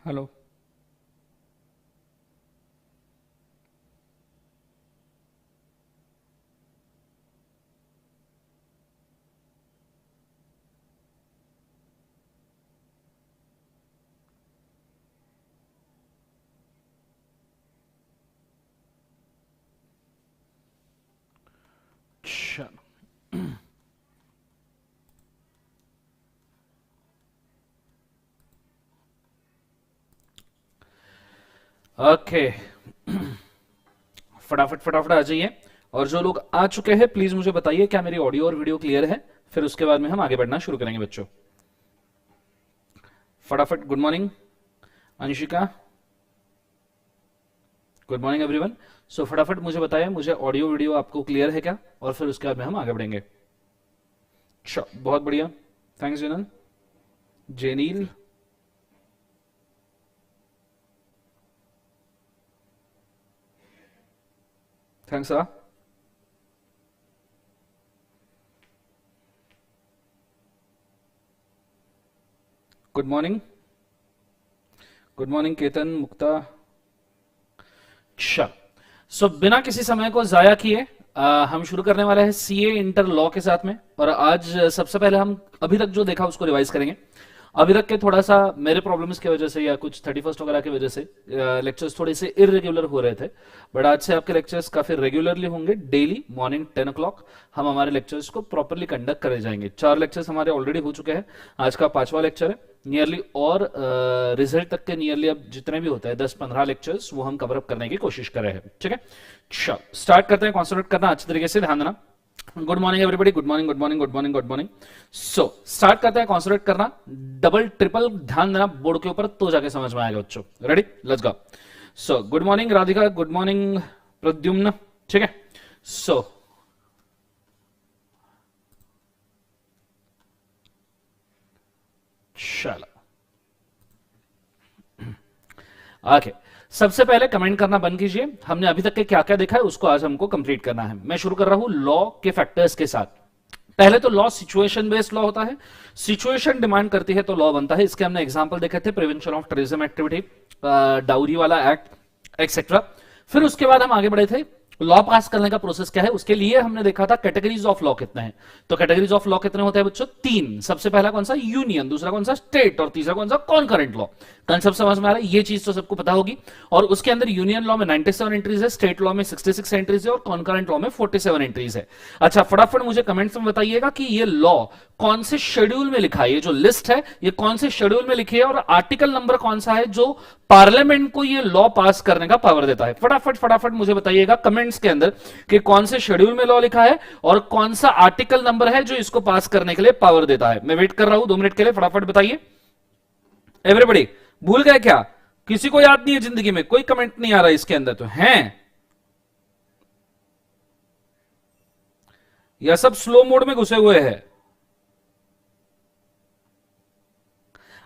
Hello. चलो, okay, फटाफट फटाफट आ जाइए। और जो लोग आ चुके हैं प्लीज मुझे बताइए क्या मेरी ऑडियो और वीडियो क्लियर है, फिर उसके बाद में हम आगे बढ़ना शुरू करेंगे बच्चों। फटाफट। Good morning Anshika, good morning everyone. So फटाफट मुझे बताइए, मुझे ऑडियो वीडियो आपको क्लियर है क्या, और फिर उसके बाद में हम आगे बढ़ेंगे। बहुत बढ़िया, थैंक्स जिनन। जेनील, थैंक्स आ। Good morning, good morning Ketan, Mukta. अच्छा, सो बिना किसी समय को जाया किए हम शुरू करने वाले हैं सीए इंटर लॉ के साथ में। और आज सबसे पहले हम अभी तक जो देखा उसको रिवाइज करेंगे। अभी तक के थोड़ा सा मेरे प्रॉब्लम्स की वजह से या कुछ 31st वगैरह की वजह से लेक्चर्स थोड़े से इरेगुलर हो रहे थे, बट आज से आपके लेक्चर्स काफी रेगुलरली होंगे। डेली मॉर्निंग 10 o'clock हम हमारे लेक्चर्स को प्रॉपरली कंडक्ट करे जाएंगे। 4 लेक्चर्स हमारे ऑलरेडी हो चुके हैं, आज का 5वां लेक्चर है नियरली। और रिजल्ट तक के नियरली अब जितने भी होते हैं 10-15 लेक्चर्स वो हम कवर अप करने की कोशिश कर रहे हैं। ठीक है, चलो स्टार्ट करते हैं। कॉन्सेंट्रेट करना अच्छे तरीके से, ध्यान देना। Good morning everybody, good morning, good morning, good morning, good morning. So start करते हैं। कॉन्सेंट्रेट करना, डबल ट्रिपल ध्यान देना बोर्ड के ऊपर, तो जाके समझ में आएगा बच्चों। Ready, let's go. So good morning Radhika, good morning Pradyumna. ठीक है, सो चलो ओके, सबसे पहले कमेंट करना बंद कीजिए। हमने अभी तक के क्या क्या देखा है उसको आज हमको कंप्लीट करना है। मैं शुरू कर रहा हूं लॉ के फैक्टर्स के साथ। पहले तो लॉ सिचुएशन बेस्ड लॉ होता है, सिचुएशन डिमांड करती है तो लॉ बनता है। इसके हमने एग्जांपल देखे थे, prevention of terrorism activity, dowry वाला एक्ट एक्सेट्रा। फिर उसके बाद हम आगे बढ़े थे, लॉ पास करने का प्रोसेस क्या है उसके लिए हमने देखा था कैटेगरीज ऑफ लॉ कितने हैं। तो कैटेगरीज ऑफ लॉ कितने होते हैं बच्चों? 3। सबसे पहला कौन सा? यूनियन, दूसरा कौन सा? स्टेट, और तीसरा कौन सा? Concurrent law. कंसेप्ट समझ में आ रहा है? ये चीज तो सबको पता होगी। और उसके अंदर यूनियन लॉ में 97 एंट्रीज है, स्टेट लॉ में 66 एंट्रीज है, और कॉन्करेंट लॉ में 47 एंट्रीज है। अच्छा, फटाफट मुझे कमेंट्स में बताइएगा कि ये लॉ कौन से शेड्यूल में लिखा है, ये जो लिस्ट है ये कौन से शेड्यूल में लिखी है, और आर्टिकल नंबर कौन सा है जो पार्लियामेंट को ये लॉ पास करने का पावर देता है। फटाफट फटाफट मुझे बताइएगा कमेंट्स के अंदर कि कौन से शेड्यूल में लॉ लिखा है और कौन सा आर्टिकल नंबर है जो इसको पास करने के लिए पावर देता है। मैं वेट कर रहा हूं 2 मिनट के लिए, फटाफट बताइए एवरीबॉडी। भूल गए क्या? किसी को याद नहीं है जिंदगी में? कोई कमेंट नहीं आ रहा इसके अंदर तो है, या सब स्लो मोड में घुसे हुए हैं?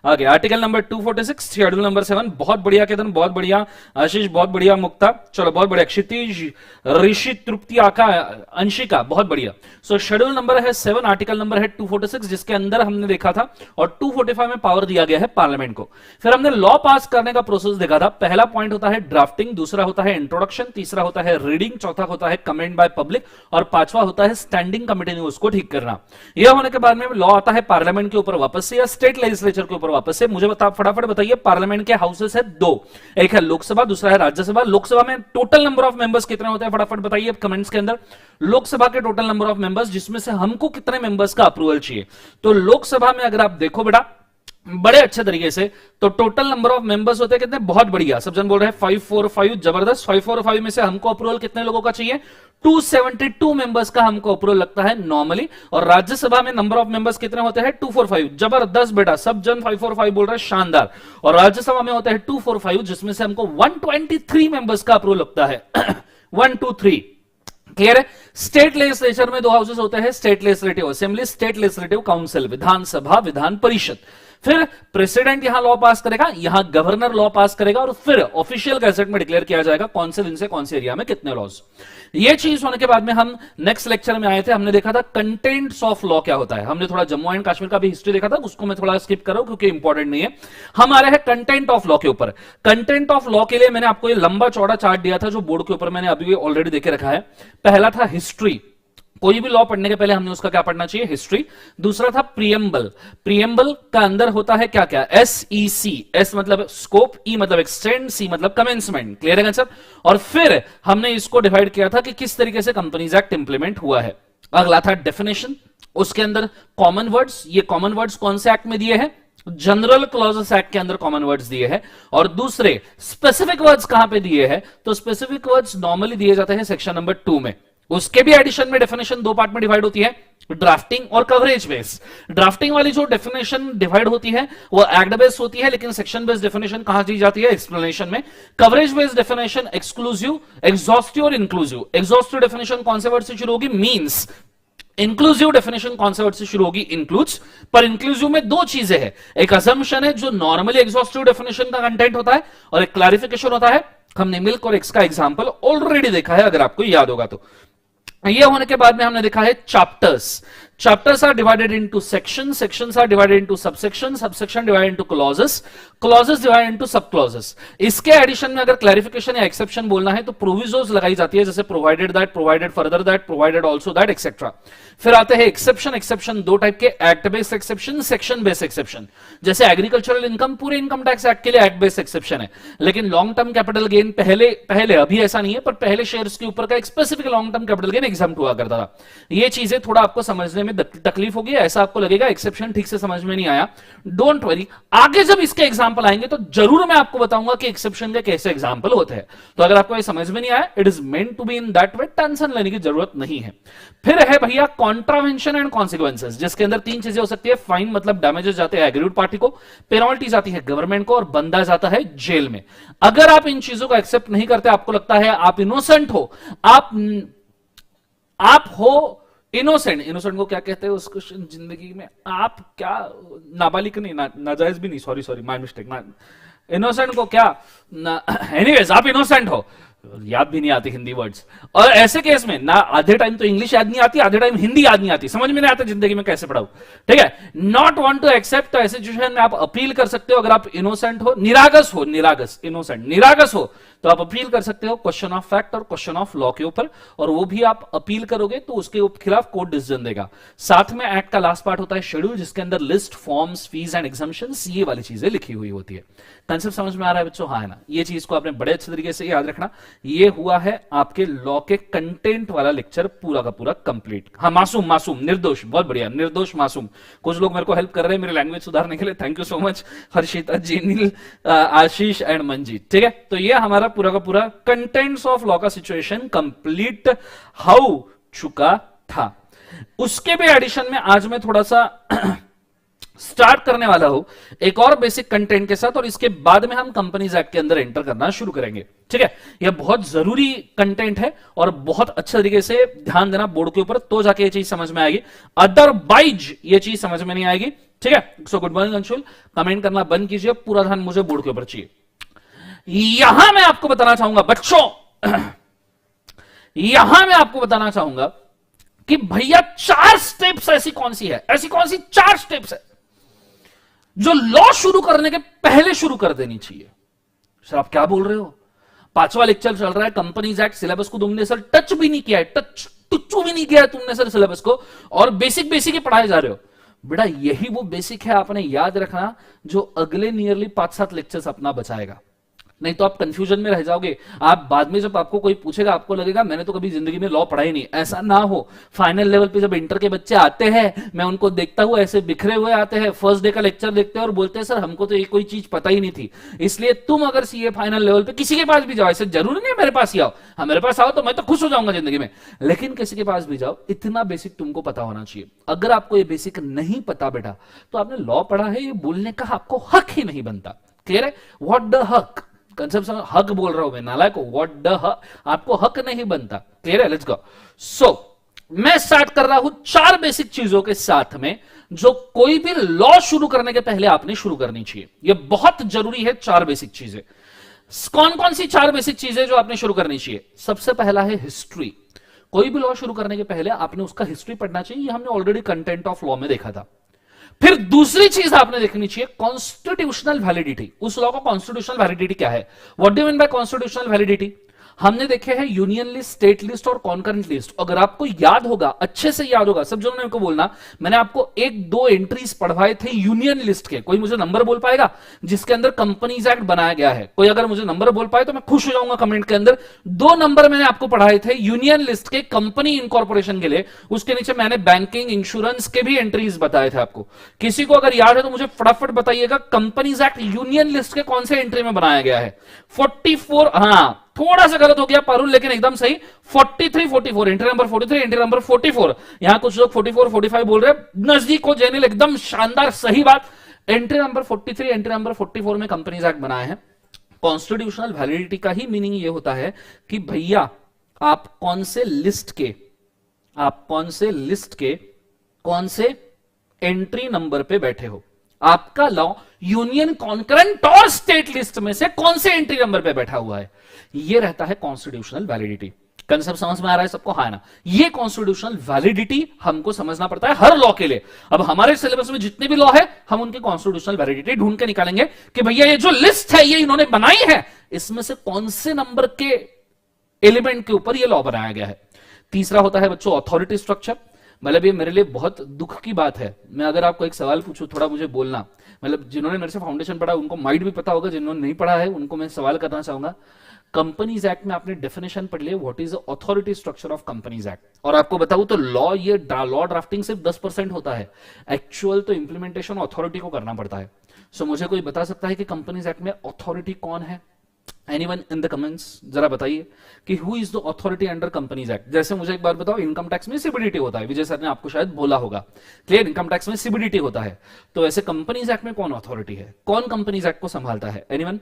आगे आर्टिकल नंबर 246, शेड्यूल नंबर 7। बहुत बढ़िया केतन, बहुत बढ़िया आशीष, बहुत बढ़िया मुक्ता, चलो बहुत बढ़िया क्षितिज, ऋषि, तृप्ति, आका, अंशिका, बहुत बढ़िया। सो शेड्यूल नंबर है 7, आर्टिकल नंबर है 246, जिसके अंदर हमने देखा था, और 245 में पावर दिया गया है पार्लियामेंट को। फिर हमने लॉ पास करने का प्रोसेस देखा था। पहला पॉइंट होता है ड्राफ्टिंग, दूसरा होता है इंट्रोडक्शन, तीसरा होता है रीडिंग, चौथा होता है कमेंट बाय पब्लिक, और पांचवा होता है स्टैंडिंग कमेटी ने उसको ठीक करना। यह होने के बाद में लॉ आता है पार्लियामेंट के ऊपर वापस से, या स्टेट लेजिस्लेचर के ऊपर वापस से। मुझे फटाफट बताइए, पार्लियामेंट के हाउसेस है 2, एक है लोकसभा, दूसरा है राज्यसभा। लोकसभा में टोटल नंबर ऑफ मेंबर्स कितने होते हैं फटाफट बताइए कमेंट्स के अंदर। लोकसभा के टोटल नंबर ऑफ मेंबर्स, जिसमें से हमको कितने मेंबर्स का अप्रूवल चाहिए। तो लोकसभा में अगर आप देखो बेटा बड़े अच्छे तरीके से, तो टोटल नंबर ऑफ मेंबर्स होते हैं कितने? बहुत बढ़िया, सब जन बोल रहे हैं 545, जबरदस्त। 545 में से हमको अप्रूवल कितने लोगों का चाहिए? 272 मेंबर्स का हमको अप्रूवल लगता है नॉर्मली। और राज्यसभा में नंबर ऑफ मेंबर्स कितने होते हैं? 245, जबरदस्त बेटा, सब जन 545 बोल रहे हैं, शानदार। और राज्यसभा में होता है 245, जिसमें से हमको 123 मेंबर्स का अप्रूवल लगता है 123। क्लियर है? स्टेट लेजिस्लेचर में दो हाउसेस होते हैं, state legislative assembly, state legislative council, Vidhan Sabha, Vidhan Parishad. फिर प्रेसिडेंट यहां लॉ पास करेगा, यहां गवर्नर लॉ पास करेगा, और फिर ऑफिशियल गैजेट में डिक्लेयर किया जाएगा कौन से दिन से कौन से एरिया में कितने लॉज। ये चीज होने के बाद में हम नेक्स्ट लेक्चर में आए थे, हमने देखा था कंटेंट्स ऑफ लॉ क्या होता है। हमने थोड़ा जम्मू एंड कश्मीर का भी हिस्ट्री देखा था, उसको मैं थोड़ा स्किप कर रहा हूं क्योंकि इंपॉर्टेंट नहीं है। हम आ रहे हैं कंटेंट ऑफ लॉ के ऊपर। कंटेंट ऑफ लॉ के लिए मैंने आपको ये लंबा चौड़ा चार्ट दिया था जो बोर्ड के ऊपर मैंने अभी ऑलरेडी देके रखा है। पहला था हिस्ट्री, कोई भी लॉ पढ़ने के पहले हमने उसका क्या पढ़ना चाहिए, हिस्ट्री। दूसरा था प्रियम्बल, प्रियम्बल का अंदर होता है क्या क्या, SEC, S मतलब स्कोप, E मतलब एक्सटेंड, C मतलब कमेंसमेंट। क्लियर है सर? और फिर हमने इसको डिवाइड किया था कि किस तरीके से कंपनीज एक्ट इंप्लीमेंट हुआ है। अगला था डेफिनेशन, उसके अंदर कॉमन वर्ड्स, ये कॉमन वर्ड्स कौन से एक्ट में दिए हैं, जनरल क्लॉजेस एक्ट के अंदर कॉमन वर्ड्स दिए हैं। और दूसरे स्पेसिफिक वर्ड्स कहां पे दिए हैं, तो स्पेसिफिक वर्ड्स नॉर्मली दिए जाते हैं सेक्शन नंबर 2 में। उसके भी एडिशन में डेफिनेशन दो पार्ट में डिवाइड होती है, ड्राफ्टिंग और कवरेज बेस। ड्राफ्टिंग वाली जो डेफिनेशन डिवाइड होती है वो एक्ट बेस्ड होती है, लेकिन सेक्शन बेस्ड डेफिनेशन कहां दी जाती है, एक्सप्लेनेशन में। Coverage based definition exclusive, exhaustive और इंक्लूसिव। एग्जॉस्टिव डेफिनेशन कौन से वर्ड से शुरू होगी, मीन्स। इंक्लूसिव डेफिनेशन कौन से वर्ड से शुरू होगी, इंक्लूड्स। पर इंक्लूसिव में दो चीजें हैं, एक असम्पशन है जो नॉर्मली एग्जॉस्टिव डेफिनेशन का कंटेंट होता है, और एक क्लैरिफिकेशन होता है। हमने मिल्क और एग्स का एग्जांपल ऑलरेडी देखा है, अगर आपको याद होगा तो। ये होने के बाद में हमने देखा है chapters. Chapters are divided into sections, sections are divided into subsections, subsection divided into clauses, clauses divided into subclauses। इसके एडिशन में अगर क्लैरिफिकेशन या एक्सेप्शन बोलना है तो प्रोविजोस लगाई जाती है, जैसे provided that, provided further that, provided also that, etcetera. फिर आते हैं एक्सेप्शन। एक्सेप्शन दो टाइप के, act based exception, section based exception. जैसे एग्रीकल्चरल इनकम पूरे इनकम टैक्स एक्ट के लिए एक्ट बेस्ड एक्सेप्शन है, लेकिन लॉन्ग टर्म कैपिटल गेन पहले अभी ऐसा नहीं है, पर पहले शेयर्स के ऊपर का एक specific long term capital gain exempt हुआ करता था। ये चीजें थोड़ा आपको समझने में तकलीफ होगी, ऐसा आपको लगेगा एक्सेप्शन ठीक से समझ में नहीं आया, डोंट वरी, आगे जब इसके एग्जांपल आएंगे तो जरूर मैं आपको बताऊंगा कि एक्सेप्शन के कैसे एग्जांपल होते हैं। तो अगर आपको ये समझ में नहीं आया, it is meant to be in that way, tension लेने की जरूरत नहीं है। फिर है भैया कॉन्ट्रावेंशन एंड कॉन्सिक्वेंसेस, जिसके अंदर तीन चीजें हो सकती है। फाइन मतलब डैमेजेस जाते हैं एग्रीड पार्टी को, पेनल्टी जाती है गवर्नमेंट को, और बंदा जाता है जेल में। अगर आप इन चीजों को एक्सेप्ट नहीं करते, आपको लगता है आप इनोसेंट हो, आप हो इनोसेंट। इनोसेंट को क्या कहते हैं उसको जिंदगी में, आप क्या नाबालिग नहीं, नाजायज भी नहीं, सॉरी माय मिस्टेक। इनोसेंट को क्या, एनीवेज आप इनोसेंट हो, याद भी नहीं आती हिंदी वर्ड्स। और ऐसे केस में ना आधे टाइम तो इंग्लिश याद नहीं आती, आधे टाइम हिंदी याद नहीं आती, समझ में नहीं आता जिंदगी में कैसे पढ़ाऊं। ठीक है, नॉट वांट टू एक्सेप्ट, तो ऐसे सिचुएशन में आप अपील कर सकते हो। अगर आप इनोसेंट हो, निरागस हो, निरागस, इनोसेंट निरागस हो, तो आप अपील कर सकते हो क्वेश्चन ऑफ फैक्ट और क्वेश्चन ऑफ लॉ के ऊपर, और वो भी आप अपील करोगे तो उसके खिलाफ कोर्ट डिसीजन देगा। साथ में एक्ट का लास्ट पार्ट होता है शेड्यूल, जिसके अंदर list, forms, fees and exemptions, ये वाली चीजें लिखी हुई होती है। कंसेप्ट समझ में आ रहा है बच्चों? हाँ है ना? ये चीज को आपने बड़े अच्छे तरीके से याद रखना। ये हुआ है आपके लॉ के कंटेंट वाला लेक्चर पूरा का पूरा कंप्लीट। हाँ, मासूम मासूम निर्दोष, बहुत बढ़िया, निर्दोष मासूम। कुछ लोग मेरे को हेल्प कर रहे हैं मेरे लैंग्वेज सुधारने के लिए, thank you so much, Harshita ji, Neel, Ashish and Manjeet. ठीक है, तो ये हमारा पूरा का पूरा कंटेंट्स ऑफ लॉ का सिचुएशन कंप्लीट हाउ चुका था। उसके भी एडिशन में आज मैं थोड़ा सा स्टार्ट करने वाला हूं एक और बेसिक कंटेंट के साथ, और इसके बाद में हम कंपनीज एक्ट के अंदर एंटर करना शुरू करेंगे। ठीक है, यह बहुत जरूरी कंटेंट है और बहुत अच्छे तरीके से ध्यान देना बोर्ड के ऊपर, तो जाके ये चीज समझ में आएगी, अदरवाइज ये चीज समझ में नहीं आएगी। ठीक है, सो गुड मॉर्निंग अंशुल, कमेंट करना बंद कीजिए, पूरा ध्यान मुझे बोर्ड के ऊपर चाहिए। यहां मैं आपको बताना चाहूंगा बच्चों, यहां मैं आपको बताना चाहूंगा कि भैया 4 स्टेप्स ऐसी कौन सी है, ऐसी कौन सी 4 स्टेप्स है जो लॉ शुरू करने के पहले शुरू कर देनी चाहिए। सर आप क्या बोल रहे हो, 5वां लेक्चर चल रहा है, कंपनीज एक्ट सिलेबस को तुमने सर टच भी नहीं किया है, टच भी नहीं किया है तुमने सर सिलेबस को, और बेसिक ही पढ़ाए जा रहे हो। बेटा यही वो बेसिक है, आपने याद रखना, जो अगले नियरली 5-7 लेक्चर्स अपना बचाएगा। नहीं तो आप कंफ्यूजन में रह जाओगे, आप बाद में जब आपको कोई पूछेगा आपको लगेगा मैंने तो कभी जिंदगी में लॉ पढ़ा ही नहीं। ऐसा ना हो, फाइनल लेवल पे जब इंटर के बच्चे आते हैं, मैं उनको देखता हूं ऐसे बिखरे हुए आते हैं, फर्स्ट डे का लेक्चर देखते हैं और बोलते हैं सर हमको तो ये कोई चीज पता ही नहीं थी। इसलिए तुम अगर सीए फाइनल लेवल पे किसी के पास भी जाओ, ऐसे जरूरी नहीं मेरे पास ही आओ, हाँ मेरे पास आओ तो मैं तो खुश हो जाऊंगा जिंदगी में, लेकिन किसी के पास भी जाओ, इतना बेसिक तुमको पता होना चाहिए। अगर आपको ये बेसिक नहीं पता बेटा, तो आपने लॉ पढ़ा है ये बोलने का आपको हक ही नहीं बनता। क्लियर है? व्हाट द हक, कंसेप्ट हक बोल रहा हूं मैं, नालायक को, व्हाट द आपको हक नहीं बनता। क्लियर है? Let's go. सो मैं स्टार्ट कर रहा हूं 4 बेसिक चीजों के साथ में, जो कोई भी लॉ शुरू करने के पहले आपने शुरू करनी चाहिए। ये बहुत जरूरी है, 4 बेसिक चीजें। कौन कौन सी 4 बेसिक चीजें जो आपने शुरू करनी चाहिए? सबसे पहला है हिस्ट्री। कोई भी लॉ शुरू करने के पहले आपने उसका हिस्ट्री पढ़ना चाहिए। ये हमने ऑलरेडी कंटेंट ऑफ लॉ में देखा था। फिर दूसरी चीज आपने देखनी चाहिए कॉन्स्टिट्यूशनल वैलिडिटी। उस लॉ का कॉन्स्टिट्यूशनल वैलिडिटी क्या है? What do mean by constitutional validity? हमने देखे हैं यूनियन लिस्ट, स्टेट लिस्ट और कॉन्करेंट लिस्ट। अगर आपको याद होगा, अच्छे से याद होगा, सब जनों ने को बोलना, मैंने आपको 1-2 एंट्रीज पढ़वाए थे यूनियन लिस्ट के। कोई मुझे नंबर बोल पाएगा जिसके अंदर कंपनीज एक्ट बनाया गया है? कोई अगर मुझे नंबर बोल पाए तो मैं खुश हो जाऊंगा कमेंट के अंदर। 2 नंबर मैंने आपको पढ़ाए थे यूनियन लिस्ट के कंपनी इनकॉर्पोरेशन के लिए। उसके नीचे मैंने बैंकिंग, इंश्योरेंस के भी एंट्रीज बताए थे आपको। किसी को अगर याद है तो मुझे फटाफट बताइएगा, कंपनीज एक्ट यूनियन लिस्ट के कौन से एंट्री में बनाया गया है? 44, हाँ थोड़ा सा गलत हो गया पारुल, लेकिन एकदम सही, 43, 44, एंट्री नंबर 43, एंट्री नंबर 44। यहां कुछ लोग 44, 45 बोल रहे हैं, नजदीक हो जेनिल, एकदम शानदार सही बात। एंट्री नंबर 43, एंट्री नंबर 44 में कंपनीज एक्ट बनाए हैं। कॉन्स्टिट्यूशनल वैलिडिटी का ही मीनिंग ये होता है कि भैया आप कौन से लिस्ट के कौन से एंट्री नंबर पे बैठे हो। आपका लॉ यूनियन, कॉन्करेंट और स्टेट लिस्ट में से कौन से एंट्री नंबर पे बैठा हुआ है, ये रहता है कॉन्स्टिट्यूशनल वैलिडिटी। कंसेप्ट समझ में आ रहा है सबको? हाँ ना? ये कॉन्स्टिट्यूशनल वैलिडिटी हमको समझना पड़ता है हर लॉ के लिए। अब हमारे सिलेबस में जितने भी लॉ है, हम उनके कॉन्स्टिट्यूशनल वैलिडिटी ढूंढ के निकालेंगे कि भैया ये जो लिस्ट है ये इन्होंने बनाई है, इसमें से कौन से नंबर के एलिमेंट के ऊपर ये लॉ बनाया गया है। तीसरा होता है बच्चों अथॉरिटी स्ट्रक्चर। मतलब ये मेरे लिए बहुत दुख की बात है। मैं अगर आपको एक सवाल पूछूं, थोड़ा मुझे बोलना, मतलब जिन्होंने मेरे से फाउंडेशन पढ़ा उनको माइट भी पता होगा, जिन्होंने नहीं पढ़ा है उनको मैं सवाल करना चाहूंगा। कंपनीज एक्ट में आपने डेफिनेशन पढ़ लिया, what is authority structure of companies act. और आपको बताऊं तो लॉ, ये लॉ ड्राफ्टिंग सिर्फ 10% होता है, एक्चुअल तो इंप्लीमेंटेशन अथॉरिटी को करना पड़ता है। सो मुझे कोई बता सकता है कि कंपनीज एक्ट में अथॉरिटी कौन है? एनीवन इन द कमेंट्स जरा बताइए कि who is the authority under companies act. जैसे मुझे एक बार बताओ, इनकम टैक्स में सीबीडीटी होता है, विजय सर ने आपको शायद बोला होगा, क्लियर? इनकम टैक्स में सीबीडीटी होता है, तो ऐसे कंपनीज एक्ट में कौन अथॉरिटी है, कौन कंपनीज एक्ट को संभालता है? एनीवन?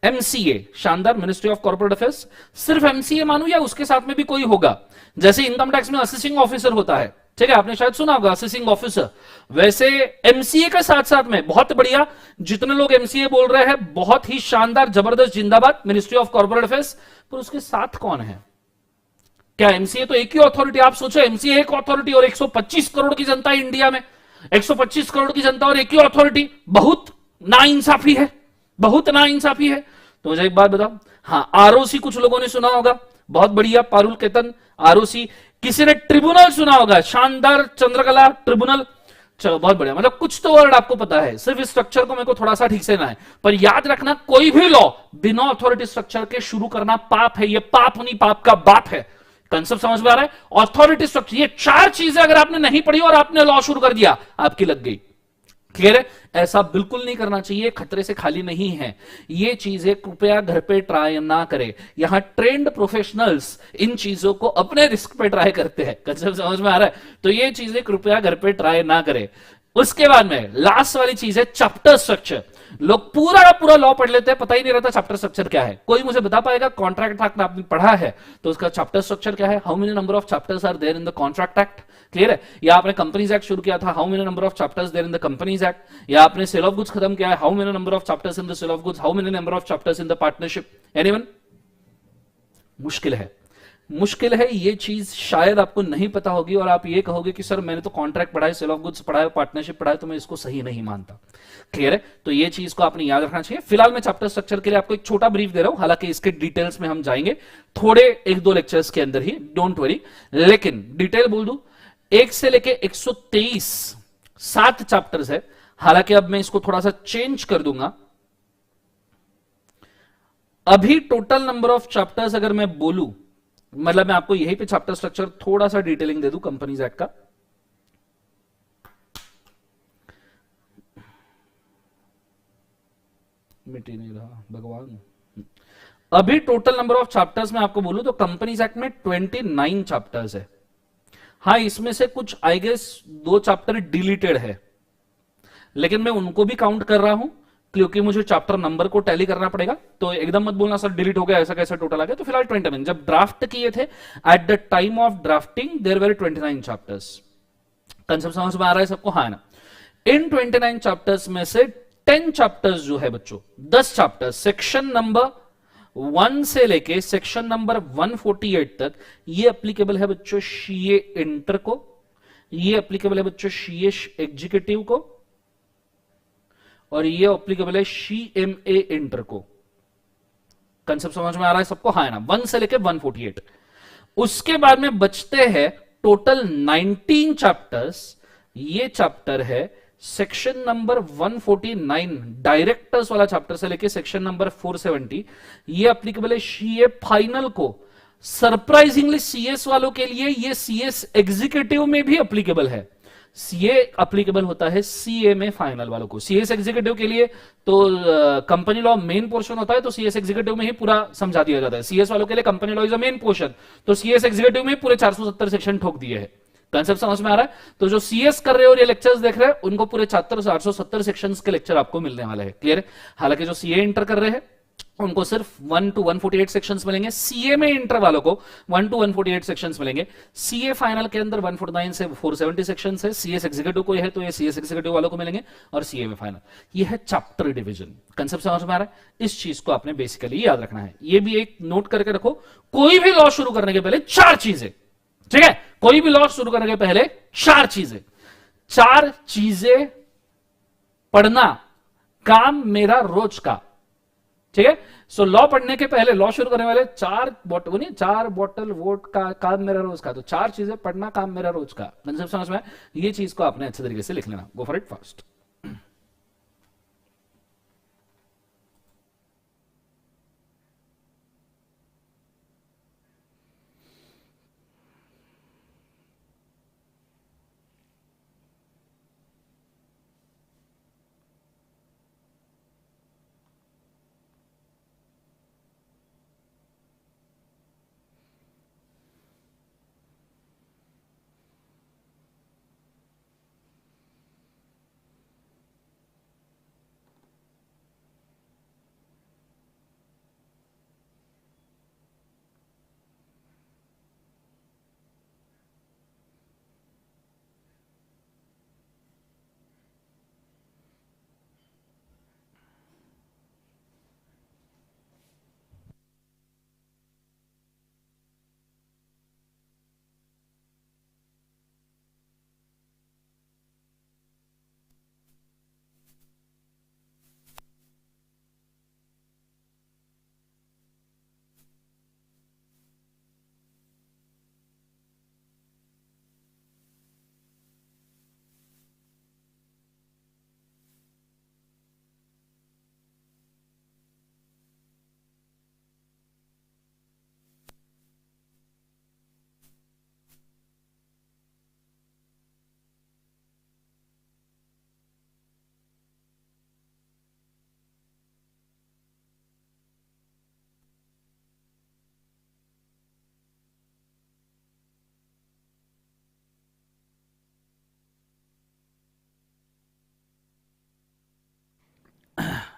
एमसीए, शानदार, मिनिस्ट्री ऑफ कॉर्पोरेट अफेयर्स। सिर्फ एमसीए मानू या उसके साथ में भी कोई होगा? जैसे इनकम टैक्स में असिस्टिंग ऑफिसर होता है, ठीक है, आपने शायद सुना होगा असिस्टिंग ऑफिसर, वैसे एमसीए के साथ साथ में, बहुत बढ़िया, जितने लोग एमसीए बोल रहे हैं बहुत ही शानदार, जबरदस्त, जिंदाबाद, मिनिस्ट्री ऑफ कॉर्पोरेट अफेयर्स। पर उसके साथ कौन है? क्या एमसीए तो एक ही अथॉरिटी? आप सोचो एमसीए एक अथॉरिटी और 125 करोड़ की जनता है इंडिया में, 125 करोड़ की जनता और एक ही अथॉरिटी, बहुत नाइंसाफी है, बहुत नाइंसाफी है। तो मुझे एक बात बताओ, हाँ आरओसी कुछ लोगों ने सुना होगा, बहुत बढ़िया पारुल, केतन, आरओसी। किसी ने ट्रिब्यूनल सुना होगा, शानदार, चंद्रकला ट्रिब्यूनल, चलो बहुत बढ़िया, मतलब कुछ तो वर्ड आपको पता है, सिर्फ इस स्ट्रक्चर को मेरे को थोड़ा सा ठीक से ना है। पर याद रखना, कोई भी लॉ बिना अथॉरिटी स्ट्रक्चर के शुरू करना पाप है, ये पाप नहीं, पाप का बाप है। कंसेप्ट समझ में आ रहा है? अथॉरिटी स्ट्रक्चर, ये 4 चीजें अगर आपने नहीं पढ़ी और आपने लॉ शुरू कर दिया, आपकी लग गई। क्लियर है? ऐसा बिल्कुल नहीं करना चाहिए, खतरे से खाली नहीं है ये चीजें, कृपया घर पे ट्राई ना करें। यहां ट्रेंड प्रोफेशनल्स इन चीजों को अपने रिस्क पे ट्राई करते हैं। कंसेप्ट समझ में आ रहा है? तो ये चीजें कृपया घर पे ट्राई ना करें। उसके बाद में लास्ट वाली चीज है चैप्टर स्ट्रक्चर। लोग पूरा का पूरा लॉ पढ़ लेते हैं, पता ही नहीं रहता चैप्टर स्ट्रक्चर क्या है। कोई मुझे बता पाएगा? कॉन्ट्रैक्ट एक्ट आपने पढ़ा है तो उसका चैप्टर स्ट्रक्चर क्या है? How many number of chapters are there in the contract act? Clear है? या आपने कंपनीज एक्ट शुरू किया था, how many number of chapters there in the companies act? या आपने सेल ऑफ गुड्स खत्म किया है, how many number of chapters in the sale of goods? How many number of chapters in the partnership? Anyone? मुश्किल है, मुश्किल है, ये चीज शायद आपको नहीं पता होगी और आप ये कहोगे कि सर मैंने तो कॉन्ट्रैक्ट पढ़ा है, सेल ऑफ गुड्स पढ़ा है, पार्टनरशिप पढ़ा है, तो मैं इसको सही नहीं मानता। क्लियर है? तो ये चीज को आपने याद रखना चाहिए। फिलहाल मैं चैप्टर स्ट्रक्चर के लिए आपको एक छोटा ब्रीफ दे रहा हूं, हालांकि इसके डिटेल्स में हम जाएंगे थोड़े 1-2 लेक्चर्स के अंदर ही, डोंट वरी। लेकिन डिटेल बोल दूं, 1 से लेके 123 7 चैप्टर्स है। हालांकि अब मैं इसको थोड़ा सा चेंज कर दूंगा। अभी टोटल नंबर ऑफ चैप्टर्स अगर मैं बोलूं, मतलब मैं आपको यहीं पे चैप्टर स्ट्रक्चर थोड़ा सा डिटेलिंग दे दूं कंपनीज एक्ट का। मिट ही नहीं रहा भगवान। अभी टोटल नंबर ऑफ चैप्टर्स में आपको बोलूं तो कंपनीज एक्ट में 29 चैप्टर्स है। हाँ, इसमें से कुछ आई गेस 2 चैप्टर डिलीटेड है, लेकिन मैं उनको भी काउंट कर रहा हूं क्योंकि मुझे चैप्टर नंबर को टैली करना पड़ेगा, तो एकदम मत बोलना सर डिलीट हो गया ऐसा कैसे टोटल आ गया। तो फिलहाल 29, जब ड्राफ्ट किए थे at the time of drafting there were 29 chapters. Concept समझ में आ रहा है सबको, हाँ ना। इन 29 चैप्टर्स में से 10 चैप्टर्स जो है बच्चों, 10 चैप्टर्स सेक्शन नंबर 1 से लेके सेक्शन नंबर 148 तक, ये एप्लीकेबल है बच्चों सीए इंटर को, ये एप्लीकेबल है बच्चों सीए एग्जीक्यूटिव को, और ये एप्लीकेबल है सीएमए इंटर को। कंसेप्ट समझ में आ रहा है सबको, हाँ ना। 1 से लेके 148। उसके बाद में बचते हैं टोटल 19 चैप्टर्स। ये चैप्टर है सेक्शन नंबर 149 डायरेक्टर्स वाला चैप्टर से लेके सेक्शन नंबर 470, ये एप्लीकेबल है सीए फाइनल को। सरप्राइजिंगली सीएस वालों के लिए ये सीएस एग्जीक्यूटिव में भी एप्लीकेबल है। सीए एप्लीकेबल होता है सीए में फाइनल वालों को। सीएस एग्जीक्यूटिव के लिए तो कंपनी लॉ मेन पोर्शन होता है, तो सीएस एग्जीक्यूटिव में ही पूरा समझा दिया जाता है। सीएस वालों के लिए company law is a main portion, तो सीएस एग्जीक्यूटिव में पूरे 470 सेक्शन ठोक दिए हैं। कंसेप्ट समझ में आ रहा है? तो जो सीएस कर रहे हो और ये लेक्चर्स देख रहे हैं, उनको पूरे 470 सेक्शंस के लेक्चर आपको मिलने वाले हैं। क्लियर है? हालांकि जो सीए इंटर कर रहे हैं उनको सिर्फ 1 to 148 सेक्शंस मिलेंगे। सीए में इंटर वालों को 1 to 148 सेक्शंस मिलेंगे। सीए फाइनल के अंदर 149 से 470 सेक्शंस है। सीएस एग्जीक्यूटिव को है तो ये सीएस एग्जीक्यूटिव वालों को मिलेंगे, और सीए में फाइनल। ये है चैप्टर डिवीजन। कंसेप्ट समझ में आ रहा है? इस चीज को आपने बेसिकली याद रखना है। ये भी एक नोट करके रखो, कोई भी लॉ शुरू करने के पहले 4 चीजें, ठीक है? कोई भी लॉ शुरू करने के पहले 4 चीजें, 4 चीजें पढ़ना काम मेरा रोज का, ठीक है? सो लॉ पढ़ने के पहले, लॉ शुरू करने वाले 4 बॉटल वोट का काम मेरा रोज का, तो 4 चीजें पढ़ना काम मेरा रोज का। कंसेप्ट समझ में? ये चीज को आपने अच्छे तरीके से लिख लेना। Go for it fast.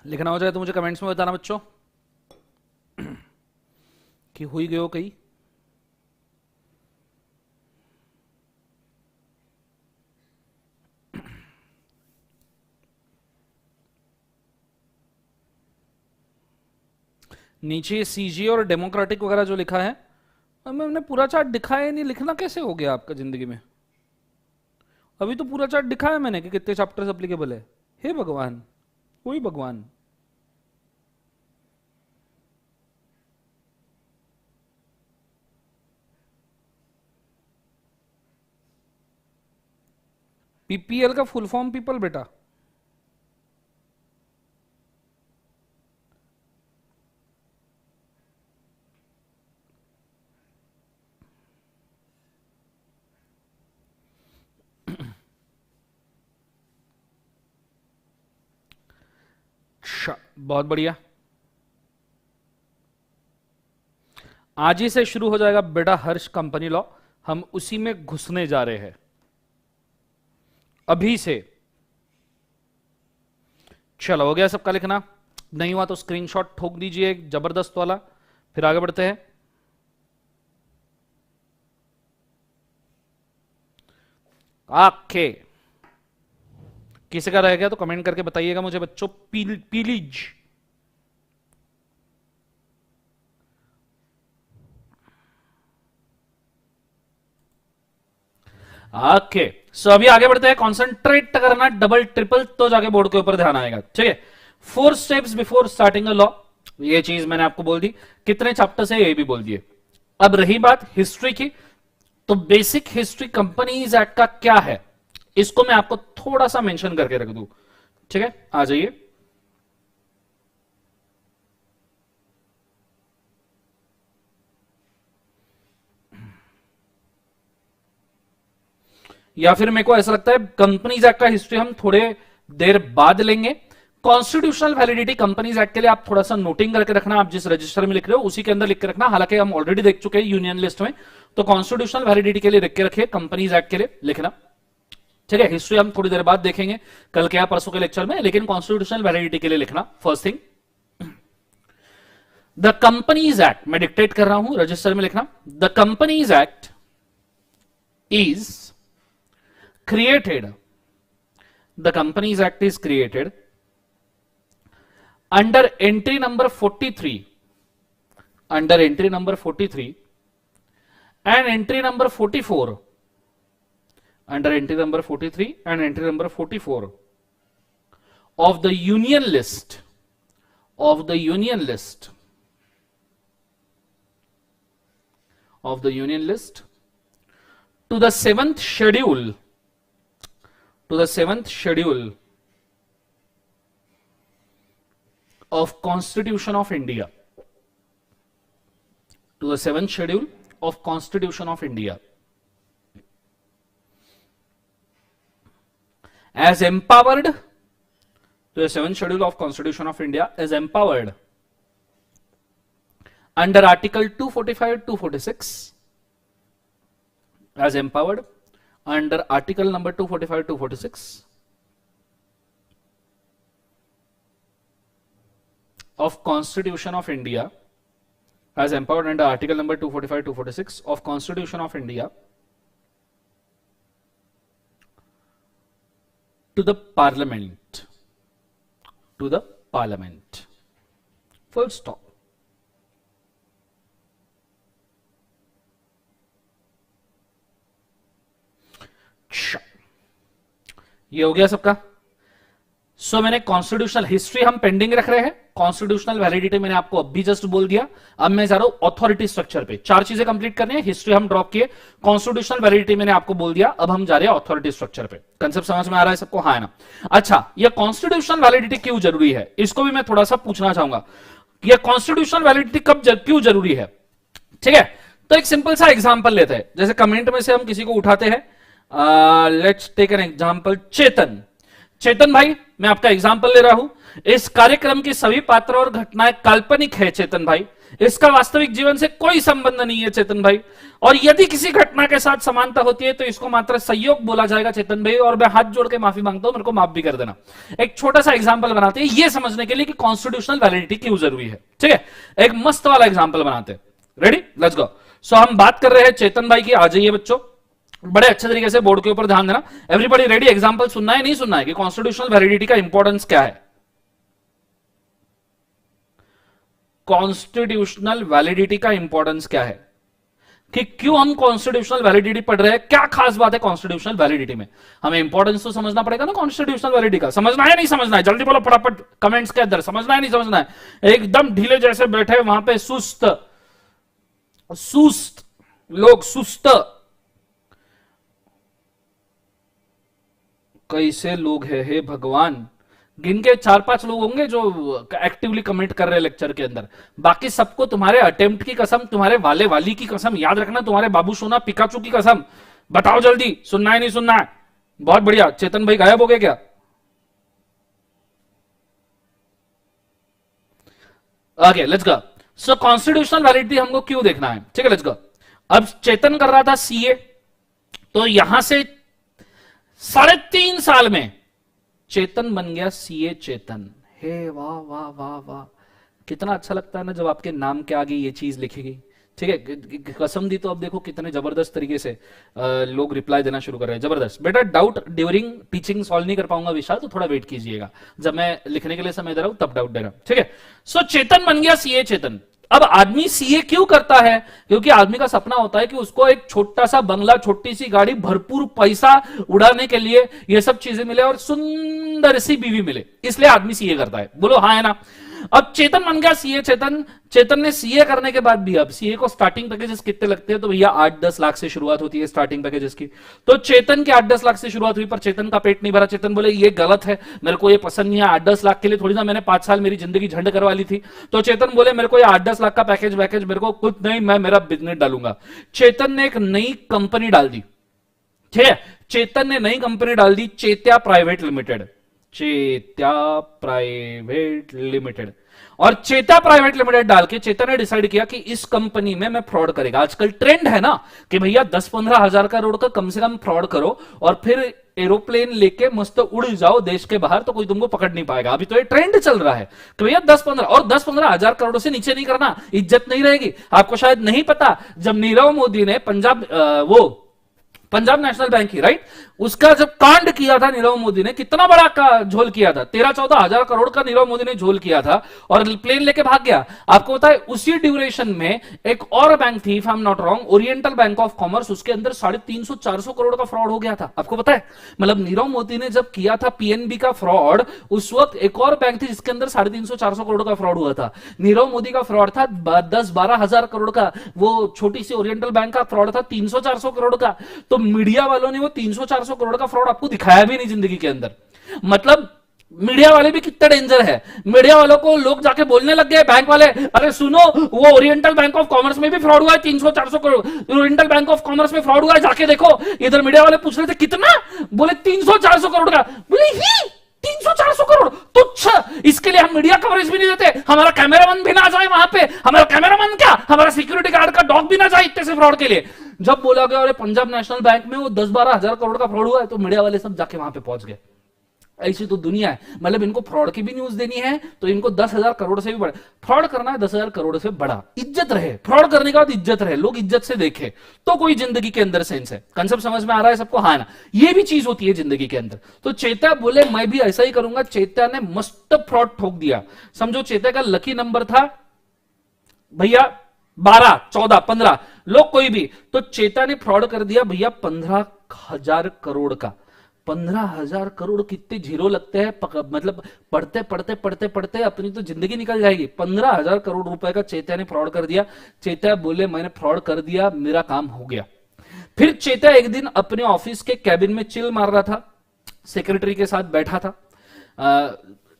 लिखना हो जाए तो मुझे कमेंट्स में बताना बच्चों कि हुई गयो कहीं। नीचे सीजी और डेमोक्रेटिक वगैरह जो लिखा है, मैंने पूरा चार्ट दिखाया नहीं। लिखना कैसे हो गया आपका जिंदगी में? अभी तो पूरा चार्ट दिखाया मैंने कि कितने चैप्टर्स एप्लीकेबल है। हे भगवान, कोई भगवान। पीपीएल का फुल फॉर्म पीपल बेटा। बहुत बढ़िया। आज ही से शुरू हो जाएगा बेटा हर्ष कंपनी लॉ। हम उसी में घुसने जा रहे हैं अभी से। चलो, हो गया सबका लिखना? नहीं हुआ तो स्क्रीनशॉट ठोक दीजिए एक जबरदस्त वाला, फिर आगे बढ़ते हैं। ओके, किसी का रह गया तो कमेंट करके बताइएगा मुझे बच्चों। पीलीज, ओके। सो अभी आगे बढ़ते हैं। कॉन्सेंट्रेट करना डबल ट्रिपल तो जाके बोर्ड के ऊपर ध्यान आएगा, ठीक है। 4 steps before starting a law, ये चीज मैंने आपको बोल दी। कितने चैप्टर से, ये भी बोल दिए। अब रही बात हिस्ट्री की, तो बेसिक हिस्ट्री कंपनीज एक्ट का क्या है, इसको मैं आपको थोड़ा सा मेंशन करके रख दूं, ठीक है। आ जाइए। या फिर मेरे को ऐसा लगता है कंपनीज एक्ट का हिस्ट्री हम थोड़े देर बाद लेंगे। कॉन्स्टिट्यूशनल वैलिडिटी कंपनीज एक्ट के लिए आप थोड़ा सा नोटिंग करके रखना, आप जिस रजिस्टर में लिख रहे हो उसी के अंदर लिख के रखना। हालांकि हम ऑलरेडी देख चुके हैं यूनियन लिस्ट में, तो कॉन्स्टिट्यूशनल वैलिडिटी के लिए लिख के रखिए, कंपनीज एक्ट के लिए लिखना, ठीक है। हिस्ट्री हम थोड़ी देर बाद देखेंगे, कल के या परसों के लेक्चर में, लेकिन कॉन्स्टिट्यूशनल वैलिडिटी के लिए लिखना first thing. The companies act, मैं डिक्टेट कर रहा हूं, रजिस्टर में लिखना। The companies act is created, the companies act is created under entry number 43, under entry number 43 and entry number 44, under entry number 43 and entry number 44 of the union list, of the union list, of the union list to the 7th schedule, to the 7th schedule of Constitution of India, to the 7th schedule of Constitution of India, as empowered, to the 7th schedule of Constitution of India as empowered under Article 245, 246, as empowered under article number 245, 246 of Constitution of India, as empowered under article number 245, 246 of Constitution of India to the Parliament, to the Parliament, full stop. ये हो गया सबका। सो मैंने constitutional history हम pending रख रहे हैं, constitutional validity मैंने आपको अभी जस्ट बोल दिया। अब मैं जा रहा हूं अथॉरिटी स्ट्रक्चर पे, 4 चीजें कंप्लीट करनी है। हिस्ट्री हम ड्रॉप किए, कॉन्स्टिट्यूशनल वैलिडिटी मैंने आपको बोल दिया, अब हम जा रहे हैं अथॉरिटी स्ट्रक्चर पे। कंसेप्ट समझ में आ रहा है सबको? हाँ है ना? अच्छा, ये कॉन्स्टिट्यूशनल वैलिडिटी क्यों जरूरी है, इसको भी मैं थोड़ा सा पूछना चाहूंगा। ये कॉन्स्टिट्यूशनल वैलिडिटी क्यों जरूरी है, ठीक है। तो एक सिंपल सा एग्जाम्पल लेते हैं, जैसे कमेंट में से हम किसी को उठाते हैं। लेट्स टेक एन एग्जांपल, चेतन। चेतन भाई, मैं आपका एग्जांपल ले रहा हूं। इस कार्यक्रम के सभी पात्र और घटनाएं काल्पनिक है चेतन भाई, इसका वास्तविक जीवन से कोई संबंध नहीं है चेतन भाई, और यदि किसी घटना के साथ समानता होती है तो इसको मात्र संयोग बोला जाएगा चेतन भाई, और मैं हाथ जोड़ के माफी मांगता हूं, मेरे को माफ भी कर देना। एक छोटा सा एग्जांपल बनाते हैं ये समझने के लिए कि कॉन्स्टिट्यूशनल वैलिडिटी क्यों जरूरी है, ठीक है। एक मस्त वाला एग्जांपल बनाते हैं, रेडी, लेट्स गो। सो हम बात कर रहे हैं चेतन भाई की। आ जाइए बच्चों, बड़े अच्छे तरीके से बोर्ड के ऊपर ध्यान देना। Everybody ready? एग्जांपल सुनना है, नहीं सुनना है कि कॉन्स्टिट्यूशनल वैलिडिटी का इंपॉर्टेंस क्या है। कॉन्स्टिट्यूशनल वैलिडिटी का इंपॉर्टेंस क्या है, कि क्यों हम कॉन्स्टिट्यूशनल वैलिडिटी पढ़ रहे हैं, क्या खास बात है कॉन्स्टिट्यूशनल वैलिडिटी में। हमें इंपॉर्टेंस तो समझना पड़ेगा ना कॉन्स्टिट्यूशनल वैलिडिटी का। समझना है नहीं समझना है? जल्दी बोलो फटाफट कमेंट्स के अंदर, समझना है नहीं समझना है? एकदम ढीले जैसे बैठे वहां पे, सुस्त सुस्त लोग, सुस्त कैसे लोग हैं हे भगवान। गिन के 4-5 लोग होंगे जो एक्टिवली कमेंट कर रहे हैं लेक्चर के अंदर, बाकी सबको तुम्हारे अटेम्प्ट की कसम, तुम्हारे वाले वाली की कसम, याद रखना तुम्हारे बाबू सोना पिकाचू की कसम। बताओ जल्दी, सुनना है नहीं सुनना है? बहुत बढ़िया। चेतन भाई गायब हो गए क्या? Okay let's go. So constitutional validity हमको क्यों देखना है, ठीक है, लेट्स गो। अब चेतन कर रहा था सीए, तो यहां से 3.5 साल में चेतन बन गया सीए चेतन। हे वाह वाह वाह वाह, कितना अच्छा लगता है ना जब आपके नाम के आगे ये चीज लिखी गई। ठीक है, कसम दी तो अब देखो कितने जबरदस्त तरीके से लोग रिप्लाई देना शुरू कर रहे हैं, जबरदस्त। बेटा डाउट ड्यूरिंग टीचिंग सॉल्व नहीं कर पाऊंगा विशाल, तो थोड़ा वेट कीजिएगा, जब मैं लिखने के लिए समय दे रहा हूं तब डाउट देना, ठीक है। सो चेतन बन गया सीए चेतन। अब आदमी सीए क्यों करता है? क्योंकि आदमी का सपना होता है कि उसको एक छोटा सा बंगला, छोटी सी गाड़ी, भरपूर पैसा उड़ाने के लिए ये सब चीजें मिले और सुंदर सी बीवी मिले, इसलिए आदमी सीए करता है। बोलो हाँ है ना। अब चेतन बन गया सीए चेतन। चेतन ने सीए करने के बाद भी, अब सीए को स्टार्टिंग पैकेजेस कितने लगते हैं? तो भैया 8-10 लाख से शुरुआत होती है स्टार्टिंग पैकेजेस की। तो चेतन के 8-10 लाख से शुरुआत हुई, पर चेतन का पेट नहीं भरा। चेतन बोले ये गलत है, मेरे को ये पसंद नहीं है। 8-10 लाख के लिए थोड़ी ना मैंने 5 साल मेरी जिंदगी झंड करवा ली थी। तो चेतन बोले मेरे को ये 8-10 लाख का पैकेज मेरे को कुछ नहीं, मैं मेरा बिजनेस डालूंगा। चेतन ने एक नई कंपनी डाल दी, ठीक है। चेतन ने नई कंपनी डाल दी, Chetya private limited. Chetya private limited. और चेता प्राइवेट लिमिटेड डाल के चेता ने डिसाइड किया कि इस कंपनी में मैं फ्रॉड करेगा। आजकल ट्रेंड है ना कि भैया 10-15 हजार करोड़ का कम से कम फ्रॉड करो और फिर एरोप्लेन लेके मस्त उड़ जाओ देश के बाहर, तो कोई तुमको पकड़ नहीं पाएगा। अभी तो ये ट्रेंड चल रहा है कि भैया 10-15 हजार करोड़ से नीचे नहीं करना, इज्जत नहीं रहेगी। आपको शायद नहीं पता, जब नीरव मोदी ने पंजाब नेशनल बैंक की, राइट, उसका जब कांड किया था नीरव मोदी ने, कितना बड़ा का झोल किया था, 13-14 हजार करोड़ का नीरव मोदी ने झोल किया था और प्लेन लेके भाग गया। आपको पता है उसी ड्यूरेशन में एक और बैंक थी, if I am not wrong, oriental bank of commerce, उसके अंदर 350-400 करोड़ का फ्रॉड हो गया था। आपको पता है, मतलब नीरव मोदी ने जब किया था पीएनबी का फ्रॉड, उस वक्त एक और बैंक थी जिसके अंदर 350-400 करोड़ का फ्रॉड हुआ था। नीरव मोदी का फ्रॉड था 10-12 हजार करोड़ का, वो छोटी सी ओरिएंटल बैंक का फ्रॉड था 300-400 करोड़ का। तो मीडिया वालों ने वो 300-400 करोड़ का फ्रॉड आपको दिखाया भी नहीं जिंदगी के अंदर। मतलब मीडिया वाले भी कितने डेंजर है। मीडिया वालों को लोग जाके बोलने लग गए, बैंक वाले, अरे सुनो वो ओरिएंटल बैंक ऑफ कॉमर्स में भी फ्रॉड हुआ है 300-400 crore, oriental bank of commerce में फ्रॉड हुआ है, जाके देखो। इधर मीडिया वाले पूछ रहे थे कितना, बोले 300-400 करोड़ का। बोले ही 300-400 करोड़ तुच्छ, इसके लिए हम मीडिया कवरेज भी नहीं देते, हमारा कैमरामैन भी ना जाए वहां पे, हमारा कैमरामैन क्या, हमारा सिक्योरिटी गार्ड का डॉग भी ना जाए इतने से फ्रॉड के लिए। जब बोला गया अरे पंजाब नेशनल बैंक में वो 10-12 हजार करोड़ का फ्रॉड हुआ है, तो मीडिया वाले सब जाके वहां पे पहुंच गए। ऐसी तो दुनिया है। मतलब इनको फ्रॉड की भी न्यूज देनी है तो इनको 10,000 करोड़ से भी बड़ा फ्रॉड करना है, 10,000 करोड़ से बड़ा। इज्जत रहे, फ्रॉड करने के बाद इज्जत रहे, लोग इज्जत से देखे तो कोई जिंदगी के अंदर सेंस है। कंसेप्ट समझ में आ रहा है सबको? हाँ ना, ये भी चीज होती है जिंदगी के अंदर। तो चेता बोले मैं भी ऐसा ही करूंगा। चेता ने मस्त फ्रॉड ठोक दिया। समझो चेता का लकी नंबर था भैया 12, 14, 15, लोग कोई भी, तो चेता ने फ्रॉड कर दिया भैया 15,000 करोड़ का। 15,000 करोड़ कितने जीरो लगते हैं, मतलब पढ़ते पढ़ते पढ़ते पढ़ते अपनी तो जिंदगी निकल जाएगी। 15,000 करोड़ रुपए का चेता ने फ्रॉड कर दिया। चेता बोले मैंने फ्रॉड कर दिया, मेरा काम हो गया। फिर चेता एक दिन अपने ऑफिस के कैबिन में चिल मार रहा था, सेक्रेटरी के साथ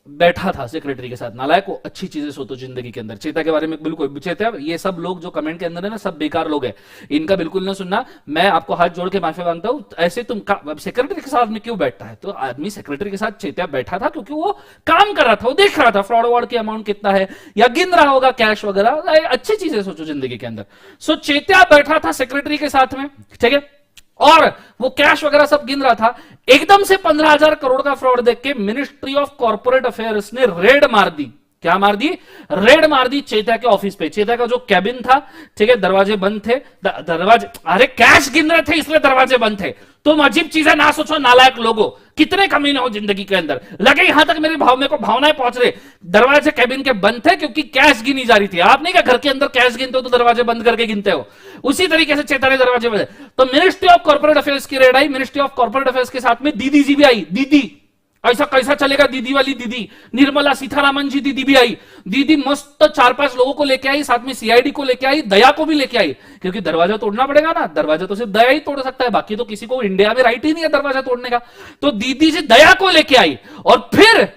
बैठा था सेक्रेटरी के साथ। नालायक को अच्छी चीजें सोचो जिंदगी के अंदर। चेता के बारे में बिल्कुल, चेता ये सब लोग जो कमेंट के अंदर है ना, सब बेकार लोग हैं, इनका बिल्कुल ना सुनना। मैं आपको हाथ जोड़ के माफी मांगता हूं। ऐसे तुम सेक्रेटरी के साथ में क्यों बैठता है? तो आदमी सेक्रेटरी के साथ चेता बैठा था क्योंकि वो काम कर रहा था, वो देख रहा था फ्रॉड वॉर्ड की अमाउंट कितना है, या गिन रहा होगा कैश वगैरह। अच्छी चीजें सोचो जिंदगी के अंदर। सो चेता बैठा था सेक्रेटरी के साथ में, ठीक है, और वो कैश वगैरह सब गिन रहा था। एकदम से 15,000 करोड़ का फ्रॉड देख के मिनिस्ट्री ऑफ कॉर्पोरेट अफेयर्स ने रेड मार दी। क्या मार दी? रेड मार दी चेता के ऑफिस पे। चेता का जो कैबिन था, ठीक है, दरवाजे बंद थे, दरवाजे, अरे कैश गिन रहे थे इसलिए दरवाजे बंद थे। तुम अजीब चीजें ना सोचो नालायक लोगों, कितने कमीने हो जिंदगी के अंदर। लगे यहां तक मेरे भावनाएं पहुंच रहे। दरवाजे कैबिन के बंद थे क्योंकि कैश गिनी जा रही थी। आप नहीं क्या घर के अंदर कैश गिनते हो तो दरवाजे बंद करके गिनते हो, उसी तरीके से चेता ने दरवाजे बंद। तो मिनिस्ट्री ऑफ कॉर्पोरेट अफेयर्स की red I. Ministry of corporate affairs के साथ में दीदी जी भी आई। दीदी, ऐसा कैसा चलेगा? दीदी वाली दीदी, निर्मला सीतारामन जी दीदी भी आई। दीदी मस्त 4-5 लोगों को लेके आई, साथ में सीआईडी को लेके आई, दया को भी लेके आई, क्योंकि दरवाजा तोड़ना पड़ेगा ना। दरवाजा तो सिर्फ दया ही तोड़ सकता है, बाकी तो किसी को इंडिया में राइट ही नहीं है दरवाजा तोड़ने का। तो दीदी जी दया को लेके आई। और फिर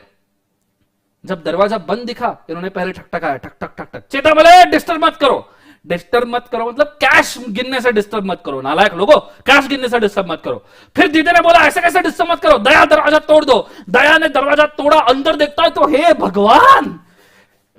जब दरवाजा बंद दिखा, इन्होंने पहले ठकठकाया, ठक ठक ठक ठक। चेता बोले डिस्टर्ब मत करो। डिस्टर्ब मत करो मतलब कैश गिनने से डिस्टर्ब मत करो, नालायक लोगों, कैश गिनने से डिस्टर्ब मत करो। फिर दीदी ने बोला ऐसे कैसे डिस्टर्ब मत करो, दया दरवाजा तोड़ दो। दया ने दरवाजा तोड़ा, अंदर देखता है तो हे भगवान,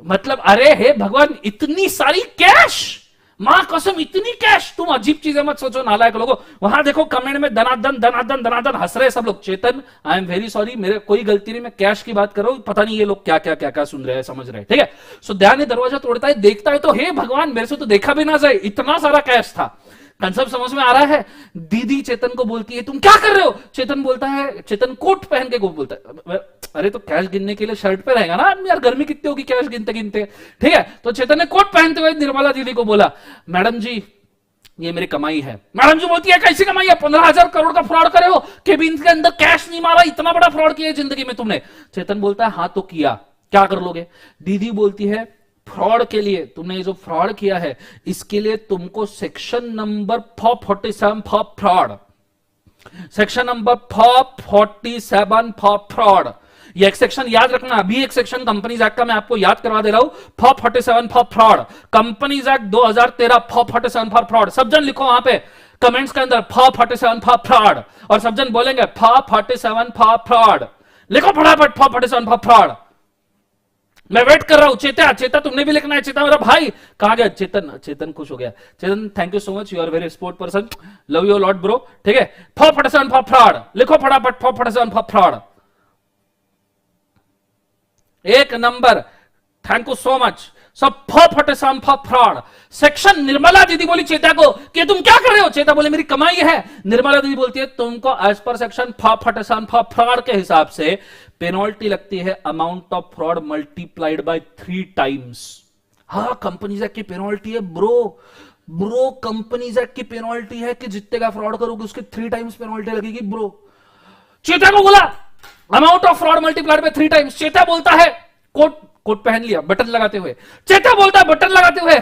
मतलब अरे हे भगवान, इतनी सारी कैश, मां कसम इतनी कैश, तुम अजीब चीजें मत सोचो नालायक लोगों। वहां देखो कमेंट में धनाधन धनाधन धनाधन हंस रहे सब लोग। चेतन आई एम वेरी सॉरी, मेरे कोई गलती नहीं, मैं कैश की बात कर रहा हूं, पता नहीं ये लोग क्या क्या क्या क्या सुन रहे हैं समझ रहे हैं, ठीक है। सो ध्यान, दरवाजा तोड़ता है, देखता है तो हे भगवान मेरे से तो देखा भी ना जाए, इतना सारा कैश था। कंसेप्ट समझ में आ रहा है। दीदी चेतन को बोलती है तुम क्या कर रहे हो, चेतन बोलता है, चेतन कोट पहन के को बोलता है अरे तो कैश गिनने के लिए शर्ट पे रहेगा ना आदमी यार, गर्मी कितनी होगी कैश गिनते गिनते, ठीक है। तो चेतन ने कोट पहनते हुए निर्मला दीदी को बोला मैडम जी ये मेरी कमाई है। मैडम जी बोलती है कैसी कमाई है, 15,000 करोड़ का फ्रॉड करे हो, केबिन के अंदर कैश नहीं मारा, इतना बड़ा फ्रॉड किया जिंदगी में तुमने। चेतन बोलता है हाँ तो किया, क्या कर लोगे। दीदी बोलती है फ्रॉड के लिए, तुमने जो फ्रॉड किया है इसके लिए तुमको section number 447 for fraud, section number 447 for fraud, ये एक सेक्शन याद रखना। अभी एक सेक्शन कंपनीज एक्ट का मैं आपको याद करवा दे रहा हूं, 447 for fraud, companies act 2013 447 for fraud. सब जन लिखो वहां पे कमेंट्स के अंदर 447 फॉर फ्रॉड, और सब जन बोलेंगे 447 फॉर फ्रॉड, लिखो फटाफट 447 फॉर फ्रॉड। मैं वेट कर रहा हूं। चेता चेता तुमने भी लिखना है, चेता मेरा भाई कहां गया। चेतन चेतन खुश हो गया। Chetan thank you so much, you are very sport person, love you lot bro, ठीक है। 447 फॉर फ्रॉड लिखो फटाफट, 447 फॉर फ्रॉड, एक नंबर, थैंक यू सो मच। सब 447 फॉर फ्रॉड सेक्शन। निर्मला दीदी बोली चेता को कि तुम क्या कर रहे हो, चेता बोले मेरी कमाई है। निर्मला दीदी बोलती है तुमको as per section 447 for fraud के हिसाब से पेनल्टी लगती है amount of fraud multiplied by 3 times. हाँ कंपनीज एक्ट की पेनल्टी है ब्रो कंपनीज एक्ट की पेनल्टी है कि जितने का फ्रॉड करोगे उसके 3 टाइम्स पेनल्टी लगेगी ब्रो। चेता को बोला amount of fraud multiplied by 3 times. चेता बोलता है कोट पहन लिया बटन लगाते हुए, चेता बोलता है बटन लगाते हुए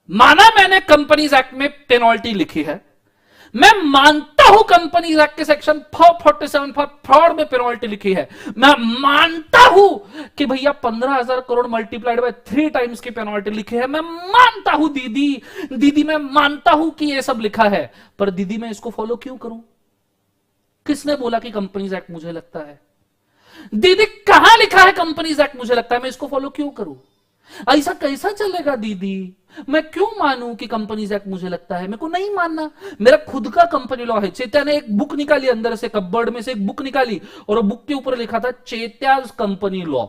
माना मैंने कंपनीज एक्ट में पेनल्टी लिखी है, मैं मानता हूं कंपनीज एक्ट के सेक्शन 447 फॉर फ्रॉड में पेनल्टी लिखी है, मैं मानता हूं कि भैया 15,000 करोड़ मल्टीप्लाइड बाय 3 टाइम्स की पेनल्टी लिखी है, मैं मानता हूं दीदी मैं मानता हूं कि ये सब लिखा है, पर दीदी मैं इसको फॉलो क्यों करूं। किसने बोला कि कंपनीज एक्ट मुझे लगता है, दीदी कहां लिखा है कंपनीज एक्ट मुझे लगता है, मैं इसको फॉलो क्यों करूं। ऐसा कैसा चलेगा दीदी, मैं क्यों मानूं कि कंपनीज एक्ट मुझे लगता है, मेरे को नहीं मानना, मेरा खुद का कंपनी लॉ है। चेत्या ने एक बुक निकाली, अंदर से कपबोर्ड में से एक बुक निकाली और वो बुक के ऊपर लिखा था चेत्याज कंपनी लॉ,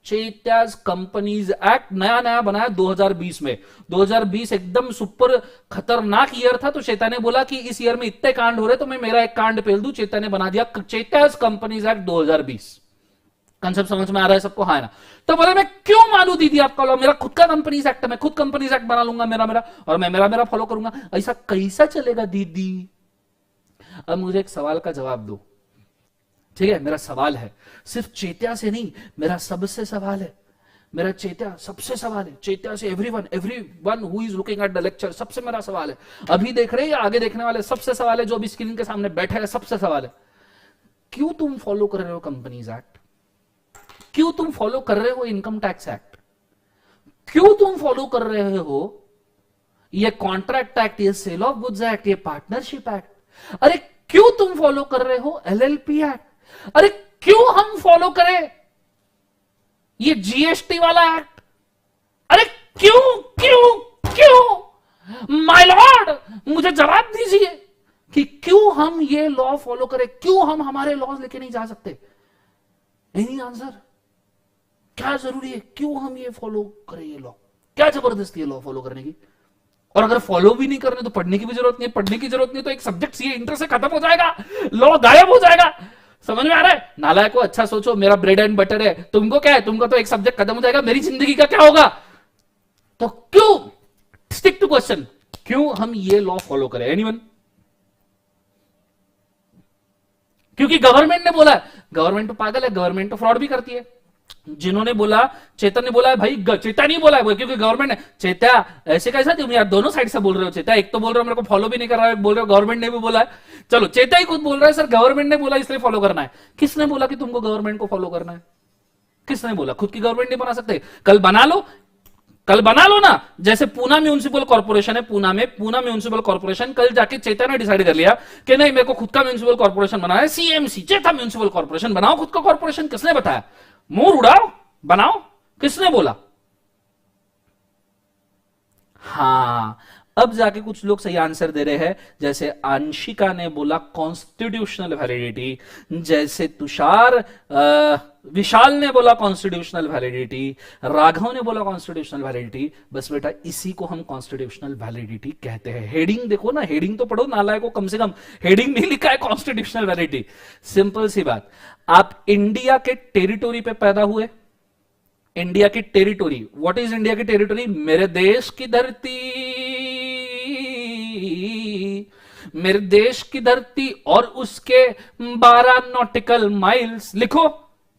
चेत्याज कंपनीज एक्ट, नया बनाया 2020 में। 2020 एकदम सुपर खतरनाक ईयर था, तो चेता ने बोला कि इस ईयर में इतने कांड हो रहे तो मैं मेरा एक कांड पेल दूं, चेता ने बना दिया चेत्याज कंपनीज एक्ट 2020। कंसेप्ट समझ में आ रहा है सबको, हाँ ना। तो बोले मैं क्यों मानूं दीदी आपका लॉ, मेरा खुद का कंपनीज एक्ट है, मैं खुद कंपनीज एक्ट बना लूंगा मेरा और मैं मेरा फॉलो करूंगा, ऐसा कैसा चलेगा दीदी। अब मुझे एक सवाल का जवाब दो, ठीक है। मेरा सवाल है सिर्फ चेत्या से नहीं, मेरा सबसे सवाल है, मेरा चेत्या सबसे सवाल है, चेत्या से everyone who is looking at the lecture, सबसे मेरा सवाल है, अभी देख रहे हैं या आगे देखने वाले, सबसे सवाल है, जो अभी स्क्रीन के सामने बैठे हैं सबसे सवाल है, क्यों तुम फॉलो कर रहे हो कंपनीज एक्ट, क्यों तुम फॉलो कर रहे हो इनकम टैक्स एक्ट, क्यों तुम फॉलो कर रहे हो ये कॉन्ट्रैक्ट एक्ट, ये सेल ऑफ गुड्स एक्ट, ये पार्टनरशिप एक्ट, अरे क्यों तुम फॉलो कर रहे हो एलएलपी एक्ट, अरे क्यों हम फॉलो करें ये जीएसटी वाला एक्ट, अरे क्यों क्यों क्यों माय लॉर्ड, मुझे जवाब दीजिए कि क्यों हम ये लॉ फॉलो करें, क्यों हम हमारे लॉज लेके नहीं जा सकते। एनी आंसर, क्या जरूरी है, क्यों हम ये फॉलो करें ये लॉ, क्या जबरदस्ती है लॉ फॉलो करने की। और अगर फॉलो भी नहीं करने तो पढ़ने की भी जरूरत नहीं है, पढ़ने की जरूरत नहीं तो एक सब्जेक्ट ये इंटर से खत्म हो जाएगा, लॉ गायब हो जाएगा। समझ में आ रहा है नालायक को, अच्छा सोचो, मेरा ब्रेड एंड बटर है, तुमको क्या है, तुमको तो एक सब्जेक्ट खत्म हो जाएगा, मेरी जिंदगी का क्या होगा। तो क्यों, स्टिक टू क्वेश्चन, क्यों हम ये लॉ फॉलो करें। एनीवन, क्योंकि गवर्नमेंट ने बोला, गवर्नमेंट तो पागल है, गवर्नमेंट तो फ्रॉड भी करती है। जिन्होंने बोला, चेतन ने बोला है भाई, चेता नहीं बोला है क्योंकि गवर्नमेंट ने, चेता ऐसे कैसा तुम यार दोनों साइड से बोल रहे हो, चेता एक तो बोल रहे हो मेरे को फॉलो भी नहीं कर रहा है, बोल रहे हो गवर्नमेंट ने भी बोला है, चलो चेता ही खुद बोल रहा है सर गवर्नमेंट ने बोला इसलिए फॉलो करना है। किसने बोला कि तुमको गवर्नमेंट को फॉलो करना है, किसने बोला, खुद की गवर्नमेंट नहीं बना सकते, कल बना लो ना। जैसे पूना म्यूनिसिपल कॉर्पोरेशन है, पूना म्यूनिसिपल कॉर्पोरेशन, कल जाके चेता ने डिसाइड कर लिया कि नहीं मेरे को खुद का म्यूनिसिपल कॉर्पोरेशन बनाना है, सीएमसी चेता म्यूनिसिपल कॉर्पोरेशन बनाओ, खुद का कॉर्पोरेशन। किसने बताया, मुंह उड़ाओ, बनाओ, किसने बोला। हाँ, अब जाके कुछ लोग सही आंसर दे रहे हैं, जैसे आंशिका ने बोला कॉन्स्टिट्यूशनल वैलिडिटी, जैसे तुषार विशाल ने बोला कॉन्स्टिट्यूशनल वैलिडिटी, राघव ने बोला कॉन्स्टिट्यूशनल वैलिडिटी। बस बेटा इसी को हम कॉन्स्टिट्यूशनल वैलिडिटी कहते हैं। हेडिंग देखो ना, हेडिंग तो पढ़ो नालायक को, कम से कम हेडिंग में लिखा है कॉन्स्टिट्यूशनल वैलिडिटी। सिंपल सी बात, आप इंडिया के टेरिटोरी पे पैदा हुए, इंडिया की टेरिटोरी, व्हाट इज इंडिया की टेरिटोरी? मेरे देश की धरती, मेरे देश की धरती और उसके 12 नॉटिकल माइल्स। लिखो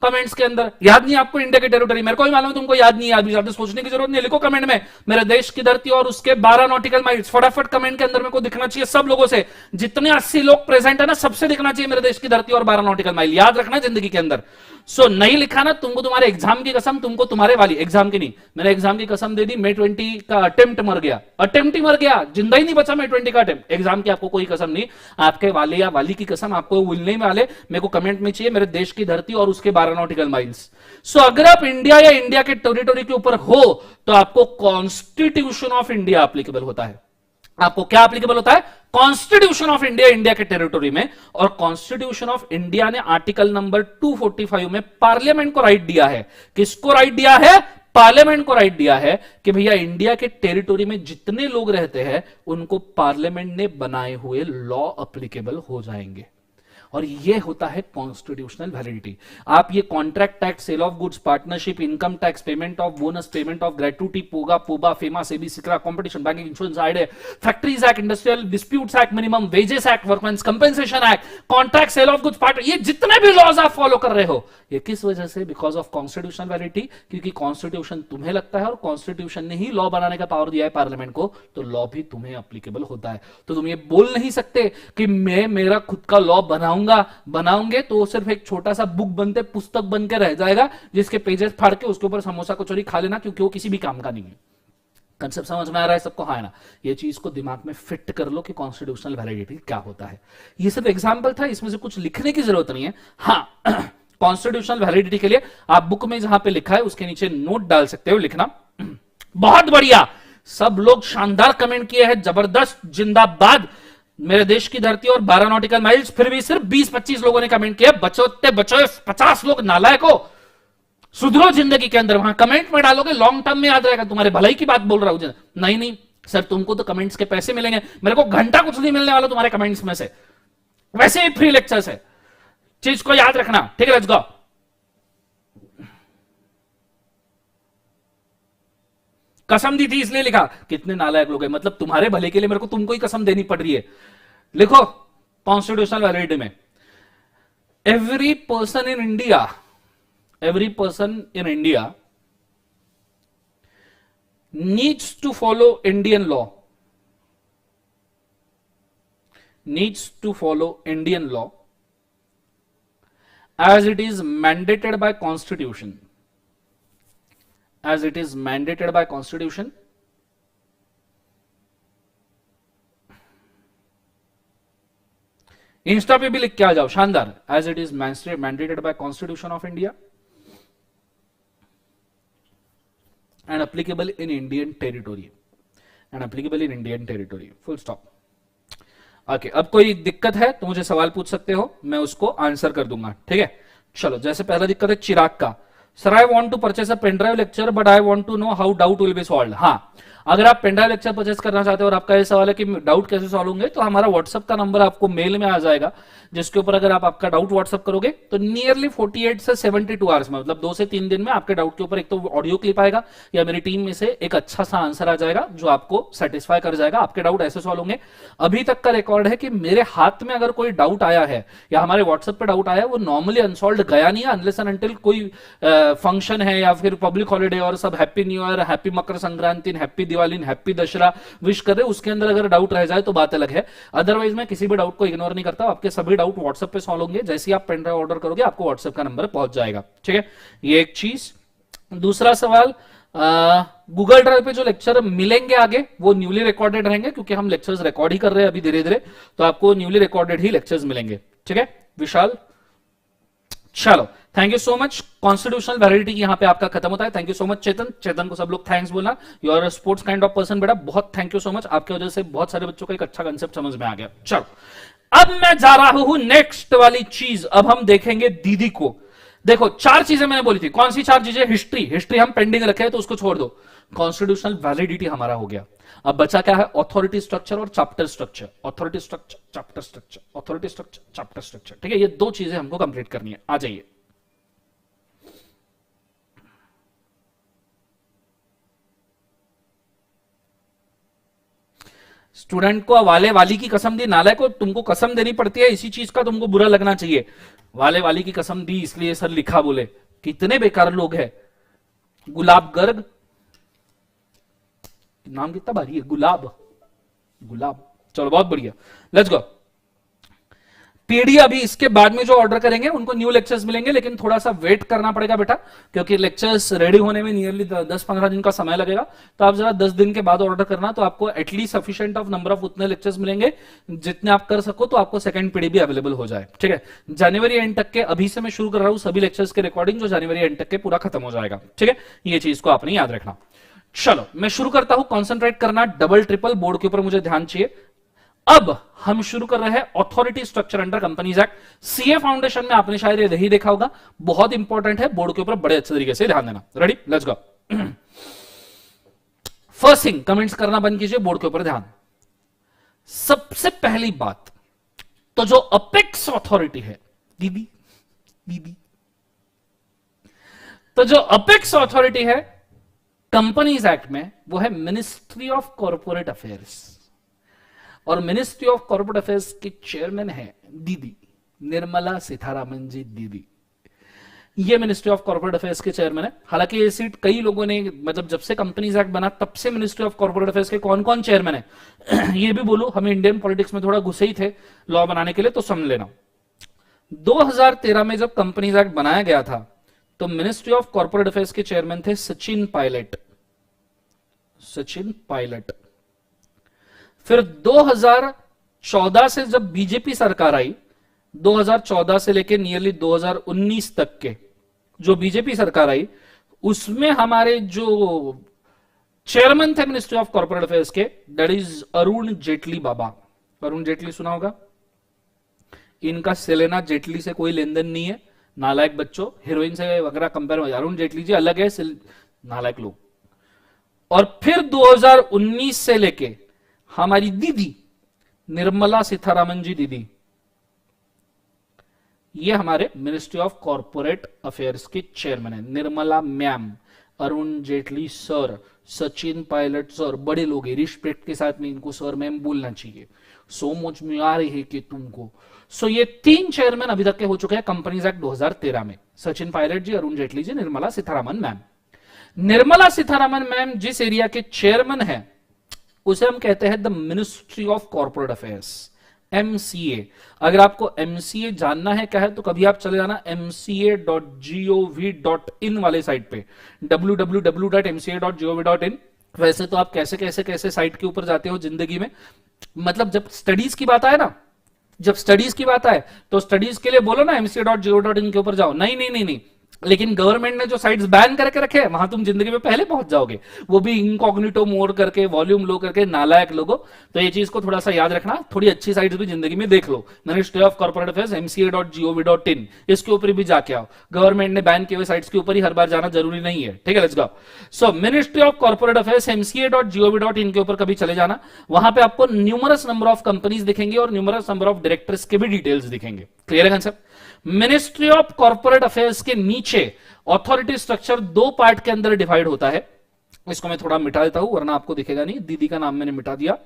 कमेंट्स के अंदर, याद नहीं आपको इंडिया की टेरिटोरी? मेरे को भी मालूम है तुमको याद नहीं है, अभी ज्यादा सोचने की जरूरत नहीं, लिखो कमेंट में मेरे देश की धरती और उसके 12 नॉटिकल माइल्स। फटाफट कमेंट के अंदर मेरे को दिखना चाहिए, सब लोगों से, जितने 80 लोग प्रेजेंट है ना, सबसे दिखना चाहिए मेरे देश की धरती और 12 नॉटिकल माइल। याद रखना जिंदगी के अंदर। सो नहीं लिखा ना, तुमको तुम्हारे एग्जाम की कसम, तुमको तुम्हारे वाली एग्जाम की नहीं, मैंने एग्जाम की कसम दे दी, May 20 का अटेम्प्ट मर गया, अटेम्प्ट ही मर गया, जिंदा ही नहीं बचा May 20 का अटेम्प्ट। एग्जाम की आपको कोई कसम नहीं, आपके वाले या वाली की कसम आपको मिलने वाले। मेरे को कमेंट में चाहिए मेरे देश की धरती और उसके 12 नॉटिकल माइल्स। सो अगर आप इंडिया या इंडिया के टेरिटोरी के ऊपर हो तो आपको कॉन्स्टिट्यूशन ऑफ इंडिया एप्लीकेबल होता है। आपको क्या एप्लीकेबल होता है? कॉन्स्टिट्यूशन ऑफ इंडिया, इंडिया के टेरिटोरी में। और कॉन्स्टिट्यूशन ऑफ इंडिया ने आर्टिकल नंबर 245 में पार्लियामेंट को राइट दिया है। किसको राइट दिया है? पार्लियामेंट को राइट दिया है कि भैया इंडिया के टेरिटोरी में जितने लोग रहते हैं उनको पार्लियामेंट ने बनाए हुए लॉ एप्लीकेबल हो जाएंगे। और ये होता है कॉन्स्टिट्यूशनल वैलिडिटी। आप ये contract tax, sale of goods, partnership, income tax, payment of bonus, payment of gratuity, POGA, POBA, FEMA, SEBI, SICRA, competition, banking, insurance IDA, factories act, industrial disputes act, minimum wages act, workmen's compensation act, contract, sale of goods, partner, ये जितने भी laws आप follow कर रहे हो, ये किस वजह से? Because of constitutional validity. क्योंकि कॉन्स्टिट्यूशन तुम्हें लगता है और कॉन्स्टिट्यूशन ने ही लॉ बनाने का पावर दिया है पार्लियामेंट को, तो लॉ भी तुम्हें एप्लीकेबल होता है। तो तुम ये बोल नहीं सकते कि मैं मेरा खुद का लॉ बनाऊंगे तो सिर्फ एक छोटा सा बुक बनते, पुस्तक बन के रह जाएगा, जिसके पेजेस फाड़ के उसके ऊपर समोसा कचौरी खा लेना, क्योंकि वो किसी भी काम का नहीं है। कंसेप्ट समझ में आ रहा है सबको? हाँ ना? ये चीज को दिमाग में फिट कर लो कि कॉन्स्टिट्यूशनल वैलिडिटी क्या होता है। ये सिर्फ एग्जांपल था, इसमें से कुछ लिखने की जरूरत नहीं है। हाँ, कॉन्स्टिट्यूशनल वैलिडिटी के लिए आप बुक में जहां पे लिखा है उसके नीचे नोट डाल सकते हो, लिखना। बहुत बढ़िया, सब लोग शानदार कमेंट किए हैं, जबरदस्त, जिंदाबाद। मेरे देश की धरती और 12 नॉटिकल माइल्स। फिर भी सिर्फ 20-25 लोगों ने कमेंट किया। बचोते बचो 50 लोग नालायक हो, सुधरो जिंदगी के अंदर। वहां कमेंट में डालोगे, लॉन्ग टर्म में याद रहेगा, तुम्हारे भलाई की बात बोल रहा हूं। नहीं सर, तुमको तो कमेंट्स के पैसे मिलेंगे, मेरे को घंटा कुछ नहीं मिलने वाला तुम्हारे कमेंट्स में से, वैसे ही फ्री लेक्चर्स है, चीज को याद रखना। ठीक है, लेट्स गो। कसम दी थी इसलिए लिखा। कितने नालायक लोग हैं, मतलब तुम्हारे भले के लिए मेरे को तुमको ही कसम देनी पड़ रही है। लिखो कॉन्स्टिट्यूशनल वैलिडिटी में, every person in India needs to follow Indian law, as it is mandated by constitution, Insta पे भी लिख के आ जाओ, शानदार। As it is mandated by constitution of India and applicable in Indian territory, full stop. Okay, अब कोई दिक्कत है तो मुझे सवाल पूछ सकते हो, मैं उसको आंसर कर दूंगा। ठीक है, चलो। जैसे पहला दिक्कत है चिराग का, sir I want to purchase a pen drive lecture but I want to know how doubt will be solved. हाँ, अगर आप पेन ड्राइव लेक्चर परचेस करना चाहते हो और आपका ये सवाल है कि डाउट कैसे सॉल्व होंगे, तो हमारा व्हाट्सएप का नंबर आपको मेल में आ जाएगा, जिसके ऊपर अगर आप आपका डाउट व्हाट्सएप करोगे तो नियरली 48 से 72 आवर्स में, मतलब 2 से 3 दिन में आपके डाउट के ऊपर एक तो ऑडियो क्लिप आएगा या मेरी टीम में से एक अच्छा सा आंसर आ जाएगा जो आपको सेटिस्फाई कर जाएगा। आपके डाउट ऐसे सॉल्व होंगे। अभी तक का रिकॉर्ड है कि मेरे हाथ में अगर कोई डाउट आया है या हमारे व्हाट्सएप पे डाउट आया है, वो नॉर्मली अनसॉल्व गया नहीं है, अनलेस एंड अनटिल कोई फंक्शन है या फिर पब्लिक हॉलिडे और सब happy new year, happy Makar Sankranti, happy Diwali, happy Dussehra wish कर रहे, उसके अंदर अगर डाउट रह जाए तो बात अलग है। अदरवाइज मैं किसी भी डाउट को इग्नोर नहीं करता। आपके सभी डाउट व्हाट्सएप पे सॉल्व होंगे। जैसे ही आप पेन ड्राइव ऑर्डर करोगे आपको व्हाट्सएप का नंबर पहुंच जाएगा। ठीक है, ये एक चीज। दूसरा सवाल, गूगल ड्राइव पे जो लेक्चर मिलेंगे आगे वो न्यूली रिकॉर्डेड रहेंगे, क्योंकि हम लेक्चर्स रिकॉर्ड ही कर रहे हैं अभी धीरे धीरे, तो आपको न्यूली रिकॉर्डेड ही लेक्चर्स मिलेंगे। ठीक है विशाल, चलो, thank you so much. Constitutional validity यहां पे आपका खत्म होता है। Thank you so much Chetan. Chetan को सब लोग थैंक्स बोलना। You are sports kind of person बेटा, बहुत थैंक यू सो मच। आपकी वजह से बहुत सारे बच्चों को एक अच्छा कंसेप्ट समझ में आ गया। चलो, अब मैं जा रहा हूं नेक्स्ट वाली चीज। अब हम देखेंगे दीदी को। देखो, चार चीजें मैंने बोली थी। कौन सी चार चीजें? हिस्ट्री, हिस्ट्री हम पेंडिंग रखे हैं तो उसको छोड़ दो। कॉन्स्टिट्यूशनल वैलिडिटी हमारा हो गया। अब बचा क्या है? ऑथोरिटी स्ट्रक्चर और chapter structure. Authority structure, chapter structure, authority structure, chapter structure. ठीक है, ये दो चीजें हमको कंप्लीट करनी है। आ जाइए। स्टूडेंट को वाले वाली की कसम दी, नालायक को तुमको कसम देनी पड़ती है, इसी चीज का तुमको बुरा लगना चाहिए। वाले वाली की कसम दी इसलिए सर लिखा बोले। कितने बेकार लोग हैं। गुलाब गर्ग, नाम कितना भारी है, गुलाब, गुलाब। चलो बहुत बढ़िया, लेट्स गो। पीडी अभी इसके बाद में जो ऑर्डर करेंगे उनको न्यू लेक्चर्स मिलेंगे, लेकिन थोड़ा सा वेट करना पड़ेगा बेटा, क्योंकि लेक्चर्स रेडी होने में नियरली 10-15 दिन का समय लगेगा। तो आप जरा 10 दिन के बाद ऑर्डर करना, तो आपको at least sufficient of number of उतने लेक्चर्स मिलेंगे जितने आप कर सको, तो आपको सेकंड पीडी भी अवेलेबल हो जाए। ठीक है, जनवरी एंड तक के अभी से मैं शुरू कर रहा हूं सभी लेक्चर्स के रिकॉर्डिंग, जो जनवरी एंड तक के पूरा खत्म हो जाएगा। ठीक है, ये चीज को आपने याद रखना। चलो मैं शुरू करता हूं। कॉन्सेंट्रेट करना, डबल ट्रिपल बोर्ड के ऊपर मुझे ध्यान चाहिए। अब हम शुरू कर रहे हैं authority structure under companies act. CA foundation में आपने शायद ये नहीं देखा होगा, बहुत इंपॉर्टेंट है, बोर्ड के ऊपर बड़े अच्छे तरीके से ध्यान देना। Ready, let's go. First thing, comments करना बंद कीजिए, बोर्ड के ऊपर ध्यान। सबसे पहली बात तो जो अपेक्स अथॉरिटी है, दीदी दीदी, तो जो अपेक्स अथॉरिटी है कंपनीज एक्ट में, वो है मिनिस्ट्री ऑफ कॉर्पोरेट अफेयर्स। और मिनिस्ट्री ऑफ कॉर्पोरेट अफेयर्स के चेयरमैन है दीदी निर्मला सीतारामन जी। दीदी ये मिनिस्ट्री ऑफ कॉर्पोरेट अफेयर्स के चेयरमैन है। हालांकि ये सीट कई लोगों ने, मतलब जब से कंपनीज एक्ट बना तब से मिनिस्ट्री ऑफ कॉर्पोरेट अफेयर्स के कौन कौन चेयरमैन है ये भी बोलो। हम इंडियन पॉलिटिक्स में थोड़ा घुसे ही थे लॉ बनाने के लिए, तो समझ लेना। 2013 में जब कंपनीज एक्ट बनाया गया था तो मिनिस्ट्री ऑफ कॉर्पोरेट अफेयर्स के चेयरमैन थे सचिन पायलट। सचिन पायलट। फिर 2014 से जब बीजेपी सरकार आई, 2014 से लेकर नियरली 2019 तक के जो बीजेपी सरकार आई, उसमें हमारे जो चेयरमैन थे मिनिस्ट्री ऑफ कॉर्पोरेट अफेयर्स के, दैट इज अरुण जेटली बाबा। अरुण जेटली सुना होगा। इनका सेलेना जेटली से कोई लेन देन नहीं है, नालायक बच्चों, हीरोइन से वगैरह कंपेयर हो। अरुण जेटली जी अलग है, नालायक लोग। और फिर 2019 से लेके हमारी दीदी निर्मला सीतारामन जी, दीदी, ये हमारे मिनिस्ट्री ऑफ कॉर्पोरेट अफेयर्स के चेयरमैन है। Nirmala ma'am, Arun Jaitley sir, Sachin Pilot sir, बड़े लोग हैं, रिस्पेक्ट के साथ में इनको सर मैम बोलना चाहिए। समझ में आ रही है कि तुमको। सो ये 3 चेयरमैन अभी तक के हो चुके हैं कंपनीज एक्ट 2013 में। सचिन पायलट जी, अरुण जेटली जी, निर्मला सीतारामन मैम। निर्मला सीतारामन मैम जिस एरिया के चेयरमैन है उसे हम कहते हैं the ministry of corporate affairs, MCA. अगर आपको एमसीए जानना है क्या है तो कभी आप चले जाना mca.gov.in वाले साइट पे, www.mca.gov.in। वैसे तो आप कैसे कैसे कैसे साइट के ऊपर जाते हो जिंदगी में, मतलब जब स्टडीज की बात आए ना, जब स्टडीज की बात आए तो स्टडीज के लिए बोलो ना mca.gov.in के ऊपर जाओ। नहीं नहीं नहीं नहीं, लेकिन गवर्नमेंट ने जो साइट्स बैन करके रखे हैं वहां तुम जिंदगी में पहले पहुंच जाओगे, वो भी इनकॉग्निटो मोड करके, वॉल्यूम लो करके, नालायक लोगो। तो ये चीज को थोड़ा सा याद रखना, थोड़ी अच्छी साइट्स भी जिंदगी में देख लो। Ministry of corporate affairs, mca.gov.in, इसके ऊपर भी जाके आओ। गवर्नमेंट ने बैन किए हुए साइट्स के ऊपर ही हर बार जाना जरूरी नहीं है। ठीक है, let's go. So ministry of corporate affairs, mca.gov.in के ऊपर कभी चले जाना। वहां पे आपको न्यूमरस नंबर ऑफ कंपनीज दिखेंगे और न्यूमरस नंबर ऑफ डायरेक्टर्स के भी डिटेल्स दिखेंगे। क्लियर है concept? Ministry of corporate affairs के नीचे ऑथोरिटी स्ट्रक्चर 2 पार्ट के अंदर डिवाइड होता है। इसको मैं थोड़ा मिटा देता हूं वरना आपको दिखेगा नहीं। दीदी का नाम मैंने मिटा दिया,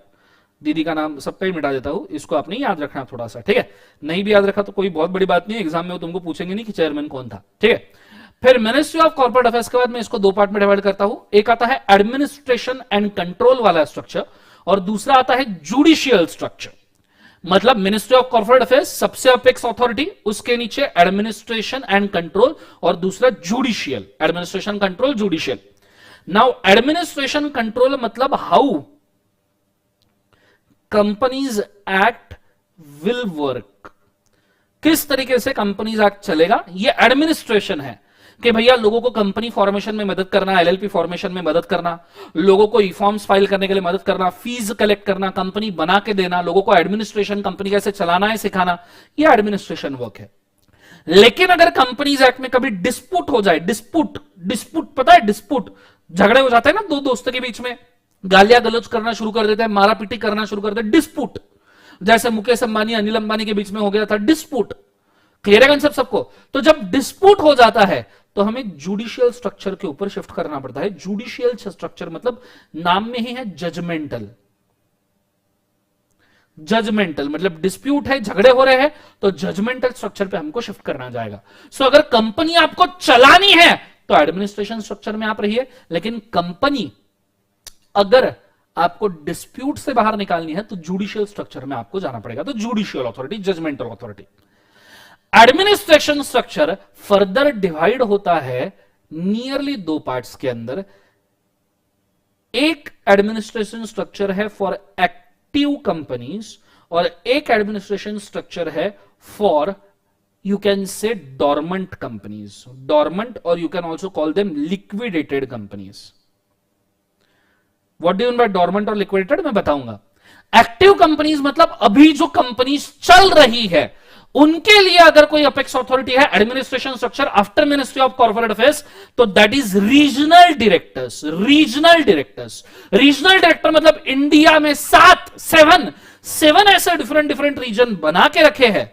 दीदी का नाम सबका ही मिटा देता हूं। इसको आपने याद रखना थोड़ा सा, ठीक है? नहीं भी याद रखा तो कोई बहुत बड़ी बात नहीं है, एग्जाम में वो तुमको पूछेंगे नहीं कि चेयरमैन कौन था। ठीक है, फिर मिनिस्ट्री ऑफ कॉर्पोरेट अफेयर्स के बाद मैं इसको 2 पार्ट में डिवाइड करता हूं। एक आता है एडमिनिस्ट्रेशन एंड कंट्रोल वाला स्ट्रक्चर और दूसरा आता है जुडिशियल स्ट्रक्चर। मतलब मिनिस्ट्री ऑफ कॉर्पोरेट अफेयर्स सबसे अपेक्स अथॉरिटी, उसके नीचे एडमिनिस्ट्रेशन एंड कंट्रोल और दूसरा judicial, administration control judicial. Now administration control मतलब how companies act will work. किस तरीके से कंपनीज एक्ट चलेगा, ये एडमिनिस्ट्रेशन है कि भैया लोगों को कंपनी फॉर्मेशन में मदद करना, एलएलपी फॉर्मेशन में मदद करना, लोगों को ई फॉर्म्स फाइल करने के लिए मदद करना, फीस कलेक्ट करना, कंपनी बना के देना, लोगों को एडमिनिस्ट्रेशन, कंपनी कैसे चलाना है सिखाना, ये एडमिनिस्ट्रेशन वर्क है। लेकिन अगर कंपनीज एक्ट में कभी डिस्प्यूट हो जाए, डिस्प्यूट डिस्प्यूट पता है, डिस्प्यूट झगड़े हो जाते हैं ना दो दोस्तों के बीच में, गालियां गलौज करना शुरू कर देते हैं, मारा पीटी करना शुरू कर देते हैं, डिस्प्यूट, जैसे मुकेश अंबानी अनिल अंबानी के बीच में हो गया था डिस्प्यूट। क्लियर है कंसेप्ट सबको? तो जब डिस्प्यूट हो जाता है तो हमें जुडिशियल स्ट्रक्चर के ऊपर शिफ्ट करना पड़ता है। जुडिशियल स्ट्रक्चर मतलब नाम में ही है जजमेंटल। जजमेंटल मतलब डिस्प्यूट है, झगड़े हो रहे हैं, तो जजमेंटल स्ट्रक्चर पे हमको शिफ्ट करना जाएगा। सो अगर कंपनी आपको चलानी है तो एडमिनिस्ट्रेशन स्ट्रक्चर में आप रहिए, लेकिन कंपनी अगर आपको डिस्प्यूट से बाहर निकालनी है तो जुडिशियल स्ट्रक्चर में आपको जाना पड़ेगा। तो judicial authority, judgmental authority. Administration structure further divide होता है नियरली दो पार्ट्स के अंदर। एक एडमिनिस्ट्रेशन स्ट्रक्चर है फॉर एक्टिव कंपनीज और एक एडमिनिस्ट्रेशन स्ट्रक्चर है for you can say dormant companies. Dormant और you can also call them liquidated companies. What do you mean by dormant और लिक्विडेटेड मैं बताऊंगा। एक्टिव कंपनीज मतलब अभी जो कंपनीज चल रही है उनके लिए अगर कोई अपेक्स अथॉरिटी है, administration structure after ministry of corporate affairs, तो that is regional directors. Regional directors, regional director मतलब इंडिया में सेवन ऐसे डिफरेंट रीजन बना के रखे हैं।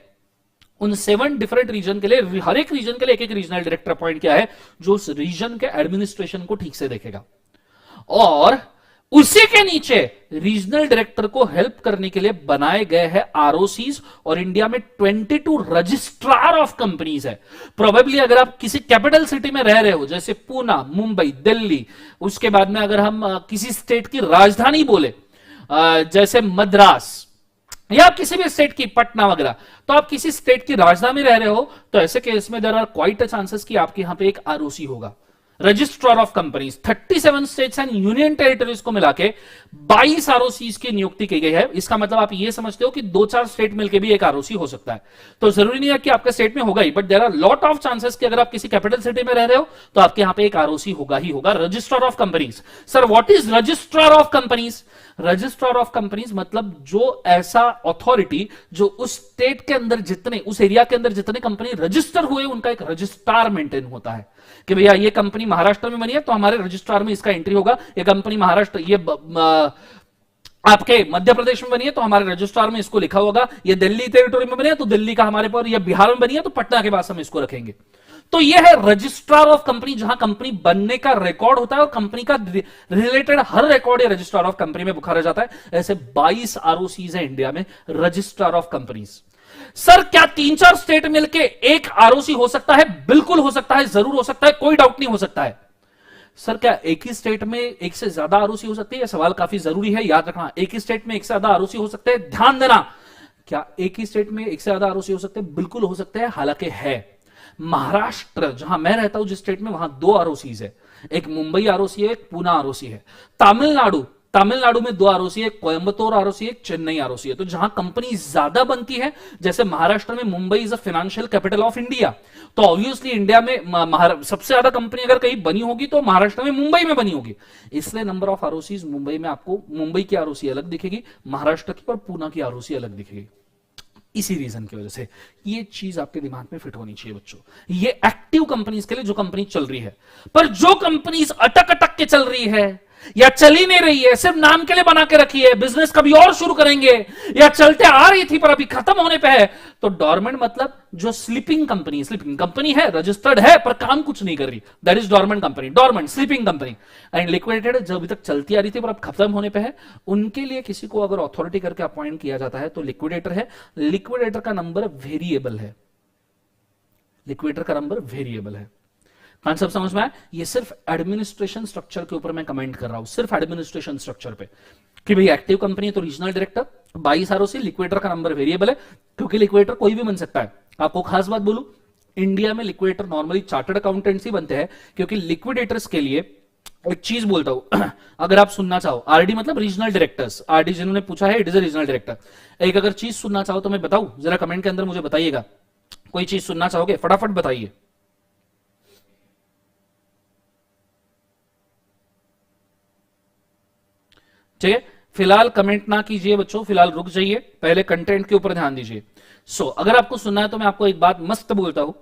उन 7 डिफरेंट रीजन के लिए, हर एक रीजन के लिए एक रीजनल डायरेक्टर अपॉइंट किया है जो उस रीजन के एडमिनिस्ट्रेशन को ठीक से देखेगा। और उसी के नीचे रीजनल डायरेक्टर को हेल्प करने के लिए बनाए गए हैं आरओसीज। और इंडिया में 22 रजिस्ट्रार ऑफ कंपनीज है। प्रोबेबली अगर आप किसी कैपिटल सिटी में रह रहे हो जैसे पूना, मुंबई, दिल्ली, उसके बाद में अगर हम किसी स्टेट की राजधानी बोले जैसे मद्रास, या किसी भी स्टेट की पटना वगैरह, तो आप किसी स्टेट की राजधानी में रह रहे हो तो ऐसे केस में there are quite a chances कि आपके यहां पे एक आरओसी होगा, registrar of companies. 37 states and union territories को मिला के 22 आरओसीज की नियुक्ति की गई है। इसका मतलब आप ये समझते हो कि 2-4 स्टेट मिलकर भी एक आरओसी हो सकता है। तो जरूरी नहीं है कि आपके स्टेट में होगा ही, but there are lot of chances कि अगर आप किसी कैपिटल सिटी में रह रहे हो तो आपके यहां पे एक आरओसी होगा ही होगा, registrar of companies. Sir what is registrar of companies? Registrar of companies मतलब जो ऐसा अथॉरिटी जो उस स्टेट के अंदर जितने, उस एरिया के अंदर जितने कंपनी रजिस्टर हुए उनका एक रजिस्ट्रार मेंटेन होता है कि भैया ये कंपनी महाराष्ट्र में बनी है तो हमारे रजिस्ट्रार में इसका एंट्री होगा, ये कंपनी महाराष्ट्र, ये आपके मध्य प्रदेश में बनी है तो हमारे रजिस्ट्रार में इसको लिखा होगा, ये दिल्ली टेरिटोरी में बनी है तो दिल्ली का हमारे पर, ये बिहार में बनी है तो पटना के पास हम इसको रखेंगे। तो यह है रजिस्ट्रार ऑफ कंपनी, जहां कंपनी बनने का रिकॉर्ड होता है और कंपनी का रिलेटेड हर रिकॉर्ड ये रजिस्ट्रार ऑफ कंपनी में बुखारा जाता है। ऐसे 22 आरओसीज है इंडिया में, रजिस्ट्रार ऑफ कंपनीज। सर क्या 3-4 स्टेट मिलके एक आरओसी हो सकता है? बिल्कुल हो सकता है, जरूर हो सकता है, कोई डाउट नहीं हो सकता है। सर क्या एक ही स्टेट में एक से ज्यादा आरओसी हो सकती है? यह सवाल काफी जरूरी है, याद रखना। एक ही स्टेट में एक से ज्यादा आरओसी हो सकते हैं, ध्यान देना। क्या एक ही स्टेट में एक से ज्यादा आरओसी हो सकते हैं? बिल्कुल हो सकते हैं, हालांकि है। महाराष्ट्र जहां मैं रहता हूं जिस स्टेट में, वहां 2 आरओसीज है, एक मुंबई आरओसी है, एक पूना आरओसी है। तमिलनाडु में 2 आरओसी है, कोयंबतूर आरओसी है, चेन्नई आरओसी है। तो जहां कंपनी ज्यादा बनती है, जैसे महाराष्ट्र में Mumbai is a financial capital of India, तो ऑब्वियसली इंडिया में सबसे ज्यादा कंपनी अगर कहीं बनी होगी तो महाराष्ट्र में मुंबई में बनी होगी। इसलिए नंबर ऑफ आरओसीज मुंबई में आपको मुंबई की आरओसी अलग दिखेगी, महाराष्ट्र की और पूना की आरओसी अलग दिखेगी। इसी रीजन की वजह से ये चीज आपके दिमाग में फिट होनी चाहिए बच्चों। ये एक्टिव कंपनीज के लिए जो कंपनी चल रही है, पर जो कंपनीज अटक अटक के चल रही है या चल ही नहीं रही है, सिर्फ नाम के लिए बना के रखी है, बिजनेस कभी और शुरू करेंगे, या चलते आ रही थी पर अभी खत्म होने पे है, तो डॉर्मेंट मतलब जो स्लीपिंग कंपनी है, रजिस्टर्ड है पर काम कुछ नहीं कर रही, that is dormant company, dormant sleeping company. And liquidated जो अभी तक चलती आ रही थी पर अब खत्म होने पे है, उनके लिए किसी को अगर अथॉरिटी करके अपॉइंट किया जाता है तो लिक्विडेटर है। लिक्विडेटर का नंबर वेरिएबल है, लिक्विडेटर का नंबर वेरिएबल है। कॉन्सेप्ट समझ में आया? ये सिर्फ एडमिनिस्ट्रेशन स्ट्रक्चर के ऊपर मैं कमेंट कर रहा हूं, सिर्फ एडमिनिस्ट्रेशन स्ट्रक्चर पे, कि भाई एक्टिव कंपनी है तो रीजनल डायरेक्टर, 22 आरओसी, लिक्विडेटर का नंबर वेरिएबल है, क्योंकि लिक्विडेटर कोई भी बन सकता है। आपको खास बात बोलूं, इंडिया में लिक्विडेटर नॉर्मली चार्टर्ड अकाउंटेंट्स ही बनते हैं, क्योंकि लिक्विडेटर्स के लिए एक चीज बोलता हूं, अगर आप सुनना चाहो, आरडी मतलब रीजनल डायरेक्टर्स, आरडी जिन्होंने पूछा है it is a regional director. एक अगर चीज सुनना चाहो तो मैं बताऊं, जरा कमेंट के अंदर मुझे बताइएगा। कोई चीज सुनना चाहोगे फटाफट बताइए। ठीक है, फिलहाल कमेंट ना कीजिए बच्चों, फिलहाल रुक जाइए, पहले कंटेंट के ऊपर ध्यान दीजिए। अगर आपको सुनना है तो मैं आपको एक बात मस्त बोलता हूं,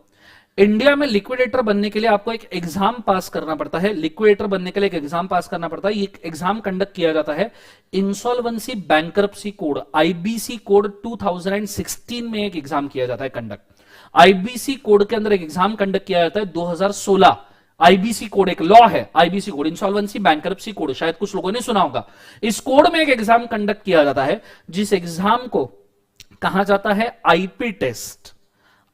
इंडिया में लिक्विडेटर बनने के लिए आपको एक एग्जाम पास करना पड़ता है। लिक्विडेटर बनने के लिए एक एग्जाम पास करना पड़ता है। ये एग्जाम कंडक्ट किया जाता है insolvency bankruptcy code, IBC code 2016 में एक एग्जाम किया जाता है कंडक्ट। आईबीसी कोड के अंदर एक एग्जाम कंडक्ट किया जाता है 2016। आईबीसी कोड एक लॉ है, IBC code insolvency bankruptcy code, शायद कुछ लोगों ने सुना होगा। इस कोड में एक एग्जाम कंडक्ट किया जाता है जिस एग्जाम को कहा जाता है आईपी टेस्ट।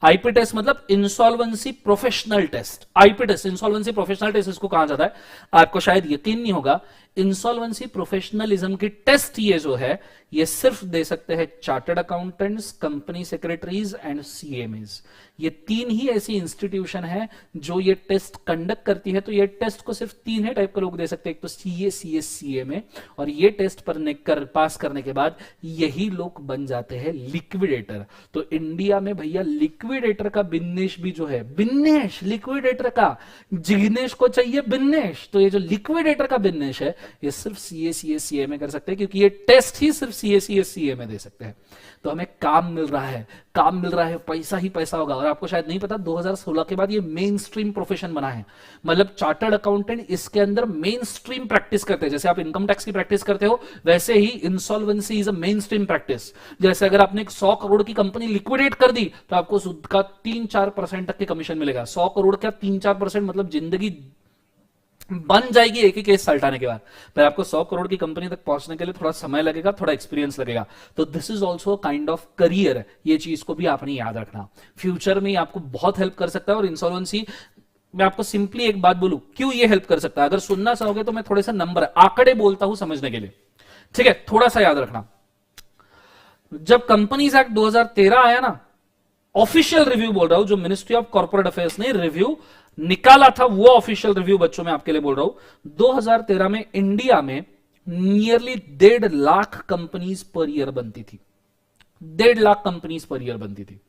आईपी टेस्ट मतलब insolvency professional test. IP test insolvency professional test इसको कहा जाता है। आपको शायद यकीन नहीं होगा, इंसॉल्वेंसी प्रोफेशनलिज्म की टेस्ट ये जो है ये सिर्फ दे सकते हैं chartered accountants, company secretaries and CMS. ये तीन ही ऐसी इंस्टीट्यूशन है जो ये टेस्ट कंडक्ट करती है। तो ये टेस्ट को सिर्फ तीन है टाइप के लोग दे सकते हैं, एक तो सीए, सीएस, सीएमए। और ये टेस्ट पर पास करने के बाद यही लोग बन जाते हैं लिक्विडेटर। तो इंडिया में भैया लिक्विडेटर का बिजनेस भी जो है, बिजनेस लिक्विडेटर का, जिग्नेश को चाहिए बिजनेस, तो ये जो लिक्विडेटर का बिजनेस है ये सिर्फ सीए, सीएस, सीएमए कर सकते हैं, क्योंकि ये टेस्ट ही सिर्फ सीए, सीएस, सीएमए दे सकते हैं। तो हमें काम मिल रहा है, काम मिल रहा है, पैसा ही पैसा होगा। और आपको शायद नहीं पता 2016 के बाद ये मेन स्ट्रीम प्रोफेशन बना है। मतलब चार्टर्ड अकाउंटेंट इसके अंदर मेन स्ट्रीम प्रैक्टिस करते हैं। जैसे आप इनकम टैक्स की प्रैक्टिस करते हो वैसे ही insolvency is a mainstream practice. जैसे अगर आपने 100 करोड़ की कंपनी लिक्विडेट कर दी तो आपको सूद का 3-4% तक के कमीशन मिलेगा। 100 करोड़ का 3-4% मतलब जिंदगी बन जाएगी एक ही केस सल्टाने के बाद। पर आपको 100 करोड़ की कंपनी तक पहुंचने के लिए थोड़ा समय लगेगा, थोड़ा एक्सपीरियंस लगेगा। तो this is also kind of career. ये चीज को भी आपने याद रखना, फ्यूचर में आपको बहुत हेल्प कर सकता है। और इंसॉल्वेंसी मैं आपको सिंपली एक बात बोलूं क्यों ये हेल्प कर सकता है, अगर सुनना चाहोगे तो मैं थोड़े से नंबर आंकड़े बोलता हूं समझने के लिए। ठीक है, थोड़ा सा याद रखना। जब कंपनीज एक्ट 2013 आया ना, ऑफिशियल रिव्यू बोल रहा हूं, जो मिनिस्ट्री ऑफ कॉर्पोरेट अफेयर्स ने रिव्यू निकाला था वो ऑफिशियल रिव्यू बच्चों में आपके लिए बोल रहा हूं। 2013 में इंडिया में nearly 1.5 lakh companies per year बनती थी। 1.5 लाख कंपनीज पर ईयर बनती थी।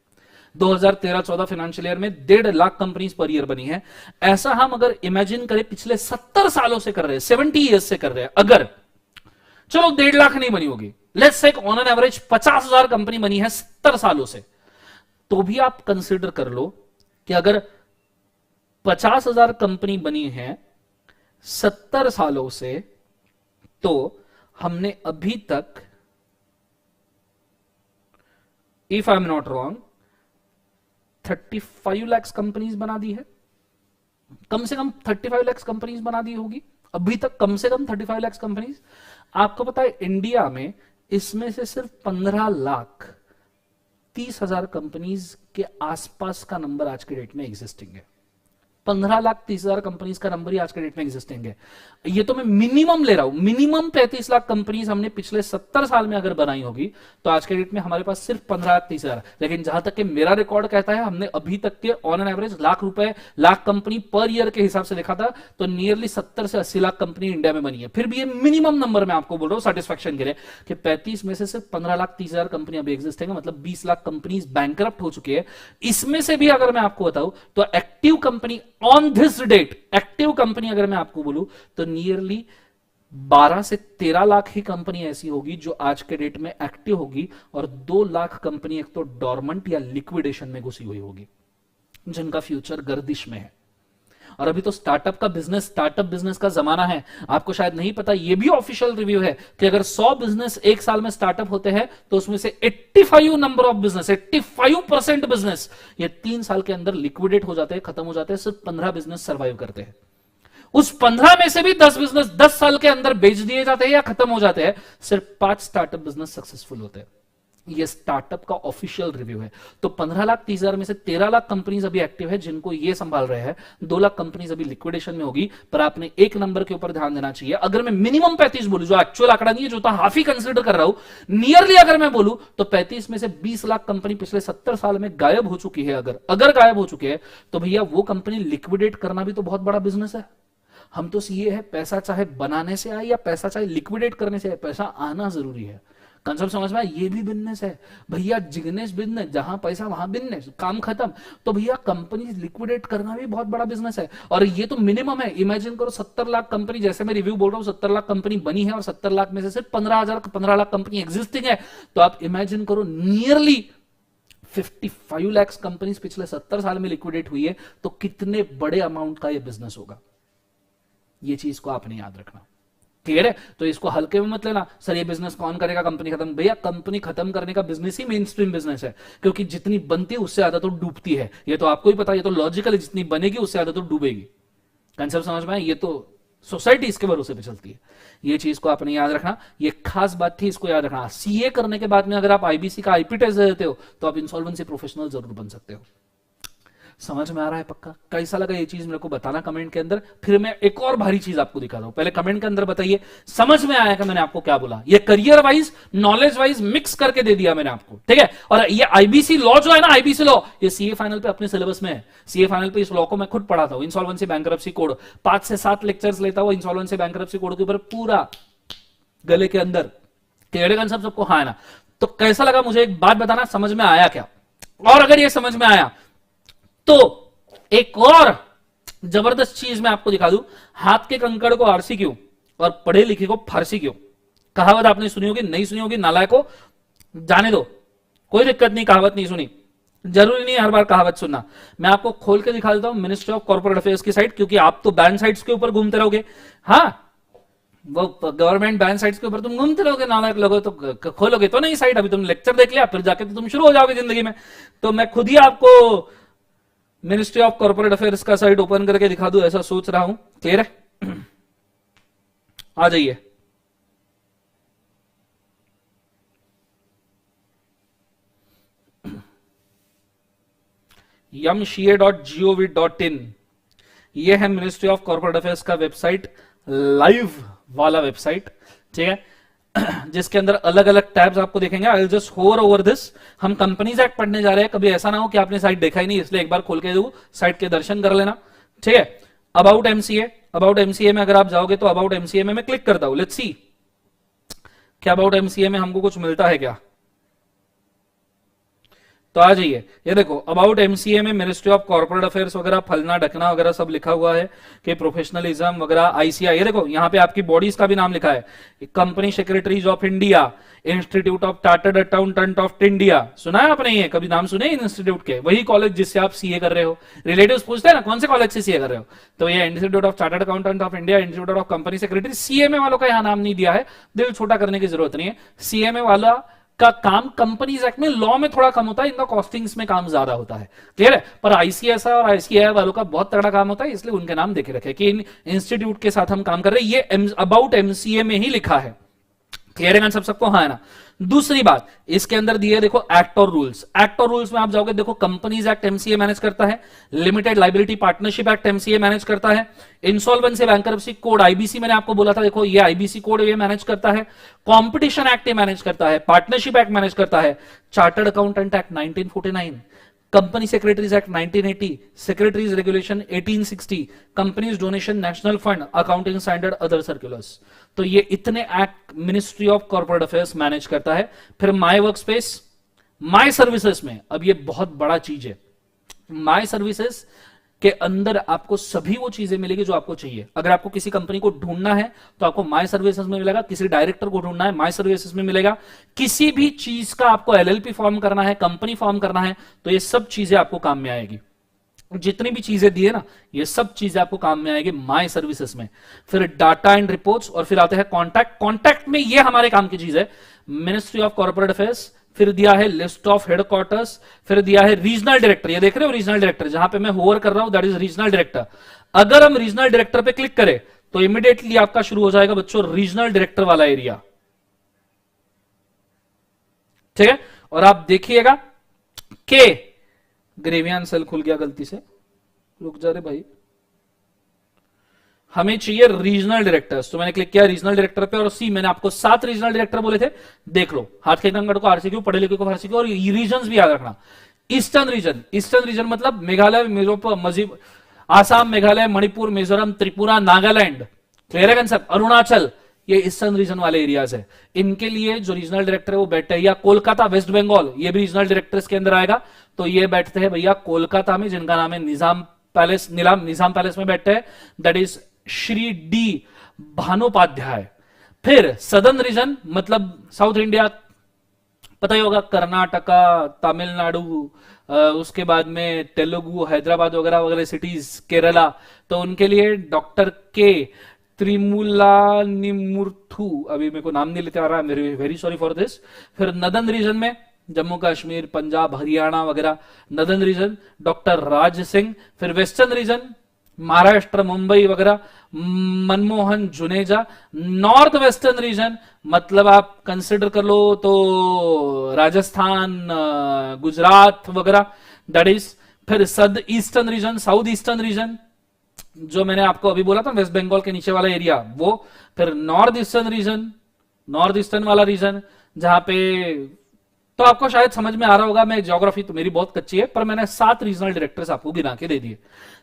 2013-14 फाइनेंशियल ईयर में 1.5 लाख कंपनीज पर ईयर बनी है। ऐसा हम अगर इमेजिन करें पिछले 70 सालों से कर रहे हैं, 70 ईयर्स से कर रहे हैं, अगर चलो 1.5 लाख नहीं बनी होगी, let's say on an average 50,000 company बनी है 70 सालों से, तो भी आप कंसिडर कर लो कि अगर 50,000 कंपनी बनी है 70 सालों से, तो हमने अभी तक, if I am not wrong, 35 lakh companies बना दी है। कम से कम 35 लाख कंपनीज बना दी होगी अभी तक, कम से कम 35 लाख कंपनीज। आपको पता है इंडिया में इसमें से सिर्फ 15,30,000 कंपनीज के आसपास का नंबर आज के डेट में एग्जिस्टिंग है। 15,30,000 कंपनीज का नंबर ही आज के डेट में एग्जिस्टिंग है। ये तो मैं मिनिमम ले रहा हूं, मिनिमम 35 लाख कंपनीज हमने पिछले 70 साल में अगर बनाई होगी तो आज के डेट में हमारे पास सिर्फ 15,30,000। लेकिन जहां तक कि मेरा रिकॉर्ड कहता है हमने अभी तक के on an average lakh company per year के हिसाब से देखा था तो नियरली 70 से 80 लाख कंपनी इंडिया में बनी है। फिर भी ये मिनिमम नंबर मैं आपको बोल रहा हूं सेटिस्फैक्शन के लिए कि 35 में से सिर्फ 15,30,000 कंपनी अभी एग्जिस्टिंग है, मतलब 20 लाख कंपनीज बैंकरप्ट हो चुकी है। इसमें से भी अगर मैं आपको बताऊं तो active company on this date, active company अगर मैं आपको बोलूं तो नियरली 12 से 13 लाख ही कंपनी ऐसी होगी जो आज के डेट में एक्टिव होगी, और 2 लाख कंपनी एक तो डॉर्मेंट या लिक्विडेशन में घुसी हुई होगी, जिनका फ्यूचर गर्दिश में है। और अभी तो स्टार्टअप बिजनेस का जमाना है। आपको शायद नहीं पता, यह भी ऑफिशियल रिव्यू है कि अगर 100 बिजनेस एक साल में स्टार्टअप होते हैं तो उसमें से 85 नंबर ऑफ बिजनेस, 85% बिजनेस ये 3 साल के अंदर लिक्विडेट हो जाते हैं, खत्म हो जाते हैं। सिर्फ 15 बिजनेस सर्वाइव करते हैं। उस 15 में से भी 10 बिजनेस 10 साल के अंदर बेच दिए जाते हैं या खत्म हो जाते हैं। सिर्फ 5 स्टार्टअप बिजनेस सक्सेसफुल होते हैं। ये स्टार्टअप का ऑफिशियल रिव्यू है। तो 15,30,000 में से 13 लाख कंपनीज अभी एक्टिव है जिनको ये संभाल रहे हैं। 2 लाख कंपनीज अभी लिक्विडेशन में होगी। पर आपने एक नंबर के ऊपर ध्यान देना चाहिए। अगर मैं मिनिमम 35 बोलूं, जो एक्चुअल आंकड़ा नहीं है, जो तो हाफ ही कंसिडर कर रहा हूं, नियरली अगर मैं बोलूं तो 35 में से 20 लाख कंपनी पिछले 70 साल में गायब हो चुकी है। अगर गायब हो चुकी है तो भैया वो कंपनी लिक्विडेट करना भी तो बहुत बड़ा बिजनेस है। हम तो सीए है, पैसा चाहे बनाने से आए या पैसा चाहे लिक्विडेट करने से आए, पैसा आना जरूरी है। कंसेप्ट समझ में आया? ये भी बिजनेस है भैया, जिग्नेस बिजनेस, जहां पैसा वहां बिजनेस, काम खत्म। तो भैया कंपनी लिक्विडेट करना भी बहुत बड़ा बिजनेस है, और ये तो मिनिमम है। इमेजिन करो 70 लाख कंपनी, जैसे मैं रिव्यू बोल रहा हूं 70 लाख कंपनी बनी है, और 70 लाख में से सिर्फ 15 लाख कंपनी एग्जिस्टिंग है। तो आप इमेजिन करो नियरली 55 लाख कंपनीज पिछले 70 साल में लिक्विडेट हुई है, तो कितने बड़े अमाउंट का ये बिजनेस होगा। ये चीज को आपने याद रखना, क्लियर है? तो इसको हल्के में मत लेना, सर ये बिजनेस कौन करेगा, कंपनी खत्म। भैया कंपनी खत्म करने का बिजनेस ही मेन स्ट्रीम बिजनेस है, क्योंकि जितनी बनती है उससे ज्यादा तो डूबती है। ये तो आपको ही पता है, ये तो लॉजिकल है, जितनी बनेगी उससे ज्यादा तो डूबेगी। कंसेप्ट समझ में आया? ये तो सोसाइटी इसके भरोसे पे चलती है। ये चीज को आपने याद रखना, ये खास बात थी, इसको याद रखना। सीए करने के बाद में अगर आप आईबीसी का आईपी टेस्ट देते हो तो आप इंसॉल्वेंसी प्रोफेशनल जरूर बन सकते हो। समझ में आ रहा है पक्का? कैसा लगा ये चीज मेरे को बताना कमेंट के अंदर। फिर मैं एक और भारी चीज आपको दिखा दूं, पहले कमेंट के अंदर बताइए समझ में आया कि मैंने आपको क्या बोला। ये career wise knowledge wise mix करके दे दिया मैंने आपको, ठीक है? और ये आईबीसी लॉ जो है ना, आईबीसी लॉ, ये सीए फाइनल पे अपने सिलेबस में है। सीए फाइनल पे इस लॉ को मैं खुद पढ़ाता हूं, इंसॉल्वेंसी बैंकरप्सी कोड 5 से 7 लेक्चर्स लेता हूं इंसॉल्वेंसी बैंकरप्सी कोड के ऊपर, पूरा गले के अंदर। क्लियर कंसेप्ट सबको? हाँ है ना? तो कैसा लगा मुझे एक बात बताना, समझ में आया क्या? और अगर ये समझ में आया तो एक और जबरदस्त चीज मैं आपको दिखा दूं, हाथ के कंकड़ को आरसी क्यों और पढ़े लिखे को फारसी क्यों। कहावत आपने सुनी होगी, नहीं सुनी होगी, नालायको जाने दो, कोई दिक्कत नहीं, कहावत नहीं सुनी, जरूरी नहीं है हर बार कहावत सुनना। मैं आपको खोल के दिखा देता हूं मिनिस्ट्री ऑफ कॉर्पोरेट अफेयर्स की साइट, क्योंकि आप तो बैन साइट्स के ऊपर घूमते रहोगे। हाँ, वो गवर्नमेंट बैन साइट्स के ऊपर तुम घूमते रहोगे, नालायक लोगो, तो खोलोगे तो नहीं साइट। अभी तुमने लेक्चर देख लिया, फिर जाके तो तुम शुरू हो जाओगे जिंदगी में। तो मैं खुद ही आपको मिनिस्ट्री ऑफ कॉर्पोरेट अफेयर्स का साइट ओपन करके दिखा दूं, ऐसा सोच रहा हूं। क्लियर है? आ जाइए। yamca.gov.in, ये है मिनिस्ट्री ऑफ कॉर्पोरेट अफेयर्स का वेबसाइट, लाइव वाला वेबसाइट, ठीक है? जिसके अंदर अलग अलग टैब्स आपको देखेंगे। I will just hover over this. हम कंपनीज एक्ट पढ़ने जा रहे हैं, कभी ऐसा ना हो कि आपने साइट देखा ही नहीं, इसलिए एक बार खोल के दो, साइट के दर्शन कर लेना, ठीक है? अबाउट एमसीए, अबाउट एमसीए में अगर आप जाओगे तो अबाउट एमसीए में मैं क्लिक करता हूं। लेट्स सी क्या अबाउट एमसीए में हमको कुछ मिलता है क्या। तो आ जाइए, ये देखो अबाउट एमसीए में मिनिस्ट्री ऑफ कॉर्पोरेट अफेयर्स वगैरह फलना ढकना वगैरह सब लिखा हुआ है कि प्रोफेशनलिज्म वगैरह, आईसीआई। ये देखो यहाँ पे आपकी बॉडीज का भी नाम लिखा है, company secretaries of India, institute of chartered accountant of India. सुना है आपने ये, कभी नाम सुने इंस्टीट्यूट के? वही कॉलेज जिससे आप सीए कर रहे हो। रिलेटिव्स पूछते हैं ना कौन से कॉलेज से सीए कर रहे हो, तो ये institute of chartered accountant of India, institute of company secretary. CMA वालों का यहाँ नाम नहीं दिया है, दिल छोटा करने की जरूरत नहीं है। सीएमए वाला का काम कंपनीज एक्ट में, लॉ में थोड़ा कम होता है, इनका कॉस्टिंग्स में काम ज्यादा होता है। क्लियर है? पर आईसीएसआई और आईसीआई वालों का बहुत तगड़ा काम होता है, इसलिए उनके नाम देखे रखे कि इन इंस्टीट्यूट के साथ हम काम कर रहे हैं। ये अबाउट एमसीए में ही लिखा है। क्लियर है सबको? हाँ है ना? दूसरी बात इसके अंदर दिए देखो एक्ट और रूल्स। एक्ट और रूल्स में आप जाओगे, देखो कंपनीज एक्ट एमसीए मैनेज करता है, limited liability partnership act MCA manage करता है, इंसॉल्वेंसी बैंकरप्सी कोड आईबीसी मैंने आपको बोला था, देखो ये आईबीसी कोड ये मैनेज करता है, कंपटीशन एक्ट ये मैनेज करता है, पार्टनरशिप एक्ट मैनेज करता है, chartered accountant act 1949, company secretaries act 1980, secretaries regulation 1860, companies donation national fund, accounting standard, other circulars. तो ये इतने act ministry of corporate affairs manage करता है। फिर my work space, my services में, अब ये बहुत बड़ा चीज है, माय सर्विसेज के अंदर आपको सभी वो चीजें मिलेगी जो आपको चाहिए। अगर आपको किसी कंपनी को ढूंढना है तो आपको माय सर्विसेज में मिलेगा, किसी डायरेक्टर को ढूंढना है माय सर्विसेज में मिलेगा, किसी भी चीज का आपको एलएलपी फॉर्म करना है, कंपनी फॉर्म करना है, तो ये सब चीजें आपको काम में आएगी। जितनी भी चीजें दी है ना, ये सब चीजें आपको काम में आएगी माय सर्विसेज में। फिर डाटा एंड रिपोर्ट्स, और फिर आते हैं कॉन्टैक्ट। कॉन्टैक्ट में ये हमारे काम की चीज है, मिनिस्ट्री ऑफ कॉर्पोरेट अफेयर्स। फिर दिया है लिस्ट ऑफ हेडक्वार्टर्स, फिर दिया है रीजनल डायरेक्टर। ये देख रहे हो रीजनल डायरेक्टर, जहां पे मैं होवर कर रहा हूं दैट इज रीजनल डायरेक्टर। अगर हम रीजनल डायरेक्टर पे क्लिक करें तो इमीडिएटली आपका शुरू हो जाएगा बच्चों रीजनल डायरेक्टर वाला एरिया, ठीक है? और आप देखिएगा के ग्रेवियन सेल खुल गया गलती से, रुक जा रे भाई, हमें चाहिए रीजनल डायरेक्टर्स। तो मैंने क्लिक किया रीजनल डायरेक्टर पे, और सी मैंने आपको 7 रीजनल डायरेक्टर बोले थे, देख लो, हाथ के कंकड़ को आरसीक्यू, पढ़े लिखे को आरसीक्यू, और रीजन भी याद रखना। ईस्टर्न रीजन, ईस्टर्न रीजन मतलब मेघालय, आसाम, मेघालय, मणिपुर, मिजोरम, त्रिपुरा, नागालैंड, क्लियर है कंसेप्ट, अरुणाचल, ये ईस्टर्न रीजन वाले एरियाज है, इनके लिए जो रीजनल डायरेक्टर है वो बैठते हैं। या कोलकाता वेस्ट बंगाल, ये भी रीजनल डायरेक्टर्स के अंदर आएगा, तो ये बैठते हैं भैया कोलकाता में, जिनका नाम है निजाम पैलेस, निजाम पैलेस में बैठते हैं, दैट इज श्री डी भानोपाध्याय। फिर सदर्न रीजन मतलब साउथ इंडिया, पता ही होगा, कर्नाटका, तमिलनाडु, उसके बाद में तेलुगु, हैदराबाद वगैरह वगैरह सिटीज, केरला, तो उनके लिए डॉक्टर के त्रिमुलानिमुर्थु, अभी मेरे को नाम नहीं लेते आ रहा, मेरे वेरी सॉरी फॉर दिस। फिर नदन रीजन में जम्मू कश्मीर, पंजाब, हरियाणा वगैरह, northern reason doctor Raj Singh. फिर वेस्टर्न रीजन महाराष्ट्र, मुंबई वगैरह Manmohan Juneja. North western region मतलब आप कंसिडर कर लो तो राजस्थान, गुजरात वगैरह, दैट इज। फिर सद eastern region, south eastern region जो मैंने आपको अभी बोला था वेस्ट बंगाल के नीचे वाला एरिया वो। फिर north eastern region, north eastern वाला रीजन जहां पे, तो आपको शायद समझ में आ रहा होगा, मैं ज्योग्राफी तो मेरी बहुत कच्ची है, पर मैंने 7 रीजनल डायरेक्टर्स आपको गिना के दे दिए।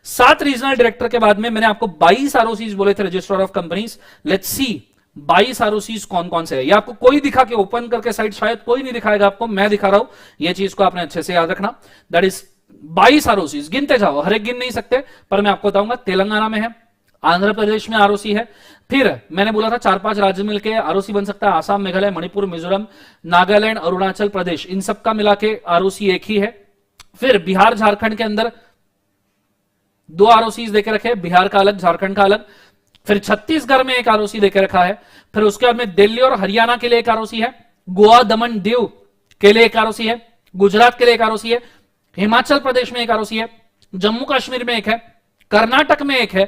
7 रीजनल डायरेक्टर के बाद में मैंने आपको 22 आरओसीज बोले थे, register of companies. Let's see 22 ROCs कौन कौन से है। ये आपको कोई दिखा के ओपन करके साइट शायद कोई नहीं दिखाएगा आपको, मैं दिखा रहा हूं, ये चीज को आपने अच्छे से याद रखना। दैट इज 22 आरओसीज, गिनते जाओ, हर एक गिन नहीं सकते, पर मैं आपको बताऊंगा। तेलंगाना में है, आंध्र प्रदेश में आरओसी है, फिर मैंने बोला था 4-5 राज्य मिलके आरओसी बन सकता है, आसाम, मेघालय, मणिपुर, मिजोरम, नागालैंड, अरुणाचल प्रदेश, इन सब का मिला के आरओसी एक ही है। फिर बिहार, झारखंड के अंदर 2 आरओसी देके रखे, बिहार का अलग, झारखंड का अलग। फिर छत्तीसगढ़ में एक आरओसी देके रखा है। फिर उसके बाद में दिल्ली और हरियाणा के लिए एक आरओसी है, गोवा, दमन, दीव के लिए एक आरओसी है, गुजरात के लिए एक आरओसी है, हिमाचल प्रदेश में एक आरओसी है, जम्मू कश्मीर में एक है, कर्नाटक में एक है,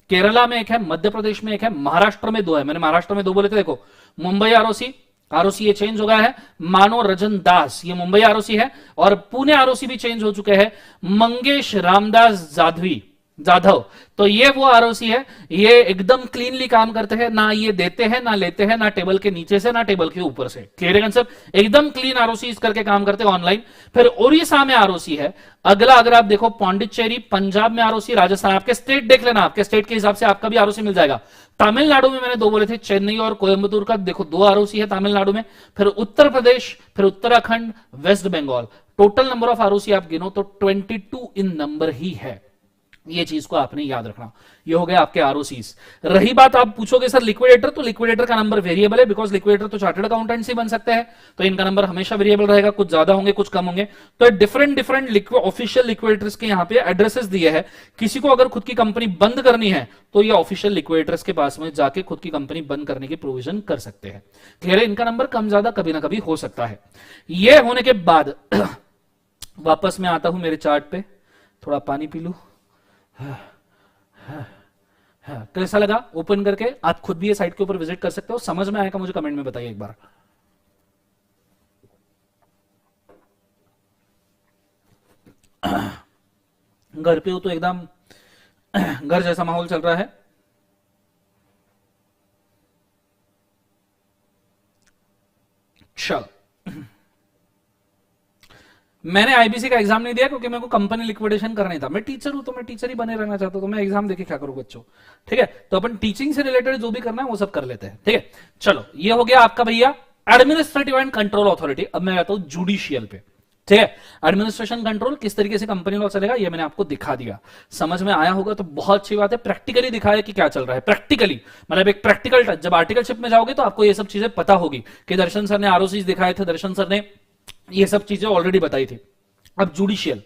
केरला में एक है, मध्य प्रदेश में एक है, महाराष्ट्र में 2 है। मैंने महाराष्ट्र में 2 बोले थे, देखो मुंबई आरओसी, आरओसी ये चेंज हो गया है, मानो रजन दास, ये मुंबई आरओसी है, और पुणे आरओसी भी चेंज हो चुके हैं, मंगेश रामदास जाधव। तो ये वो आरओसी है, ये एकदम क्लीनली काम करते हैं, ना ये देते हैं ना लेते हैं, ना टेबल के नीचे से ना टेबल के ऊपर से, क्लियर है कंसेप्ट, एकदम क्लीन आरओसी करके काम करते हैं ऑनलाइन। फिर ओडिशा में आरओसी है। अगला अगर आप देखो पौंडीचेरी, पंजाब में आरओसी, राजस्थान, आपके स्टेट देख लेना, आपके स्टेट के हिसाब से आपका भी आरओसी मिल जाएगा। तमिलनाडु में मैंने 2 बोले थे, चेन्नई और कोयम्बतूर का, देखो 2 आरओसी है तमिलनाडु में। फिर उत्तर प्रदेश, फिर Uttarakhand, West Bengal, total number of ROC आप गिनो तो 22 इन नंबर ही है। ये चीज को आपने याद रखना। ये हो गया आपके आरओसीज। रही बात, आप पूछोगे सर लिक्विडेटर, तो लिक्विडेटर का नंबर वेरिएबल है, बिकॉज लिक्विडेटर तो चार्टर्ड अकाउंटेंट से बन सकते हैं, तो इनका नंबर हमेशा वेरिएबल रहेगा, कुछ ज्यादा होंगे कुछ कम होंगे। तो डिफरेंट ऑफिशियल लिक्विडेटर्स के यहाँ पे एड्रेसेस दिए हैं। किसी को अगर खुद की कंपनी बंद करनी है तो ये ऑफिशियल लिक्विडेटर्स के पास में जाके खुद की कंपनी बंद करने की प्रोविजन कर सकते हैं। क्लियर है, इनका नंबर कम ज्यादा कभी ना कभी हो सकता है। ये होने के बाद वापस मैं आता हूं मेरे चार्ट पे, थोड़ा पानी पी लू। कैसा लगा ओपन करके? आप खुद भी ये साइट के ऊपर विजिट कर सकते हो, समझ में आएगा मुझे कमेंट में बताइए एक बार। घर पे हो तो एकदम घर जैसा माहौल चल रहा है। चल, मैंने आईबीसी का एग्जाम नहीं दिया क्योंकि मेरे को कंपनी लिक्विडेशन करना था। मैं टीचर हूं तो मैं टीचर ही बने रहना चाहता हूं, तो मैं एग्जाम देके क्या करूं बच्चों। ठीक है, तो अपन टीचिंग से रिलेटेड जो भी करना है वो सब कर लेते हैं। ठीक है, चलो ये हो गया आपका भैया एडमिनिस्ट्रेटिव एंड कंट्रोल अथॉरिटी। अब मैं आता हूं जुडिशियल पे। ठीक है, एडमिनिस्ट्रेशन कंट्रोल किस तरीके से कंपनी लॉ चलेगा ये मैंने आपको दिखा दिया, समझ में आया होगा तो बहुत अच्छी बात है। प्रैक्टिकली दिखाया कि क्या चल रहा है, प्रैक्टिकली मतलब एक प्रैक्टिकल टच। जब आर्टिकलशिप में जाओगे तो आपको ये सब चीजें पता होगी कि दर्शन सर ने आरओसी दिखाए थे, दर्शन सर ने ये सब चीजें ऑलरेडी बताई थी। अब जुडिशियल,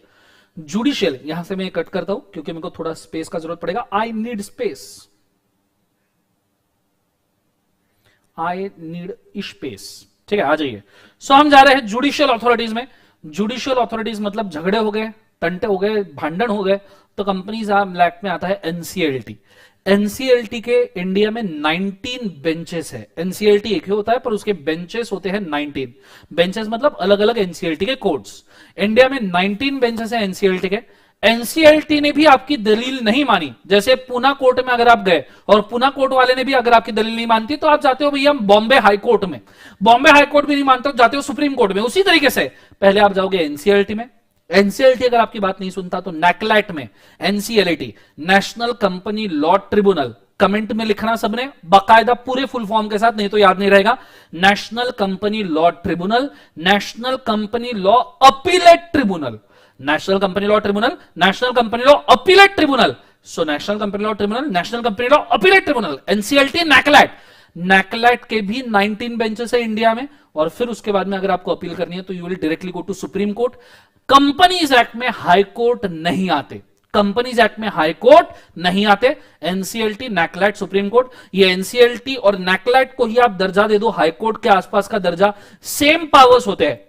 जुडिशियल यहां से मैं कट करता हूं क्योंकि मेरे को थोड़ा स्पेस का जरूरत पड़ेगा। I need space, I need space. ठीक है, आ जाइए। सो हम जा रहे हैं जुडिशियल अथॉरिटीज में। जुडिशियल अथॉरिटीज मतलब झगड़े हो गए, टंटे हो गए, भांडन हो गए, तो कंपनीज एक्ट में आता है एनसीएलटी। एनसीएलटी के इंडिया में 19 बेंचेस है। एनसीएलटी एक ही होता है पर उसके बेंचेस होते हैं 19 बेंचेस, मतलब अलग अलग एनसीएलटी के कोर्ट्स। इंडिया में 19 बेंचेस है एनसीएलटी के। एनसीएलटी ने भी आपकी दलील नहीं मानी, जैसे पूना कोर्ट में अगर आप गए और पूना कोर्ट वाले ने भी अगर आपकी दलील नहीं मानती तो आप जाते हो भैया बॉम्बे हाई कोर्ट में, बॉम्बे हाई कोर्ट भी नहीं मानते तो जाते हो सुप्रीम कोर्ट में। उसी तरीके से पहले आप जाओगे एनसीएलटी में, एनसीएलटी अगर आपकी बात नहीं सुनता तो नैकलैट में, NCLT national company law tribunal, comment में लिखना सबने बाकायदा पूरे फुल फॉर्म के साथ, नहीं तो याद नहीं रहेगा। National company law tribunal, national company law appellate tribunal, national company law tribunal, national company law appellate tribunal. So national company law tribunal, national company law appellate tribunal, NCLT, NCLAT. NCLAT के भी 19 benches है India में, और फिर उसके बाद में अगर आपको अपील करनी है तो you will directly go to supreme court. Companies act में हाई कोर्ट नहीं आते, कंपनीज एक्ट में हाई कोर्ट नहीं आते। एनसीएलटी, नैकलैट, सुप्रीम कोर्ट, ये एनसीएलटी और नैकलैट को ही आप दर्जा दे दो हाई कोर्ट के आसपास का दर्जा, सेम पावर्स होते हैं।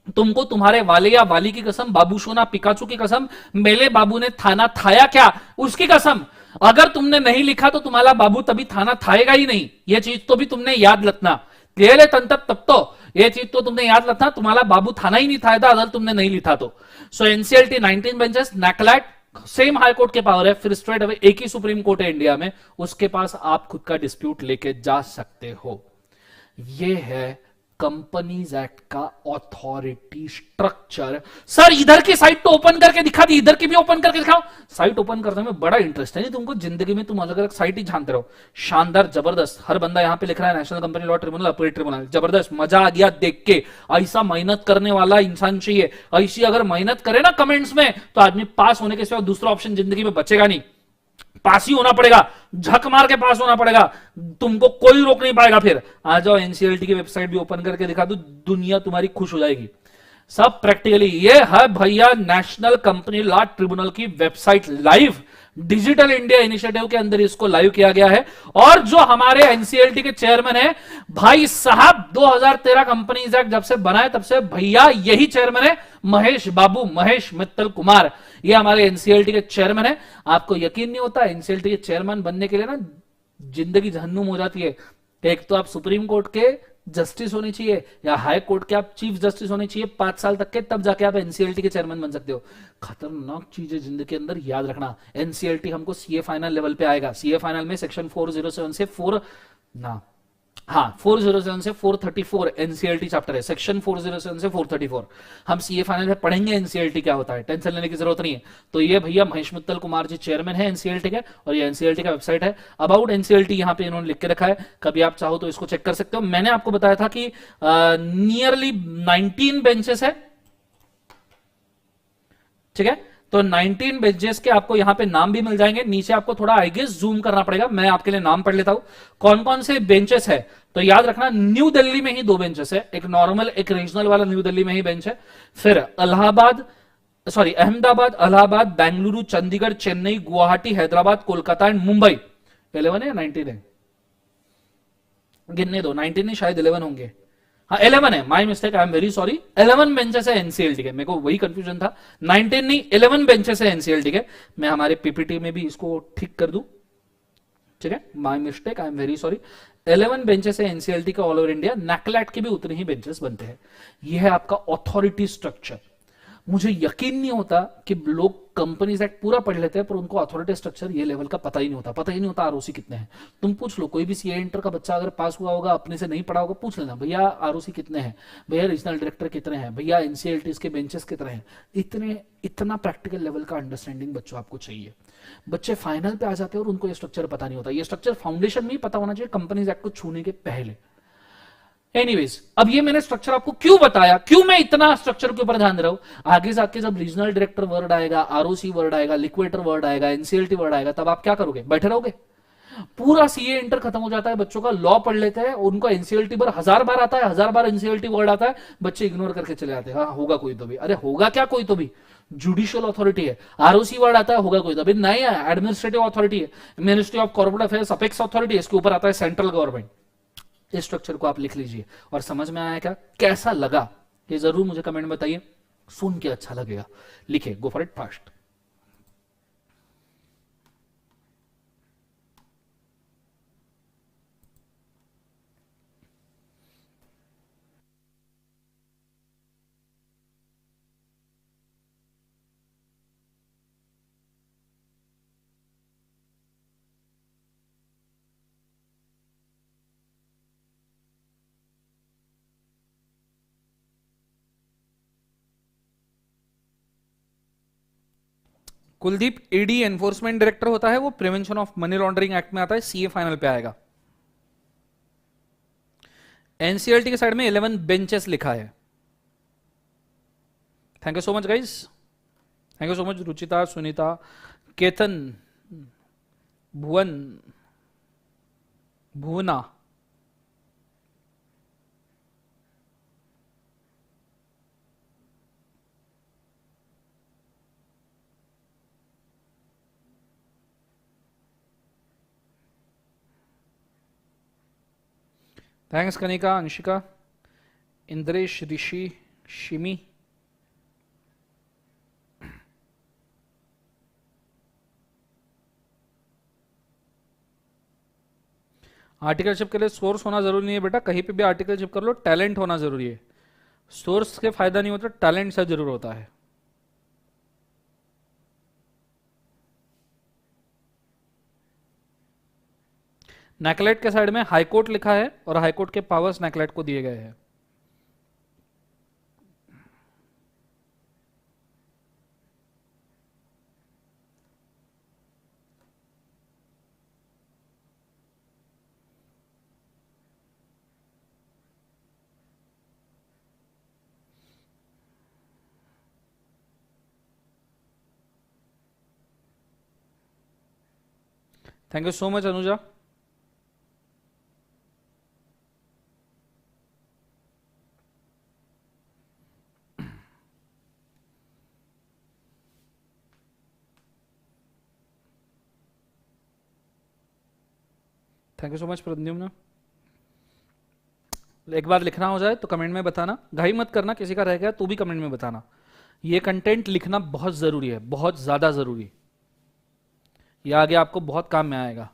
तुमको तुम्हारे वाले या वाली की कसम, बाबू सोना पिकाचू की कसम, मेले बाबू ने थाना थाया क्या उसकी कसम, अगर तुमने नहीं लिखा तो तुम्हारा बाबू तभी थाना थाएगा ही नहीं। ये चीज तो भी तुमने याद रखना, क्लियर है तब तो ये चीज तो तुमने याद रखना, तुम्हारा बाबू थाना ही नहीं थाएगा अगर तुमने नहीं लिखा तो। So NCLT 19 benches, NCLAT same high court के पावर है, फिर स्ट्रेट अवे एक ही सुप्रीम कोर्ट है इंडिया में, उसके पास आप खुद का डिस्प्यूट लेके जा सकते हो। ये है कंपनीज एक्ट का अथॉरिटी स्ट्रक्चर। सर इधर की साइट तो ओपन करके दिखा दी, इधर की भी ओपन करके दिखाओ। साइट ओपन करने में बड़ा इंटरेस्ट है नहीं तुमको, जिंदगी में तुम अलग अलग साइट ही जानते रहो। शानदार, जबरदस्त, हर बंदा यहां पे लिख रहा है national company law tribunal, appeal tribunal, जबरदस्त, मजा आ गया देख के। ऐसा मेहनत करने वाला इंसान चाहिए, ऐसी अगर मेहनत करे ना कमेंट्स में तो आदमी पास होने के सिवा दूसरा ऑप्शन जिंदगी में बचेगा नहीं, पास ही होना पड़ेगा, झक मार के पास होना पड़ेगा, तुमको कोई रोक नहीं पाएगा। फिर आ जाओ, एनसीएलटी की वेबसाइट भी ओपन करके दिखा दो, दुनिया तुम्हारी खुश हो जाएगी। सब प्रैक्टिकली, ये है भैया नेशनल कंपनी लॉ ट्रिब्यूनल की website, live digital India initiative के अंदर इसको लाइव किया गया है। और जो हमारे एनसीएलटी के चेयरमैन है भाई साहब, 2013 कंपनीज एक्ट जब से बना है तब से भैया यही चेयरमैन है, महेश बाबू, महेश मित्तल कुमार, ये हमारे एनसीएलटी के चेयरमैन है। आपको यकीन नहीं होता, एनसीएलटी के चेयरमैन बनने के लिए ना जिंदगी जहन्नुम हो जाती है। एक तो आप सुप्रीम कोर्ट के जस्टिस होनी चाहिए या हाई कोर्ट के आप चीफ जस्टिस होने चाहिए 5 साल तक के, तब जाके आप एनसीएलटी के चेयरमैन बन सकते हो। खतरनाक चीज है जिंदगी के अंदर, याद रखना। एनसीएलटी हमको सीए फाइनल लेवल पे आएगा, सीए फाइनल में सेक्शन 407 से 4 ना हाँ 407 से 434 एनसीएलटी चैप्टर है, सेक्शन 407 से 434 हम सीए फाइनल में पढ़ेंगे एनसीएलटी क्या होता है, टेंशन लेने की जरूरत नहीं है। तो ये भैया महेश मित्तल कुमार जी चेयरमैन है एनसीएलटी के, और ये एनसीएलटी का वेबसाइट है अबाउट एनसीएलटी, यहाँ पे इन्होंने लिख के रखा है, कभी आप चाहो तो इसको चेक कर सकते हो। मैंने आपको बताया था कि नियरली 19 बेंचेस है, ठीक है, तो 19 बेंचेस के आपको यहां पे नाम भी मिल जाएंगे। नीचे आपको थोड़ा आई गेस जूम करना पड़ेगा, मैं आपके लिए नाम पढ़ लेता हूं कौन कौन से बेंचेस है। तो याद रखना, न्यू दिल्ली में ही 2 बेंचेस है, एक नॉर्मल एक रीजनल वाला न्यू दिल्ली में ही बेंच है। फिर अहमदाबाद, इलाहाबाद, बेंगलुरु, चंडीगढ़, चेन्नई, गुवाहाटी, हैदराबाद, कोलकाता एंड मुंबई। 11 है या 19 है, गिनने दो, 19 नहीं शायद 11 होंगे, हाँ 11 है, my mistake, I am very sorry. 11 benches है एनसीएलटी के, मेरे को वही कंफ्यूजन था, 19 नहीं 11 बेंचेस है एनसीएलटी के। मैं हमारे पीपीटी में भी इसको ठीक कर दूं, ठीक है, my mistake, I am very sorry. 11 benches है एनसीएलटी का ऑल ओवर इंडिया, नैकलैट के भी उतने ही बेंचेस बनते हैं। यह है आपका ऑथोरिटी स्ट्रक्चर। मुझे यकीन नहीं होता कि लोग कंपनीज एक्ट पूरा पढ़ लेते हैं पर उनको अथॉरिटी स्ट्रक्चर ये लेवल का पता ही नहीं होता, पता ही नहीं होता आरओसी कितने हैं। तुम पूछ लो, कोई भी सीए इंटर का बच्चा अगर पास हुआ होगा, अपने से नहीं पढ़ा होगा, पूछ लेना भैया आरओसी कितने हैं, भैया रीजनल डायरेक्टर कितने हैं, भैया एनसीएलटी के बेंचेस कितने हैं। इतना प्रैक्टिकल लेवल का अंडरस्टैंडिंग बच्चों आपको चाहिए। बच्चे फाइनल पे आ जाते हैं और उनको ये स्ट्रक्चर पता नहीं होता। ये स्ट्रक्चर फाउंडेशन में ही पता होना चाहिए कंपनीज एक्ट को छूने के पहले। एनीवेज, अब ये मैंने स्ट्रक्चर आपको क्यों बताया, क्यों मैं इतना स्ट्रक्चर के ऊपर ध्यान दे रहा हूं, आगे जाके जब रीजनल डायरेक्टर वर्ड आएगा, आरओसी वर्ड आएगा, लिक्विडेटर वर्ड आएगा, एनसीएलटी वर्ड आएगा, तब आप क्या करोगे, बैठे रहोगे। पूरा सीए इंटर खत्म हो जाता है, बच्चों का लॉ पढ़ लेते हैं, उनको एनसीएलटी पर 1000 बार आता है, 1000 बार एनसीएलटी वर्ड आता है, बच्चे इग्नोर करके चले जाते हैं। हाँ होगा कोई तो भी, अरे होगा क्या कोई तो भी, जुडिशियल अथॉरिटी है। आरओसी वर्ड आता है, होगा कोई तो भी नहीं है, एडमिनिस्ट्रेटिव अथॉरिटी है, ministry of corporate affairs, apex authority है, इसके ऊपर आता है सेंट्रल गवर्नमेंट। इस स्ट्रक्चर को आप लिख लीजिए। और समझ में आया क्या, कैसा लगा, ये जरूर मुझे कमेंट में बताइए, सुन के अच्छा लगेगा, लिखे, go for it fast. Kuldeep ED enforcement director होता है, वो prevention of money laundering act में आता है, सीए फाइनल पे आएगा। एनसीएलटी के साइड में 11 बेंचेस लिखा है। Thank you so much guys, thank you so much Ruchita, Sunita, Ketan, Bhuvan, Bhuvana, thanks Kanika, Anshika, Indresh, Rishi, Shimi. Articleship के लिए सोर्स होना जरूरी नहीं है बेटा, कहीं पे भी आर्टिकलशिप कर लो, टैलेंट होना जरूरी है। सोर्स के फायदा नहीं होता, टैलेंट से जरूर होता है। नेकलेट के साइड में हाईकोर्ट लिखा है और हाईकोर्ट के पावर्स नेकलेट को दिए गए हैं। Thank you so much Anuja. Thank you so much Pradyumna. एक बार लिखना हो जाए तो कमेंट में बताना, घाई मत करना, किसी का रह गया तो भी कमेंट में बताना। ये कंटेंट लिखना बहुत जरूरी है, बहुत ज्यादा जरूरी। ये आगे आपको बहुत काम में आएगा।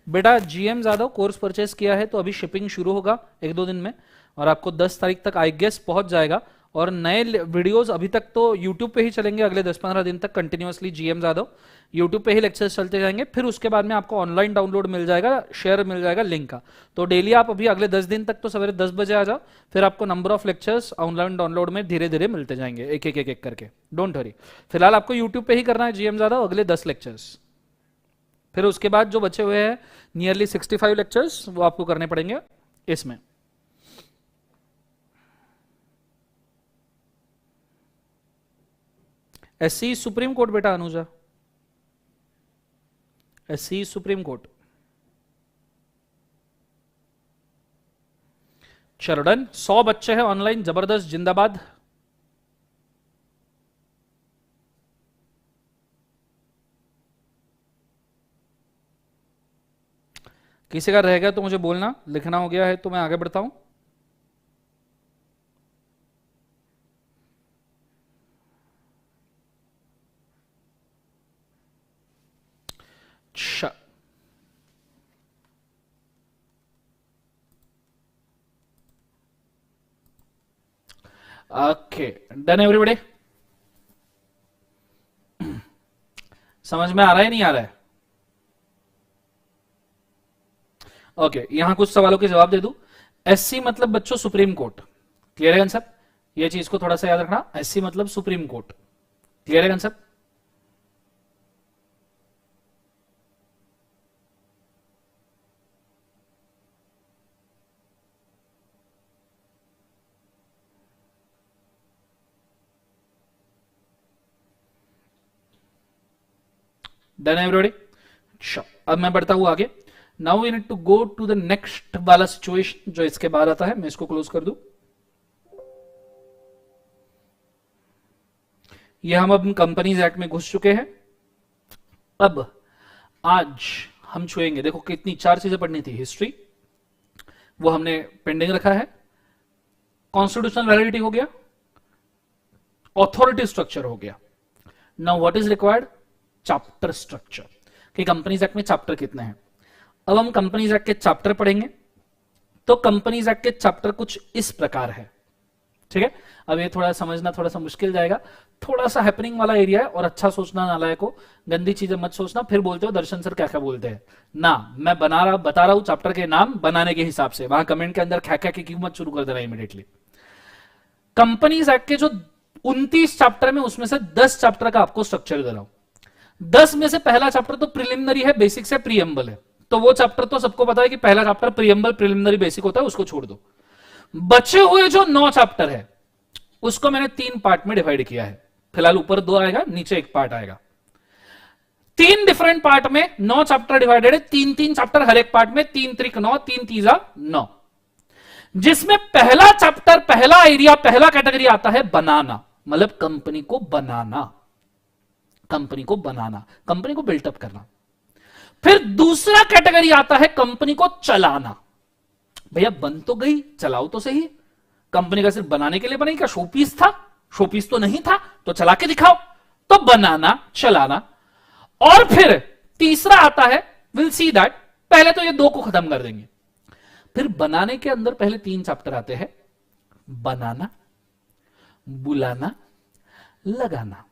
बेटा जीएम जादव कोर्स परचेस किया है तो अभी शिपिंग शुरू होगा 1-2 दिन में, और आपको 10 तारीख तक आई गेस पहुंच जाएगा। और नए वीडियोस अभी तक तो यूट्यूब पे ही चलेंगे, अगले 10-15 दिन तक कंटिन्यूअसली जीएम जादव यूट्यूब पे ही लेक्चर्स चलते जाएंगे। फिर उसके बाद में आपको ऑनलाइन डाउनलोड मिल जाएगा, शेयर मिल जाएगा लिंक का। तो डेली आप अभी अगले 10 दिन तक तो सवेरे 10 बजे आ जाओ, फिर आपको number of lectures online download में धीरे धीरे मिलते जाएंगे, एक एक एक एक करके। डोंट वरी, फिलहाल आपको यूट्यूब पे ही करना है जीएम जादव अगले 10 लेक्चर्स। फिर उसके बाद जो बचे हुए हैं नियरली 65 लेक्चर्स वो आपको करने पड़ेंगे इसमें। एससी सुप्रीम कोर्ट बेटा अनुजा, एससी सुप्रीम कोर्ट। चलो डन, 100 बच्चे हैं ऑनलाइन, जबरदस्त, जिंदाबाद। किसी का रह गया तो मुझे बोलना, लिखना हो गया है तो मैं आगे बढ़ता हूं। ओके डन एवरीबॉडी, समझ में आ रहा है नहीं आ रहा है? ओके यहां कुछ सवालों के जवाब दे दूं। एससी मतलब बच्चों सुप्रीम कोर्ट, क्लियर है कंसेप्ट? ये चीज को थोड़ा सा याद रखना, एससी मतलब सुप्रीम कोर्ट, क्लियर है कंसेप्ट? डन एवरीबॉडी, अब मैं बढ़ता हूं आगे। Now we need to go to the next वाला सिचुएशन जो इसके बाद आता है। मैं इसको क्लोज कर दूं। ये हम अब कंपनीज एक्ट में घुस चुके हैं। अब आज हम छुएंगे, देखो कितनी 4 चीजें पढ़नी थी। हिस्ट्री वो हमने पेंडिंग रखा है, कॉन्स्टिट्यूशनल वैलिडिटी हो गया, ऑथोरिटी स्ट्रक्चर हो गया। Now what is required? Chapter structure, कि कंपनीज एक्ट में चैप्टर कितने हैं। अब हम कंपनीज एक्ट के चैप्टर पढ़ेंगे। तो कंपनीज एक्ट के चैप्टर कुछ इस प्रकार है, ठीक है? अब ये थोड़ा समझना थोड़ा सा मुश्किल जाएगा, थोड़ा सा हैपनिंग वाला एरिया है। और अच्छा सोचना नालायक को, गंदी चीजें मत सोचना, फिर बोलते हो दर्शन सर क्या क्या बोलते हैं ना। मैं बता रहा हूं चैप्टर के नाम बनाने के हिसाब से, वहां कमेंट के अंदर खै खै की क्यों मत शुरू कर देना इमीडिएटली। कंपनीज एक्ट के जो 29 चैप्टर में उसमें से 10 चैप्टर का आपको स्ट्रक्चर दे रहा हूं। 10 में से पहला चैप्टर तो प्रिलिमिनरी है, बेसिक से प्रीएम्बल है, तो वो चैप्टर तो सबको पता है कि पहला चैप्टर प्रीएम्बल प्रिलिमिनरी बेसिक होता है, उसको छोड़ दो। बचे हुए जो 9 चैप्टर है उसको मैंने 3 पार्ट में डिवाइड किया है। फिलहाल ऊपर 2 आएगा, नीचे 1 पार्ट आएगा। 3 डिफरेंट पार्ट में 9 चैप्टर डिवाइडेड है, 3-3 चैप्टर हर एक पार्ट में, 3 त्रिक 9, 3 तीजा 9, जिसमें पहला चैप्टर, पहला एरिया, पहला कैटेगरी आता है बनाना, मतलब कंपनी को बनाना, कंपनी को बनाना, कंपनी को बिल्टअप करना। फिर दूसरा कैटेगरी आता है कंपनी को चलाना। भैया बन तो गई, चलाओ तो सही। कंपनी का सिर्फ बनाने के लिए बनी क्या? शोपीस था? शोपीस तो नहीं था, तो चला के दिखाओ। तो बनाना, चलाना। और फिर तीसरा आता है, विल सी दैट, पहले तो ये 2 को खत्म कर देंगे। फिर बनाने के अंदर पहले 3 चैप्टर आते हैं, बनाना, बुलाना, लगाना।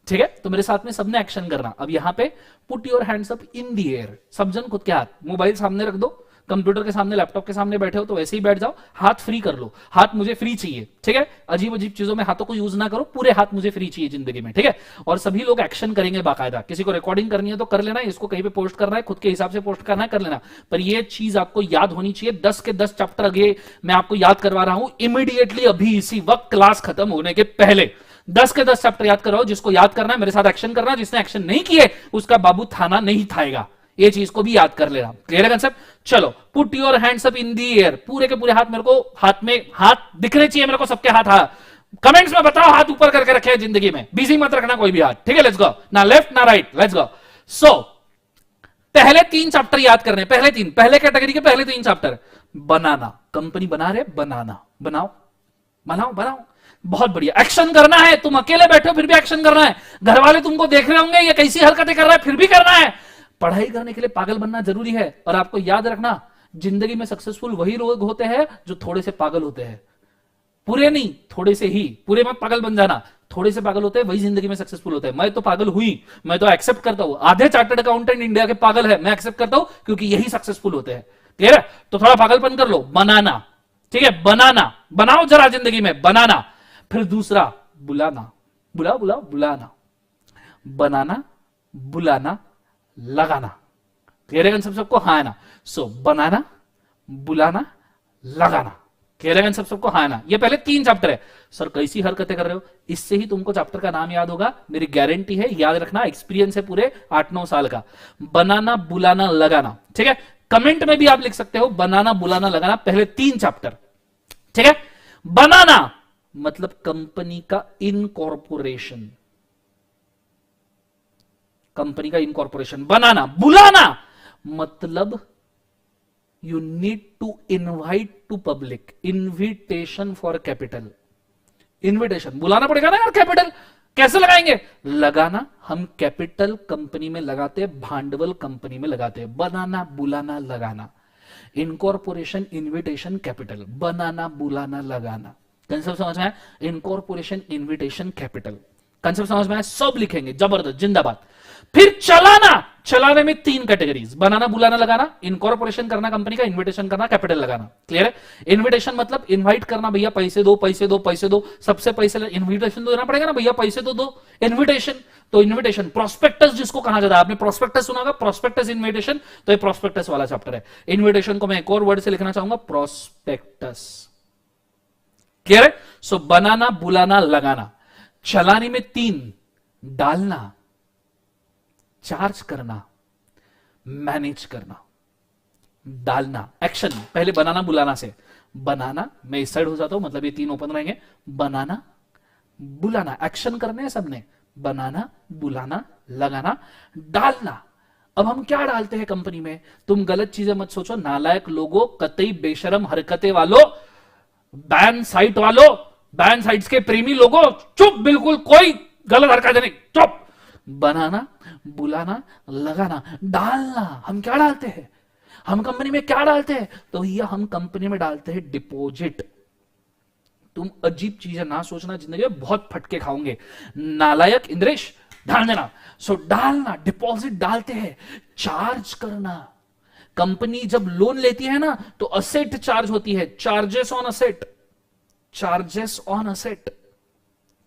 ठीक है, तो मेरे साथ में सबने एक्शन करना। अब यहां पे put your hands up in the air, सब जन खुद के हाथ, मोबाइल सामने रख दो, कंप्यूटर के सामने, लैपटॉप के सामने बैठे हो तो वैसे ही बैठ जाओ, हाथ फ्री कर लो। हाथ मुझे फ्री चाहिए, ठीक है? अजीब अजीब चीजों में हाथों को यूज ना करो, पूरे हाथ मुझे फ्री चाहिए जिंदगी में, ठीक है? और सभी लोग एक्शन करेंगे बाकायदा। किसी को रिकॉर्डिंग करनी है तो कर लेना, इसको कहीं पे पोस्ट करना है, खुद के हिसाब से पोस्ट करना है, कर लेना। पर ये चीज आपको याद होनी चाहिए, 10 के 10 चैप्टर आगे मैं आपको याद करवा रहा हूं इमीडिएटली, अभी इसी वक्त क्लास खत्म होने के पहले 10 के 10 चैप्टर याद कराओ। जिसको याद करना है मेरे साथ एक्शन करना, जिसने एक्शन नहीं किए उसका बाबू थाना नहीं थाएगा, ये चीज को भी याद कर लेना। क्लियर है कंसेप्ट? चलो, put your hands up in the air, पूरे के पूरे हाथ मेरे को, हाथ में हाथ दिखने चाहिए मेरे को, सबके हाथ। कमेंट्स में बताओ हाथ ऊपर करके रखे हैं जिंदगी में, बिजी मत रखना कोई भी हाथ, ठीक है? लेट्स गो, ना लेफ्ट ना राइट, लेट्स गो। सो पहले 3 चैप्टर याद करने, पहले 3, पहले कैटेगरी के पहले 3 चैप्टर। बनाना, कंपनी बना रहे, बनाना, बनाओ बनाओ बनाओ, बहुत बढ़िया। एक्शन करना है, तुम अकेले बैठे हो फिर भी एक्शन करना है, घर वाले तुमको देख रहे होंगे ये कैसी हरकतें कर रहा है, फिर भी करना है। पढ़ाई करने के लिए पागल बनना जरूरी है। और आपको याद रखना, जिंदगी में सक्सेसफुल वही लोग होते हैं जो थोड़े से पागल होते हैं, पूरे नहीं, थोड़े से ही। पूरे मत पागल बन जाना, थोड़े से पागल होते हैं वही जिंदगी में सक्सेसफुल होते हैं। मैं तो पागल हुई, मैं तो एक्सेप्ट करता हूं, आधे चार्टर्ड अकाउंटेंट इंडिया के पागल है, मैं एक्सेप्ट करता हूं, क्योंकि यही सक्सेसफुल होते हैं। क्लियर है? तो थोड़ा पागलपन कर लो। बनाना, ठीक है? बनाना, बनाओ जरा जिंदगी में, बनाना। फिर दूसरा बुलाना, बुलाओ बुलाओ बुलाना, बनाना, बुलाना, लगाना। क्लियर है सबको? हाँ है ना? सो बनाना, बुलाना, लगाना। क्लियर है सबको? हाँ है ना? ये पहले 3 चैप्टर है। सर कैसी हरकतें कर रहे हो? इससे ही तुमको चैप्टर का नाम याद होगा, मेरी गारंटी है, याद रखना, एक्सपीरियंस है पूरे 8-9 साल का। बनाना, बुलाना, लगाना, ठीक है? कमेंट में भी आप लिख सकते हो बनाना, बुलाना, लगाना, पहले 3 चैप्टर, ठीक है? बनाना मतलब कंपनी का इनकॉर्पोरेशन, कंपनी का इनकॉर्पोरेशन। बनाना, बुलाना मतलब you need to invite to public, invitation for capital, invitation बुलाना पड़ेगा ना यार। कैपिटल कैसे लगाएंगे? लगाना, हम कैपिटल कंपनी में लगाते हैं, भांडवल कंपनी में लगाते हैं। बनाना, बुलाना, लगाना, इनकॉर्पोरेशन, इनविटेशन, कैपिटल, बनाना, बुलाना, लगाना। कंसेप्ट समझ में आया? इनकॉर्पोरेशन, इनविटेशन, कैपिटल, कंसेप्ट समझ में आया? सब लिखेंगे, जबरदस्त, जिंदाबाद। फिर चलाना, चलाने में 3 कैटेगरीज, बनाना, बुलाना, लगाना, इनकॉर्पोरेशन करना कंपनी का, इन्विटेशन करना, कैपिटल लगाना। क्लियर है? इन्विटेशन मतलब इनवाइट करना, भैया पैसे दो, पैसे दो, पैसे दो, सबसे पैसे, इन्विटेशन तो देना पड़ेगा ना, भैया पैसे तो दो, इन्विटेशन। तो इन्विटेशन, प्रोस्पेक्टस जिसको कहा जाता है, आपने प्रोस्पेक्टस सुना होगा, प्रोस्पेक्टस, इन्विटेशन, तो ये प्रोस्पेक्टस वाला चैप्टर है। इन्विटेशन को मैं एक और वर्ड से लिखना चाहूंगा, प्रोस्पेक्टस। क्लियर है? सो बनाना, बुलाना, लगाना। चलाने में 3, डालना, चार्ज करना, मैनेज करना। डालना, एक्शन पहले बनाना, बुलाना से। बनाना, मैं इस साइड हो जाता हूं, मतलब ये 3 ओपन रहेंगे। बनाना, बुलाना, एक्शन करने हैं सबने। बनाना, बुलाना, लगाना, डालना। अब हम क्या डालते हैं कंपनी में? तुम गलत चीजें मत सोचो, नालायक लोगों, कतई बेशरम हरकतें वालों, बैन साइट वालों, बैन साइट्स के प्रेमी लोगों, चुप, बिल्कुल कोई गलत हरकत नहीं, चुप। बनाना, बुलाना, लगाना, डालना। हम क्या डालते हैं? हम कंपनी में क्या डालते हैं? तो भैया हम कंपनी में डालते हैं डिपॉजिट। तुम अजीब चीजें ना सोचना, जिंदगी में बहुत फटके खाओगे, नालायक इंद्रेश, ध्यान देना। सो डालना, डिपॉजिट डालते हैं। चार्ज करना, कंपनी जब लोन लेती है ना तो असेट चार्ज होती है, charges on asset. Charges on asset,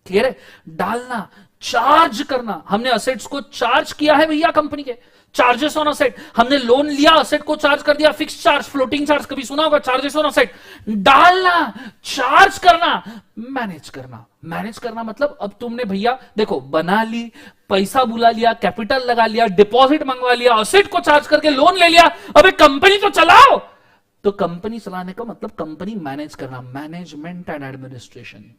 clear है, डालना, चार्ज करना, हमने असेट्स को चार्ज किया है भैया कंपनी के, चार्जेस ऑन असेट, हमने लोन लिया, असेट को चार्ज कर दिया, फिक्स चार्ज, फ्लोटिंग चार्ज कभी सुना होगा, चार्जेस ऑन असेट, डालना, चार्ज करना, मैनेज करना। मैनेज करना मतलब अब तुमने भैया देखो बना ली, पैसा बुला लिया, कैपिटल लगा लिया, डिपॉजिट मंगवा लिया, असेट को चार्ज करके लोन ले लिया, अबे कंपनी तो चलाओ। तो कंपनी चलाने का मतलब कंपनी मैनेज करना, management and administration,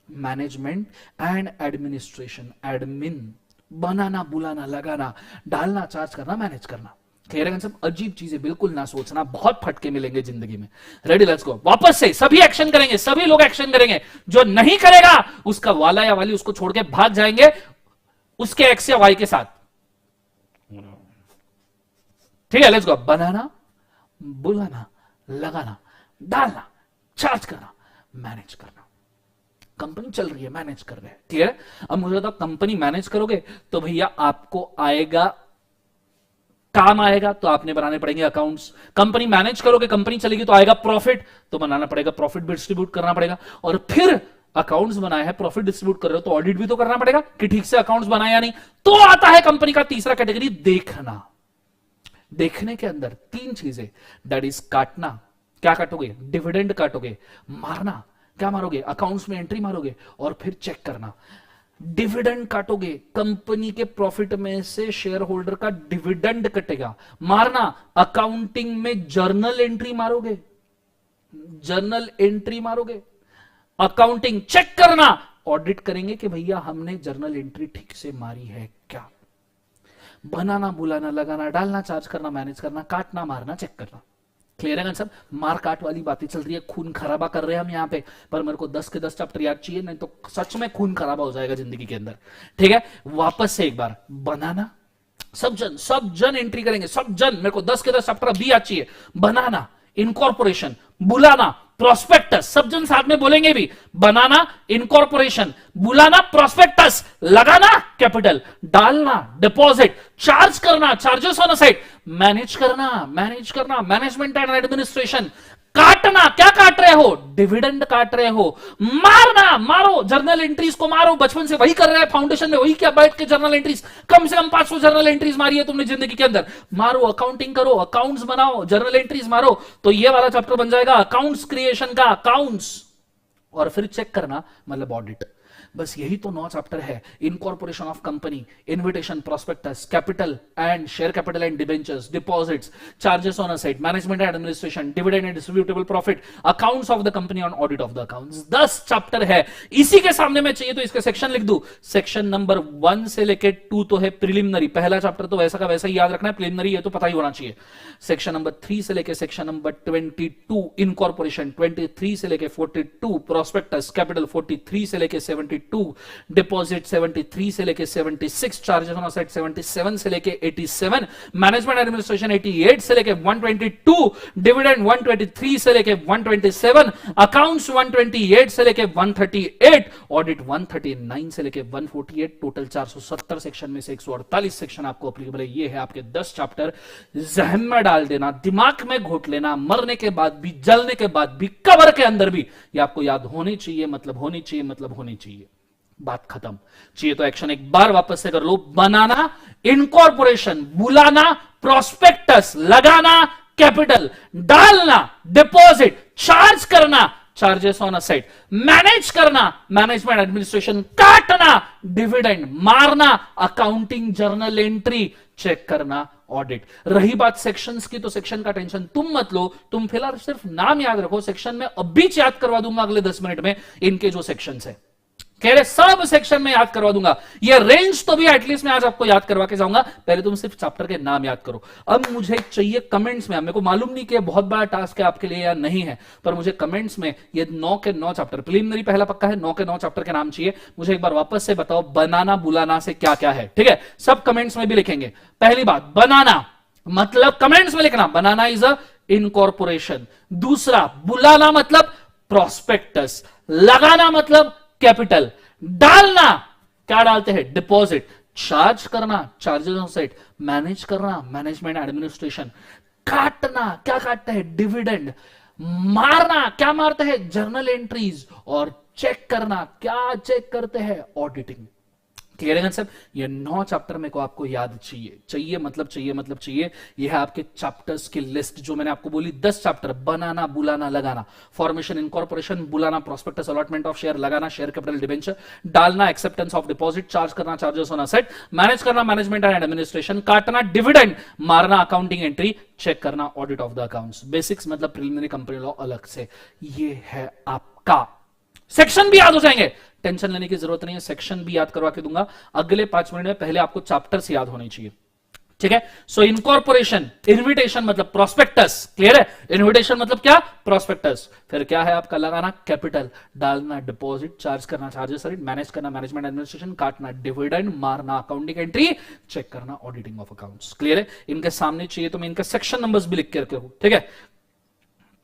management and administration, admin, बनाना, बुलाना, लगाना, डालना, चार्ज करना, मैनेज करना। क्लियर है सब? अजीब चीजें बिल्कुल ना सोचना, बहुत फटके मिलेंगे जिंदगी में। रेडी, लेट्स गो। वापस से सभी एक्शन करेंगे, सभी लोग एक्शन करेंगे, जो नहीं करेगा उसका वाला या वाली उसको छोड़ के भाग जाएंगे उसके एक्स या वाई के साथ। ठीक है, लेट्स गो। बनाना, बुलाना, लगाना, डालना, चार्ज करना, मैनेज करना। कंपनी चल रही है, मैनेज कर रहे हैं, ठीक है। अब मुझे बताओ, कंपनी मैनेज करोगे तो भैया आपको आएगा, काम आएगा तो आपने बनाने पड़ेंगे अकाउंट्स। कंपनी मैनेज करोगे, कंपनी चलेगी तो आएगा प्रॉफिट, तो बनाना पड़ेगा, प्रॉफिट भी डिस्ट्रीब्यूट करना पड़ेगा। और फिर अकाउंट्स बनाया है, प्रॉफिट डिस्ट्रीब्यूट कर रहे हो तो ऑडिट भी तो करना पड़ेगा कि ठीक से अकाउंट्स बनाया या नहीं। तो आता है कंपनी का तीसरा कैटेगरी, देखना। देखने के अंदर तीन चीजें, दैट इज काटना, क्या काटोगे, डिविडेंड काटोगे, मारना, क्या मारोगे, अकाउंट्स में एंट्री मारोगे, और फिर चेक करना। डिविडेंड काटोगे, कंपनी के प्रॉफिट में से शेयर होल्डर का डिविडेंड कटेगा, मारना, अकाउंटिंग में जर्नल एंट्री मारोगे, जर्नल एंट्री मारोगे, अकाउंटिंग चेक करना, ऑडिट करेंगे कि भैया हमने जर्नल एंट्री ठीक से मारी है क्या। बनाना, बुलाना, लगाना, डालना, चार्ज करना, मैनेज करना, काटना, मारना, चेक करना। क्लियर है सब? मार काट वाली बातें चल रही है, खून खराबा कर रहे हैं हम यहाँ पे, पर मेरे को 10 के 10 चैप्टर याद चाहिए, नहीं तो सच में खून खराबा हो जाएगा जिंदगी के अंदर। ठीक है, वापस से एक बार, बनाना, सब जन एंट्री करेंगे, सब जन, मेरे को 10 के 10 चैप्टर अभी याद चाहिए। बनाना, इनकॉर्पोरेशन, बुलाना, प्रोस्पेक्टस, सब जन साथ में बोलेंगे भी, बनाना, इनकॉर्पोरेशन, बुलाना, प्रोस्पेक्टस, लगाना, कैपिटल, डालना, डिपॉजिट, चार्ज करना, चार्जेस ऑन असेट, मैनेज करना, मैनेजमेंट एंड एडमिनिस्ट्रेशन, काटना, क्या काट रहे हो, डिविडेंड काट रहे हो, मारना, मारो, जर्नल एंट्रीज को मारो, बचपन से वही कर रहे हैं, फाउंडेशन में वही क्या बैठ के जर्नल एंट्रीज, कम से कम 500 जर्नल एंट्रीज मारी है तुमने जिंदगी के अंदर, मारो, अकाउंटिंग करो, अकाउंट्स बनाओ, जर्नल एंट्रीज मारो, तो ये वाला चैप्टर बन जाएगा अकाउंट्स क्रिएशन का, अकाउंट्स, और फिर चेक करना मतलब ऑडिट। बस यही तो 9 चैप्टर है। Incorporation of company, invitation, prospectus, capital and share capital and debentures, deposits, charges on asset, management and administration, dividend and distributable profit, accounts of the company on audit of the accounts. 10 chapter है। इसी के सामने में चाहिए तो इसके section लिख दूं। सेक्शन नंबर 1 से लेके 2 तो है प्रिलिमिनरी, पहला चैप्टर तो वैसा का वैसा ही याद रखना है, प्रिलिमिनरी है तो पता ही होना चाहिए। सेक्शन नंबर 3 से लेके सेक्शन नंबर 22 इनकॉर्पोरेशन, 23 से लेके 42 प्रोस्पेक्टस, कैपिटल 43 से लेके 72, डिपॉजिट 73 से लेके 76, चार्जेस ऑन असेट 77 से लेके 87, मैनेजमेंट एडमिनिस्ट्रेशन 88 से लेके 122, डिविडेंड 123 से लेके 127, अकाउंट्स 128 से लेके 138, ऑडिट 139 से लेके 148, टोटल 470 सेक्शन में से 148 सेक्शन आपको एप्लीकेबल है। ये है आपके 10 चैप्टर। जहन में डाल देना, दिमाग में घोट लेना, मरने के बाद भी, जलने के बाद भी, कब्र के अंदर भी, ये आपको याद होनी चाहिए, मतलब होनी चाहिए, मतलब होनी चाहिए। बात खत्म। चाहिए तो एक्शन एक बार वापस से कर लो। बनाना, इनकॉर्पोरेशन, बुलाना, प्रोस्पेक्टस, लगाना, कैपिटल, डालना, डिपॉजिट, चार्ज करना, चार्जेस ऑन असेट, मैनेज करना, मैनेजमेंट एडमिनिस्ट्रेशन, काटना, डिविडेंड, मारना, अकाउंटिंग, जर्नल एंट्री, चेक करना, ऑडिट। रही बात सेक्शंस की, तो सेक्शन का टेंशन तुम मत लो, तुम फिलहाल सिर्फ नाम याद रखो। सेक्शन में अभी याद करवा दूंगा अगले 10 मिनट में इनके जो सेक्शंस है, कह रहे सब सेक्शन में याद करवा दूंगा। ये रेंज तो भी एटलीस्ट मैं आज आपको याद करवा के जाऊंगा, पहले तुम सिर्फ चैप्टर के नाम याद करो। अब मुझे चाहिए कमेंट्स में, मेरे को मालूम नहीं कि बहुत बड़ा टास्क है आपके लिए या नहीं है, पर मुझे कमेंट्स में ये 9 के 9 चैप्टर, प्रिलिमिनरी पहला पक्का है, 9 के 9 चैप्टर के नाम चाहिए। मुझे एक बार वापस से बताओ, बनाना, बुलाना से क्या क्या है, ठीक है? सब कमेंट्स में भी लिखेंगे। पहली बात, बनाना मतलब कमेंट्स में लिखना, बनाना इज अ इनकॉर्पोरेशन। दूसरा, बुलाना मतलब प्रोस्पेक्टस, लगाना मतलब कैपिटल, डालना क्या डालते हैं, डिपॉजिट, चार्ज करना, चार्जेस ऑन असेट, मैनेज करना, मैनेजमेंट एडमिनिस्ट्रेशन, काटना क्या काटते हैं, डिविडेंड, मारना, क्या मारते हैं? Journal entries. और चेक करना, क्या चेक करते हैं? ऑडिटिंग। क्लियर है सब? ये 9 चैप्टर मेरे को आपको याद चाहिए। चाहिए मतलब चाहिए मतलब चाहिए। ये है आपके चैप्टर्स की लिस्ट जो मैंने आपको बोली। 10 चैप्टर: बनाना, बुलाना, लगाना, फॉर्मेशन, इनकॉर्पोरेशन, बुलाना, प्रोस्पेक्टस, अलॉटमेंट ऑफ शेयर, लगाना, शेयर कैपिटल, डिबेंचर, डालना, एक्सेप्टेंस ऑफ डिपॉजिट, चार्ज करना, चार्जेस ऑन असेट, मैनेज करना, मैनेजमेंट एंड एडमिनिस्ट्रेशन, काटना, डिविडेंड, मारना, अकाउंटिंग एंट्री, चेक करना, audit of the accounts. Basics मतलब प्रिलिमिनरी कंपनी लॉ अलग से। ये है आपका। सेक्शन भी याद हो जाएंगे, टेंशन लेने की जरूरत नहीं है, सेक्शन भी याद करवा के दूंगा अगले 5 मिनट में। पहले आपको चैप्टर्स याद होने चाहिए, ठीक है? सो इनकॉर्पोरेशन, इन्विटेशन मतलब प्रोस्पेक्टस। क्लियर है? इन्विटेशन मतलब क्या? प्रोस्पेक्टस। फिर क्या है आपका? लगाना कैपिटल, डालना डिपॉजिट, चार्ज करना चार्जेस, मैनेज करना मैनेजमेंट एडमिनिस्ट्रेशन, काटना डिविडेंड, मारना अकाउंटिंग एंट्री, चेक करना ऑडिटिंग ऑफ अकाउंट्स। क्लियर है? इनके सामने चाहिए तो मैं इनका सेक्शन नंबर्स भी लिख के रखे हूं, ठीक है?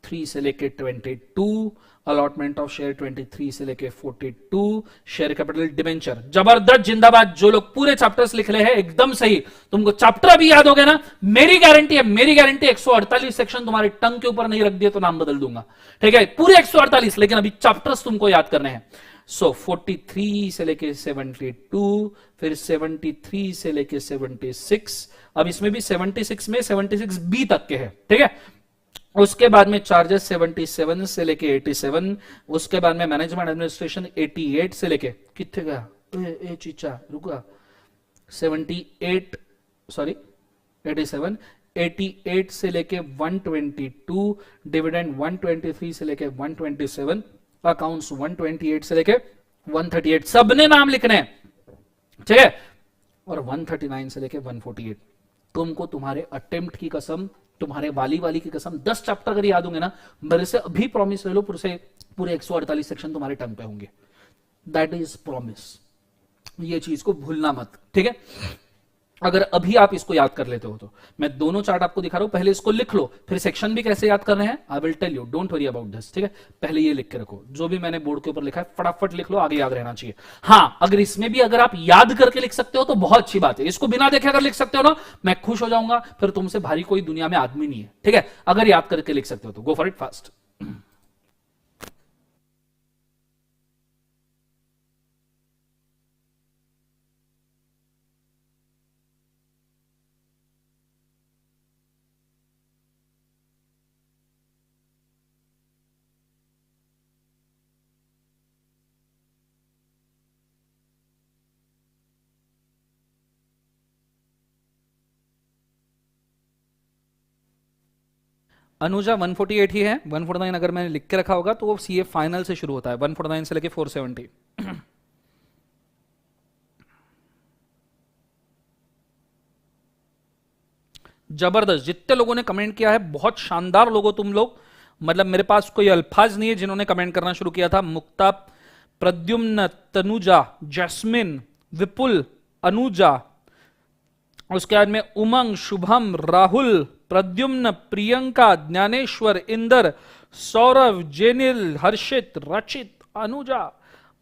3 से लेके 22, अलॉटमेंट ऑफ शेयर 23 से लेके 42, शेयर कैपिटल, डिबेंचर। जबरदस्त, जिंदाबाद। जो लोग पूरे चैप्टर्स लिख रहे हैं एकदम सही। तुमको चैप्टर भी याद हो गया ना, मेरी गारंटी है, मेरी गारंटी। 148 सेक्शन तुम्हारे टंग के ऊपर नहीं रख दिए तो नाम बदल दूंगा, ठीक है? पूरे 148, लेकिन अभी चैप्टर्स तुमको याद करने हैं। सो 43 से लेके 72, फिर 73 से लेके 76, अब इसमें भी 76 में 76 बी तक के हैं, ठीक है? उसके बाद में चार्जेस 77 से लेके 87, उसके बाद में मैनेजमेंट एडमिनिस्ट्रेशन 88 से लेके कितने गया? ए चीचा रुका, 78, सॉरी 87, 88 से लेके 122, डिविडेंड 123 से लेके 127, अकाउंट्स 128 से लेके 138, सबने नाम लिखने हैं, ठीक है? और 139 से लेके 148। तुमको तुम्हारे अटेम्प्ट की कसम, तुम्हारे वाली की कसम, 10 चैप्टर अगर याद होंगे ना, मेरे से अभी प्रॉमिस ले लो, पूरे 148 सेक्शन तुम्हारे टंग पे होंगे। That is promise. ये चीज को भूलना मत, ठीक है? अगर अभी आप इसको याद कर लेते हो तो। मैं दोनों चार्ट आपको दिखा रहा हूं, पहले इसको लिख लो, फिर सेक्शन भी कैसे याद करने हैं I will tell you, don't worry about this, ठीक है? पहले ये लिख के रखो, जो भी मैंने बोर्ड के ऊपर लिखा है फटाफट लिख लो, आगे याद रहना चाहिए। हाँ, अगर इसमें भी अगर आप याद करके लिख सकते हो तो बहुत अच्छी बात है। इसको बिना देखे अगर लिख सकते हो ना, मैं खुश हो जाऊंगा, फिर तुमसे भारी कोई दुनिया में आदमी नहीं है, ठीक है? अगर याद करके लिख सकते हो तो go for it fast. Anuja 148 ही है, 149 अगर मैंने लिख के रखा होगा तो वो सीए फाइनल से शुरू होता है, 149 से लेके 470। जबरदस्त, जितने लोगों ने कमेंट किया है बहुत शानदार लोगो तुम लोग, मतलब मेरे पास कोई अल्फाज नहीं है जिन्होंने कमेंट करना शुरू किया था। मुक्ता, प्रद्युम्न, तनुजा, जैस्मिन, विपुल, अनुजा, उसके बाद में उमंग, शुभम, राहुल, प्रद्युम्न, प्रियंका, ज्ञानेश्वर, इंदर, सौरभ, जेनिल, हर्षित, रचित, अनुजा,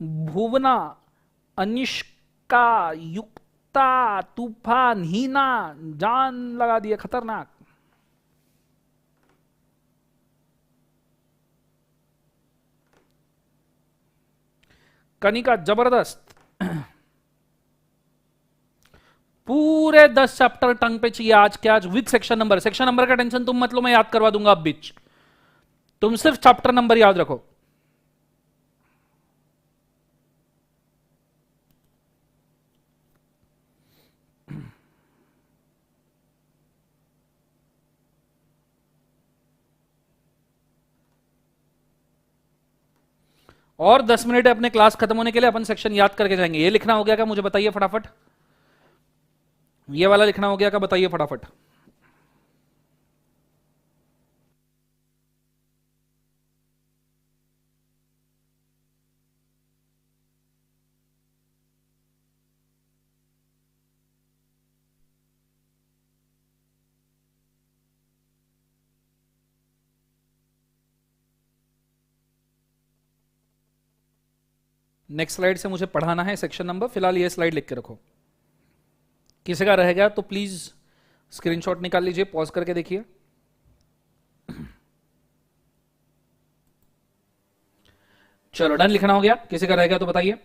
भुवना, अनिष्का, युक्ता, तूफान, हीना, जान लगा दिया खतरनाक। कनिका जबरदस्त। पूरे 10 चैप्टर टंग पे चाहिए आज के आज with section number. Section number का टेंशन तुम मत लो, मैं याद करवा दूंगा अब बीच। तुम सिर्फ चैप्टर नंबर याद रखो। और 10 मिनट है अपने क्लास खत्म होने के लिए, अपन सेक्शन याद करके जाएंगे। ये लिखना हो गया क्या मुझे बताइए फटाफट? ये वाला लिखना हो गया क्या बताइए फटाफट? नेक्स्ट स्लाइड से मुझे पढ़ाना है सेक्शन नंबर, फिलहाल ये स्लाइड लिख के रखो। किसी का रह गया तो प्लीज स्क्रीनशॉट निकाल लीजिए, पॉज करके देखिए। चलो डन, लिखना हो गया, किसी का रह गया तो बताइए।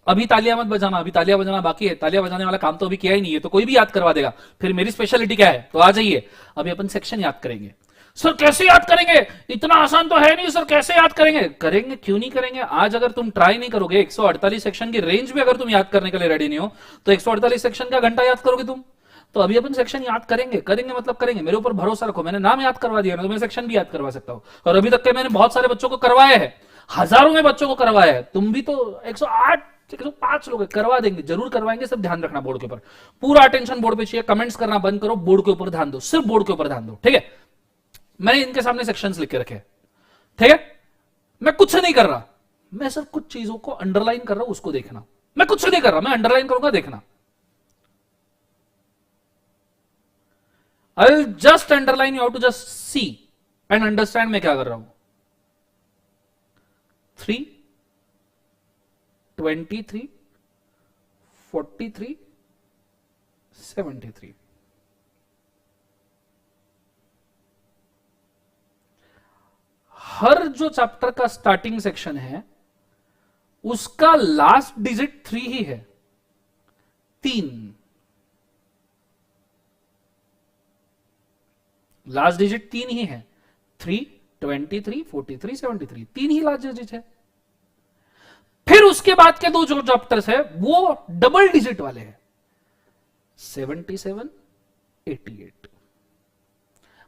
अभी तालियां मत बजाना, अभी तालियां बजाना बाकी है, तालियां बजाने वाला काम तो अभी किया ही नहीं है, तो कोई भी याद करवा देगा। फिर मेरी स्पेशलिटी क्या है, तो आ जाइए, अभी अपन सेक्शन याद करेंगे। सर कैसे याद करेंगे, इतना आसान तो है नहीं सर, कैसे याद करेंगे? करेंगे, क्यों नहीं करेंगे। आज अगर तुम ट्राई नहीं करोगे, 148 सेक्शन की रेंज में अगर तुम याद करने के लिए रेडी नहीं हो, तो 148 सेक्शन का घंटा याद करोगे तुम? तो अभी अपन सेक्शन याद करेंगे, करेंगे मतलब करेंगे, मेरे ऊपर भरोसा रखो। मैंने नाम याद करवा दिया ना, तो मैं सेक्शन भी याद करवा सकता हूं, और अभी तक के मैंने बहुत सारे बच्चों को करवाए हैं, हजारों में बच्चों को करवाया है। तुम भी तो 108 105 लोग करवा देंगे, जरूर करवाएंगे। सब ध्यान रखना बोर्ड के ऊपर, पूरा अटेंशन बोर्ड पे चाहिए। कमेंट्स करना बंद करो, बोर्ड के ऊपर ध्यान दो, सिर्फ बोर्ड के ऊपर ध्यान दो, ठीक है? मैंने इनके सामने सेक्शंस लिख के रखे, ठीक है? मैं कुछ नहीं कर रहा, मैं सिर्फ कुछ चीजों को अंडरलाइन कर रहा हूं, उसको देखना। मैं कुछ नहीं कर रहा, मैं अंडरलाइन करूंगा, देखना। I will just underline, you have to just see and understand मैं क्या कर रहा हूं। 3, 23, 43, 73। हर जो चैप्टर का स्टार्टिंग सेक्शन है उसका लास्ट डिजिट 3 ही है, 3। लास्ट डिजिट 3 ही है, 3, 23, 43, 73, 3 ही लास्ट डिजिट है। फिर उसके बाद के दो जो चैप्टर्स है वो डबल डिजिट वाले हैं, 77, 88।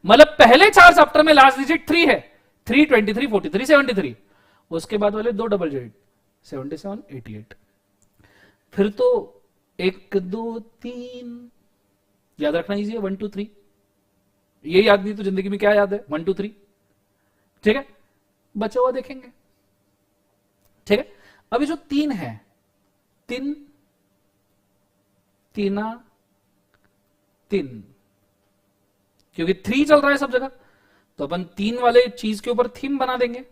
मतलब पहले 4 चैप्टर में लास्ट डिजिट 3 है, 3, 23, 43, 73। उसके बाद वाले दो डबल डिजिट, 77, 88। फिर तो 1, 2, 3 याद रखना इजी है, 1, 2, 3। ये याद नहीं तो जिंदगी में क्या याद है, 1, 2, 3, ठीक है? बचा हुआ देखेंगे, ठीक है? अभी जो 3 है, 3, 3, 3, क्योंकि 3 चल रहा है सब जगह, तो अपन 3 वाले चीज के ऊपर थीम बना देंगे।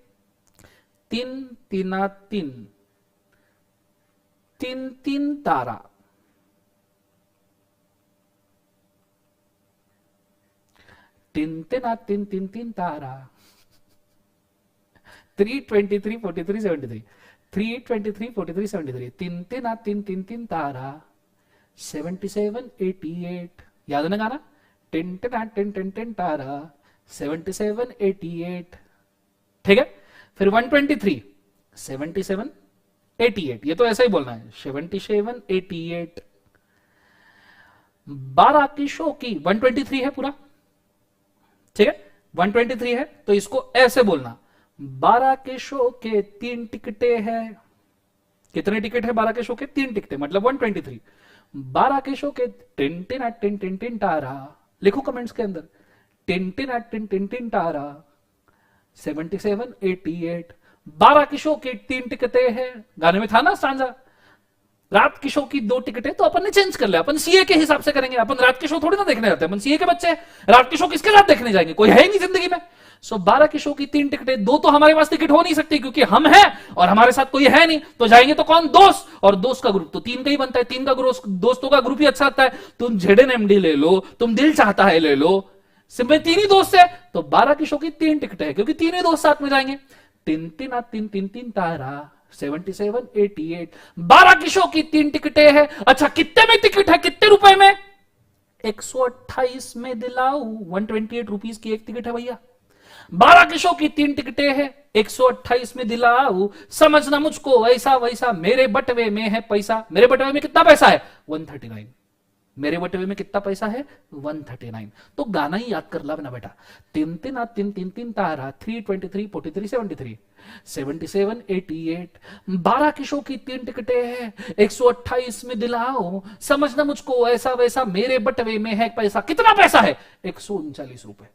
3, 3, 3, 3, 3 तारा, 3, 3, 3, 3, 3 तारा, 3, 23, 43, 73, 3, 23, 43, 73, 3, 3, 3, 3, 3 तारा, 77, 88। याद है ना गाना, 10, 10, 10, 10, 10 तारा, 77, 88, ठीक है? फिर 123, 77, 88, ये तो ऐसा ही बोलना है, 77, 88। 12 की शो की 123 है पूरा, ठीक है? 123 है तो इसको ऐसे बोलना, 12 के शो के 3 टिकटें हैं। कितने टिकट है 12 के शो के? 3 टिकटें, मतलब 123। 12 के शो के 10, 10, 10, 10, 10 तारा, लिखो कमेंट्स के अंदर, 10, 10, 10, 10, 10 तारा, 77, 88। 12 की शो की 3 टिकटें हैं, गाने में था ना स्टांजा, रात की शो की 2 टिकटें, तो अपन ने चेंज कर लिया, अपन सीए के हिसाब से करेंगे। अपन रात के शो थोड़ी ना देखने जाते हैं, अपन सीए के बच्चे, रात के शो किसके साथ देखने जाएंगे, कोई है ही नहीं जिंदगी में। सो 12 की शो की 3 टिकटें, 2 तो हमारे पास टिकट हो नहीं सकती क्योंकि हम हैं और हमारे साथ कोई है नहीं, तो जाएंगे तो कौन, दोस्त, और दोस्त का ग्रुप तो 3 का ही बनता है, 3 का ग्रुप, दोस्तों का ग्रुप ही अच्छा लगता है। तुम ZNMD ले लो, तुम दिल चाहता है ले लो, सिंपल 3 ही दोस्त है, तो 12 की शो की 3 टिकटें है क्योंकि 3 ही दोस्त साथ में जाएंगे। 3, 3, 3, 3, 3 तारा, 77, 88। 12 की शो की 3 टिकटें हैं। अच्छा कितने में टिकट है, कितने रुपए में? 128 में दिलाऊ, 128 रुपीज की एक टिकट है भैया। 12 की शो की 3 टिकटें हैं, 128 में दिलाऊ, समझना मुझको ऐसा वैसा, मेरे बटवे में है पैसा। मेरे बटवे में कितना पैसा है? 139। मेरे बटवे में कितना पैसा है? 139। तो गाना ही याद कर ला ना बेटा, 3, 3, 3, 3, 3 तारा, 3, 23, 43, 73, 77, 88। 12 की शो की 3 टिकटें हैं, 128 में दिलाओ, समझना मुझको ऐसा वैसा, मेरे बटवे में है पैसा। कितना पैसा है? 139 रुपए।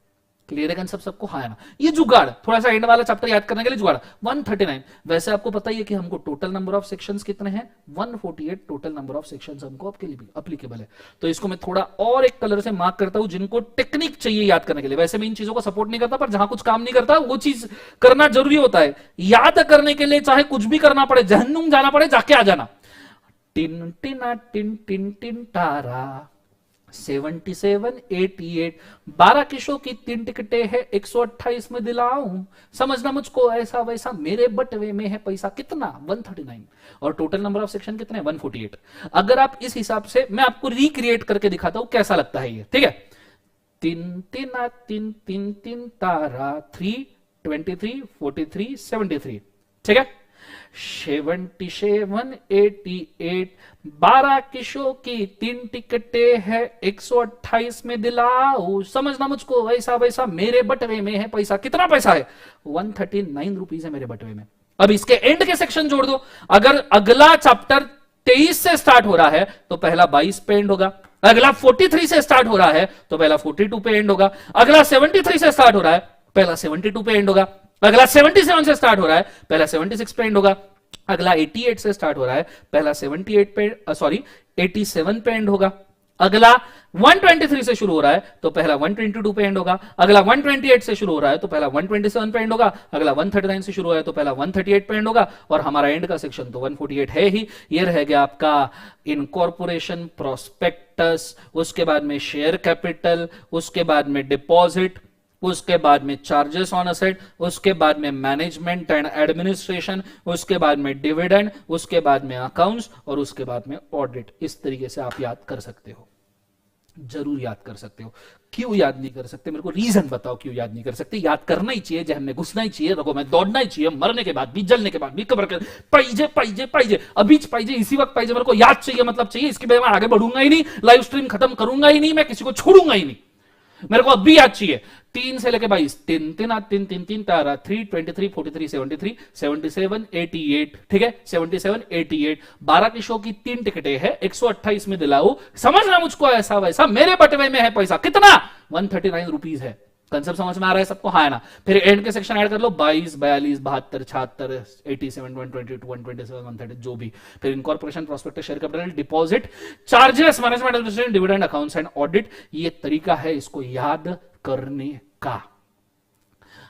क्लियर है सब सबको? हाँ ना। ये जुगाड़, थोड़ा सा एंड वाला चैप्टर याद करने के लिए जुगाड़, 139। वैसे आपको पता ही है कि हमको टोटल नंबर ऑफ सेक्शंस कितने हैं? 148 टोटल नंबर ऑफ सेक्शंस हमको आपके लिए अप्लीकेबल है। तो इसको मैं थोड़ा और एक कलर से मार्क करता हूं, जिनको टेक्निक चाहिए याद करने के लिए। वैसे मैं इन चीजों को सपोर्ट नहीं करता, पर जहां कुछ काम नहीं करता वो चीज करना जरूरी होता है। याद करने के लिए चाहे कुछ भी करना पड़े, जहन्नुम जाना पड़े, जाके आ जाना। टिन टिना टिन टिन टिन तारा, 77 88, 12 की शो की 3 टिकटें हैं 128 में दिलाऊं, समझना मुझको ऐसा वैसा, मेरे बटवे में है पैसा कितना 139, और टोटल नंबर ऑफ सेक्शन कितने 148। अगर आप इस हिसाब से, मैं आपको रिक्रिएट करके दिखाता हूं कैसा लगता है ये, ठीक है। तीन तीन तीन तीन तीन तारा 3 23 43 73, ठीक है। 77 88, 12 की शो की 3 टिकटें है 128 में दिलाओ, समझना मुझको ऐसा वैसा, मेरे बटवे में है पैसा कितना पैसा है 139 रुपीज है मेरे बटवे में। अब इसके एंड के सेक्शन जोड़ दो, अगर अगला चैप्टर 23 से स्टार्ट हो रहा है तो पहला 22 पे एंड होगा, अगला 43 से स्टार्ट हो रहा है तो पहला 42 पे एंड होगा, अगला 73 से स्टार्ट हो रहा है पहला 72 पे एंड होगा, अगला 77 से स्टार्ट हो रहा है पहला 76 पे एंड होगा, अगला 88 से स्टार्ट हो रहा है पहला 78 पे 87 पे एंड होगा, अगला 123 से शुरू हो रहा है तो पहला 122 पे एंड होगा, अगला 128 से शुरू हो रहा है तो पहला 127 पे एंड होगा, अगला 139 से शुरू हो रहा है तो पहला 138 पे एंड होगा, और हमारा एंड का सेक्शन तो 148 है ही। ये रह गया आपका इनकॉर्पोरेशन, प्रोस्पेक्टस, उसके बाद में शेयर कैपिटल, उसके बाद में डिपॉजिट, उसके बाद में चार्जेस ऑन असेट, उसके बाद में मैनेजमेंट एंड एडमिनिस्ट्रेशन, उसके बाद में डिविडेंड, उसके बाद में अकाउंट्स, और उसके बाद में ऑडिट। इस तरीके से आप याद कर सकते हो, जरूर याद कर सकते हो। क्यों याद नहीं कर सकते, मेरे को रीजन बताओ क्यों याद नहीं कर सकते। याद करना ही चाहिए, जहन में घुसना ही चाहिए, रगों में दौड़ना ही चाहिए, मरने के बाद भी, जलने के बाद भी, कब्र के पाइजे पाइजे पाइजे, अभी पाइजे, इसी वक्त पाइजे, मेरे को याद चाहिए, मतलब चाहिए, इसके बाद मैं आगे बढ़ूंगा ही नहीं, लाइव स्ट्रीम खत्म करूंगा ही नहीं, मैं किसी को छोड़ूंगा ही नहीं, मेरे को अब भी याद चाहिए। 3 से लेके 22, 3 3 3 3 3 तारा 3 23 43 73 77 88, ठीक है 77 88, 12 की शो की 3 टिकटें हैं 128 में दिलाओ, समझना मुझको ऐसा वैसा, मेरे बटवे में है पैसा कितना 139 रुपीज है। कंसेप्ट समझ में आ रहा है सबको, हाँ है ना। फिर एंड के सेक्शन ऐड कर लो 22 42 72 76 87 122 127 130 जो भी। फिर incorporation, prospectus, share capital, deposit, charges, management administration, dividend, accounts and audit. ये तरीका है इसको याद करने का।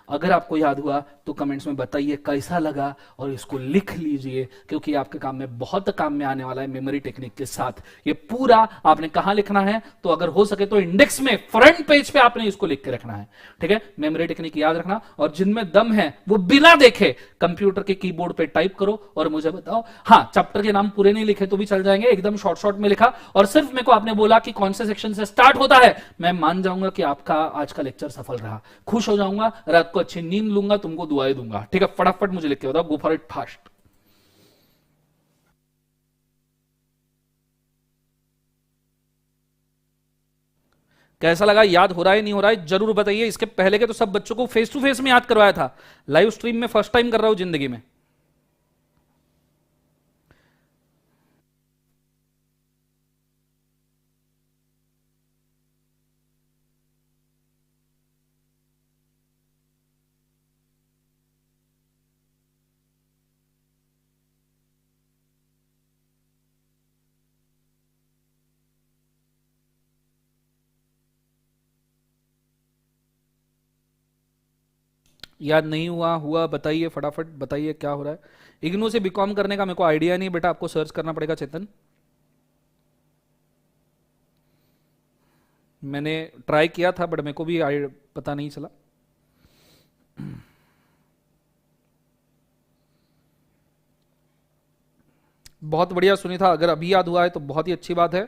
अगर आपको याद हुआ तो कमेंट्स में बताइए कैसा लगा, और इसको लिख लीजिए क्योंकि आपके काम में बहुत काम में आने वाला है मेमोरी टेक्निक के साथ। ये पूरा आपने कहां लिखना है, तो अगर हो सके तो इंडेक्स में फ्रंट पेज पे आपने इसको लिख के रखना है, ठीक है। मेमोरी टेक्निक याद रखना, और जिनमें दम है वो बिना देखे कंप्यूटर के कीबोर्ड पे टाइप करो और मुझे बताओ। हाँ, चैप्टर के नाम पूरे नहीं लिखे तो भी चल जाएंगे, एकदम शॉर्ट शॉर्ट में लिखा, और सिर्फ मेरे को आपने बोला कि कौन से सेक्शन से स्टार्ट होता है, मैं मान जाऊंगा कि आपका आज का लेक्चर सफल रहा, खुश हो जाऊंगा, रात को अच्छी नींद लूंगा, तुमको दुआएं दूंगा, ठीक है। फटाफट मुझे लिख के बताओ, गो फॉर इट फास्ट। कैसा लगा, याद हो रहा है नहीं हो रहा है जरूर बताइए। इसके पहले के तो सब बच्चों को फेस टू फेस में याद करवाया था, लाइव स्ट्रीम में फर्स्ट टाइम कर रहा हूं जिंदगी में। याद नहीं हुआ हुआ बताइए, फटाफट बताइए क्या हो रहा है। इग्नू से बीकॉम करने का मेरे को आइडिया नहीं बेटा, आपको सर्च करना पड़ेगा चेतन। मैंने ट्राई किया था बट मेरे को भी पता नहीं चला। बहुत बढ़िया सुनी था, अगर अभी याद हुआ है तो बहुत ही अच्छी बात है।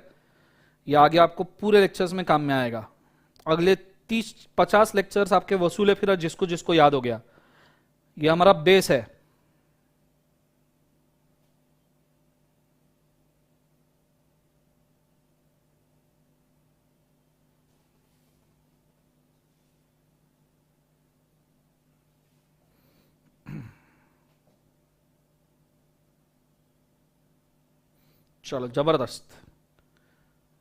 ये आगे आपको पूरे लेक्चर्स में काम में आएगा। अगले 30-50 लेक्चर्स आपके वसूल है, फिर जिसको जिसको याद हो गया। ये हमारा बेस है। चलो जबरदस्त,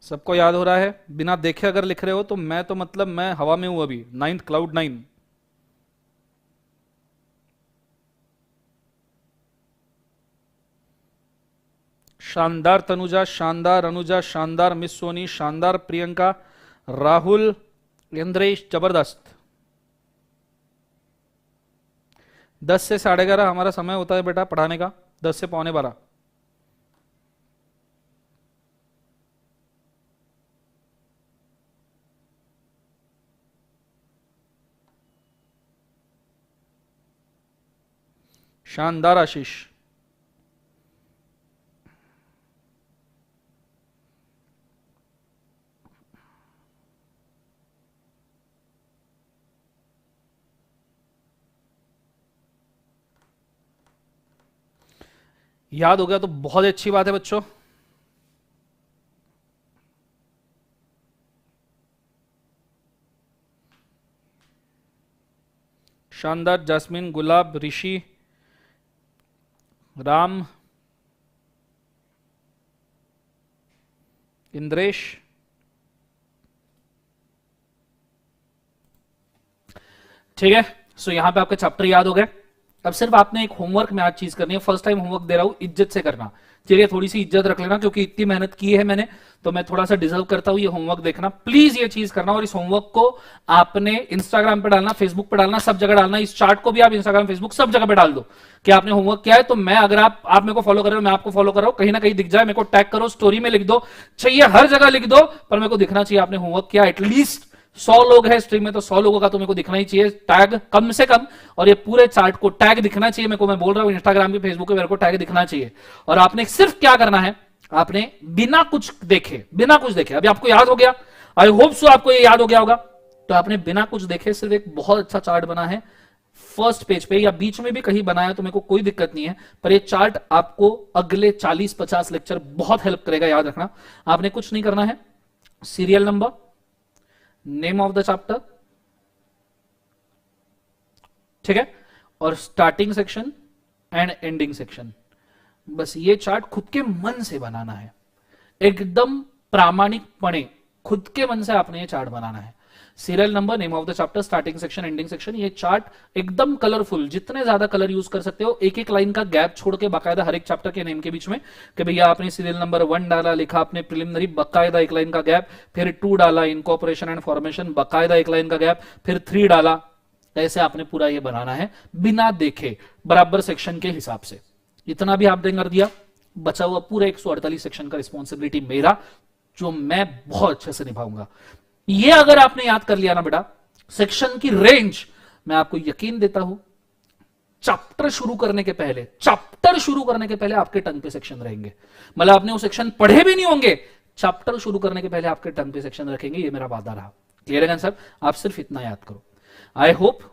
सबको याद हो रहा है। बिना देखे अगर लिख रहे हो तो मैं तो मतलब मैं हवा में हूं अभी, 9th क्लाउड 9। शानदार तनुजा, शानदार अनुजा, शानदार मिस सोनी, शानदार प्रियंका, राहुल, इंद्रेश, जबरदस्त। 10 से 11:30 हमारा समय होता है बेटा पढ़ाने का, 10 से 11:15। शानदार आशीष। याद हो गया तो बहुत अच्छी बात है बच्चों। शानदार। जास्मिन, गुलाब, ऋषि, राम, इंद्रेश, ठीक है। सो यहां पे आपके चैप्टर याद हो गए। अब सिर्फ आपने एक होमवर्क में आज चीज करनी है, फर्स्ट टाइम होमवर्क दे रहा हूं, इज्जत से करना, ठीक है। थोड़ी सी इज्जत रख लेना, क्योंकि इतनी मेहनत की है मैंने, तो मैं थोड़ा सा डिजर्व करता हूं ये होमवर्क देखना। प्लीज ये चीज करना, और इस होमवर्क को आपने इंस्टाग्राम पे डालना, फेसबुक पे डालना, सब जगह डालना। इस चार्ट को भी आप इंस्टाग्राम, फेसबुक, सब जगह पे डाल दो कि आपने होमवर्क किया है। तो मैं, अगर आप मेरे को फॉलो कर रहे हो, मैं आपको फॉलो कर रहा हूं, कहीं ना कहीं दिख जाए, मेरे को टैग करो, स्टोरी में लिख दो, चाहिए हर जगह लिख दो, पर मेरे को दिखना चाहिए आपने होमवर्क किया। एटलीस्ट 100 लोग हैं स्ट्रीम में, तो 100 लोगों का तो मेरे को दिखना ही चाहिए टैग, कम से कम। और ये पूरे चार्ट को टैग दिखना चाहिए मेरे को। मैं बोल रहा हूं इंस्टाग्राम पे, फेसबुक पे मेरे को टैग दिखना चाहिए। और आपने सिर्फ क्या करना है, आपने बिना कुछ देखे, अभी आपको याद हो गया, आई होप सो आपको ये याद हो गया होगा। तो आपने बिना कुछ देखे सिर्फ एक बहुत अच्छा चार्ट बना है, फर्स्ट पेज पे या बीच में भी कहीं बनाया तो मेरे को कोई दिक्कत नहीं है, पर ये चार्ट आपको अगले 40-50 लेक्चर बहुत हेल्प करेगा, याद रखना। आपने कुछ नहीं करना है, serial number, name of the chapter, ठीक है, और starting section and ending section. बस ये चार्ट खुद के मन से बनाना है, एकदम प्रामाणिकपणे खुद के मन से आपने ये चार्ट बनाना है। Serial number, name of the chapter, starting section, ending section, ये चार्ट एकदम कलरफुल, जितने ज्यादा कलर यूज कर सकते हो, एक एक लाइन का गैप छोड़ के बाकायदा हर एक चैप्टर के नेम के बीच में, कि भैया आपने सीरियल नंबर 1 डाला, लिखा आपने प्रिलिमिनरी, बाकायदा एक लाइन का गैप, फिर 2 डाला, इनकॉर्पोरेशन एंड फॉर्मेशन, बाकायदा एक लाइन का गैप, फिर 3 डाला। ऐसे आपने पूरा ये बनाना है बिना देखे, बराबर सेक्शन के हिसाब से। इतना भी आपने कर दिया, बचा हुआ पूरा 148 सेक्शन का रिस्पॉन्सिबिलिटी मेरा, जो मैं बहुत अच्छे से निभाऊंगा। ये अगर आपने याद कर लिया ना बेटा, सेक्शन की रेंज, मैं आपको यकीन देता हूं, चैप्टर शुरू करने के पहले आपके टंग पे सेक्शन रहेंगे। मतलब आपने वो सेक्शन पढ़े भी नहीं होंगे, चैप्टर शुरू करने के पहले आपके टंग पे सेक्शन रखेंगे, ये मेरा वादा रहा। क्लियर है सर? आप सिर्फ इतना याद करो। आई होप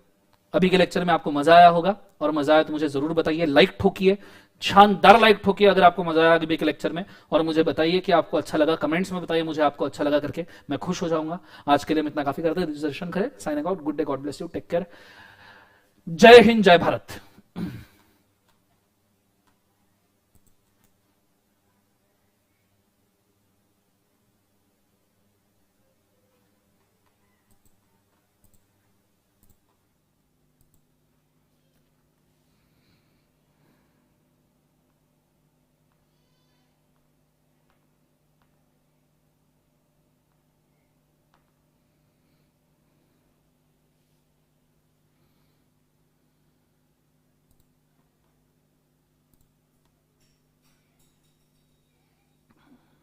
अभी के लेक्चर में आपको मजा आया होगा, और मजा आया तो मुझे जरूर बताइए, लाइक ठोकिए, शानदार लाइक ठोकिए अगर आपको मजा आया अभी के लेक्चर में, और मुझे बताइए कि आपको अच्छा लगा, कमेंट्स में बताइए मुझे आपको अच्छा लगा करके, मैं खुश हो जाऊंगा। आज के लिए मैं इतना काफी करते हैं, दर्शन करें, signing out, good day, God bless you, take care, जय हिंद, जय भारत।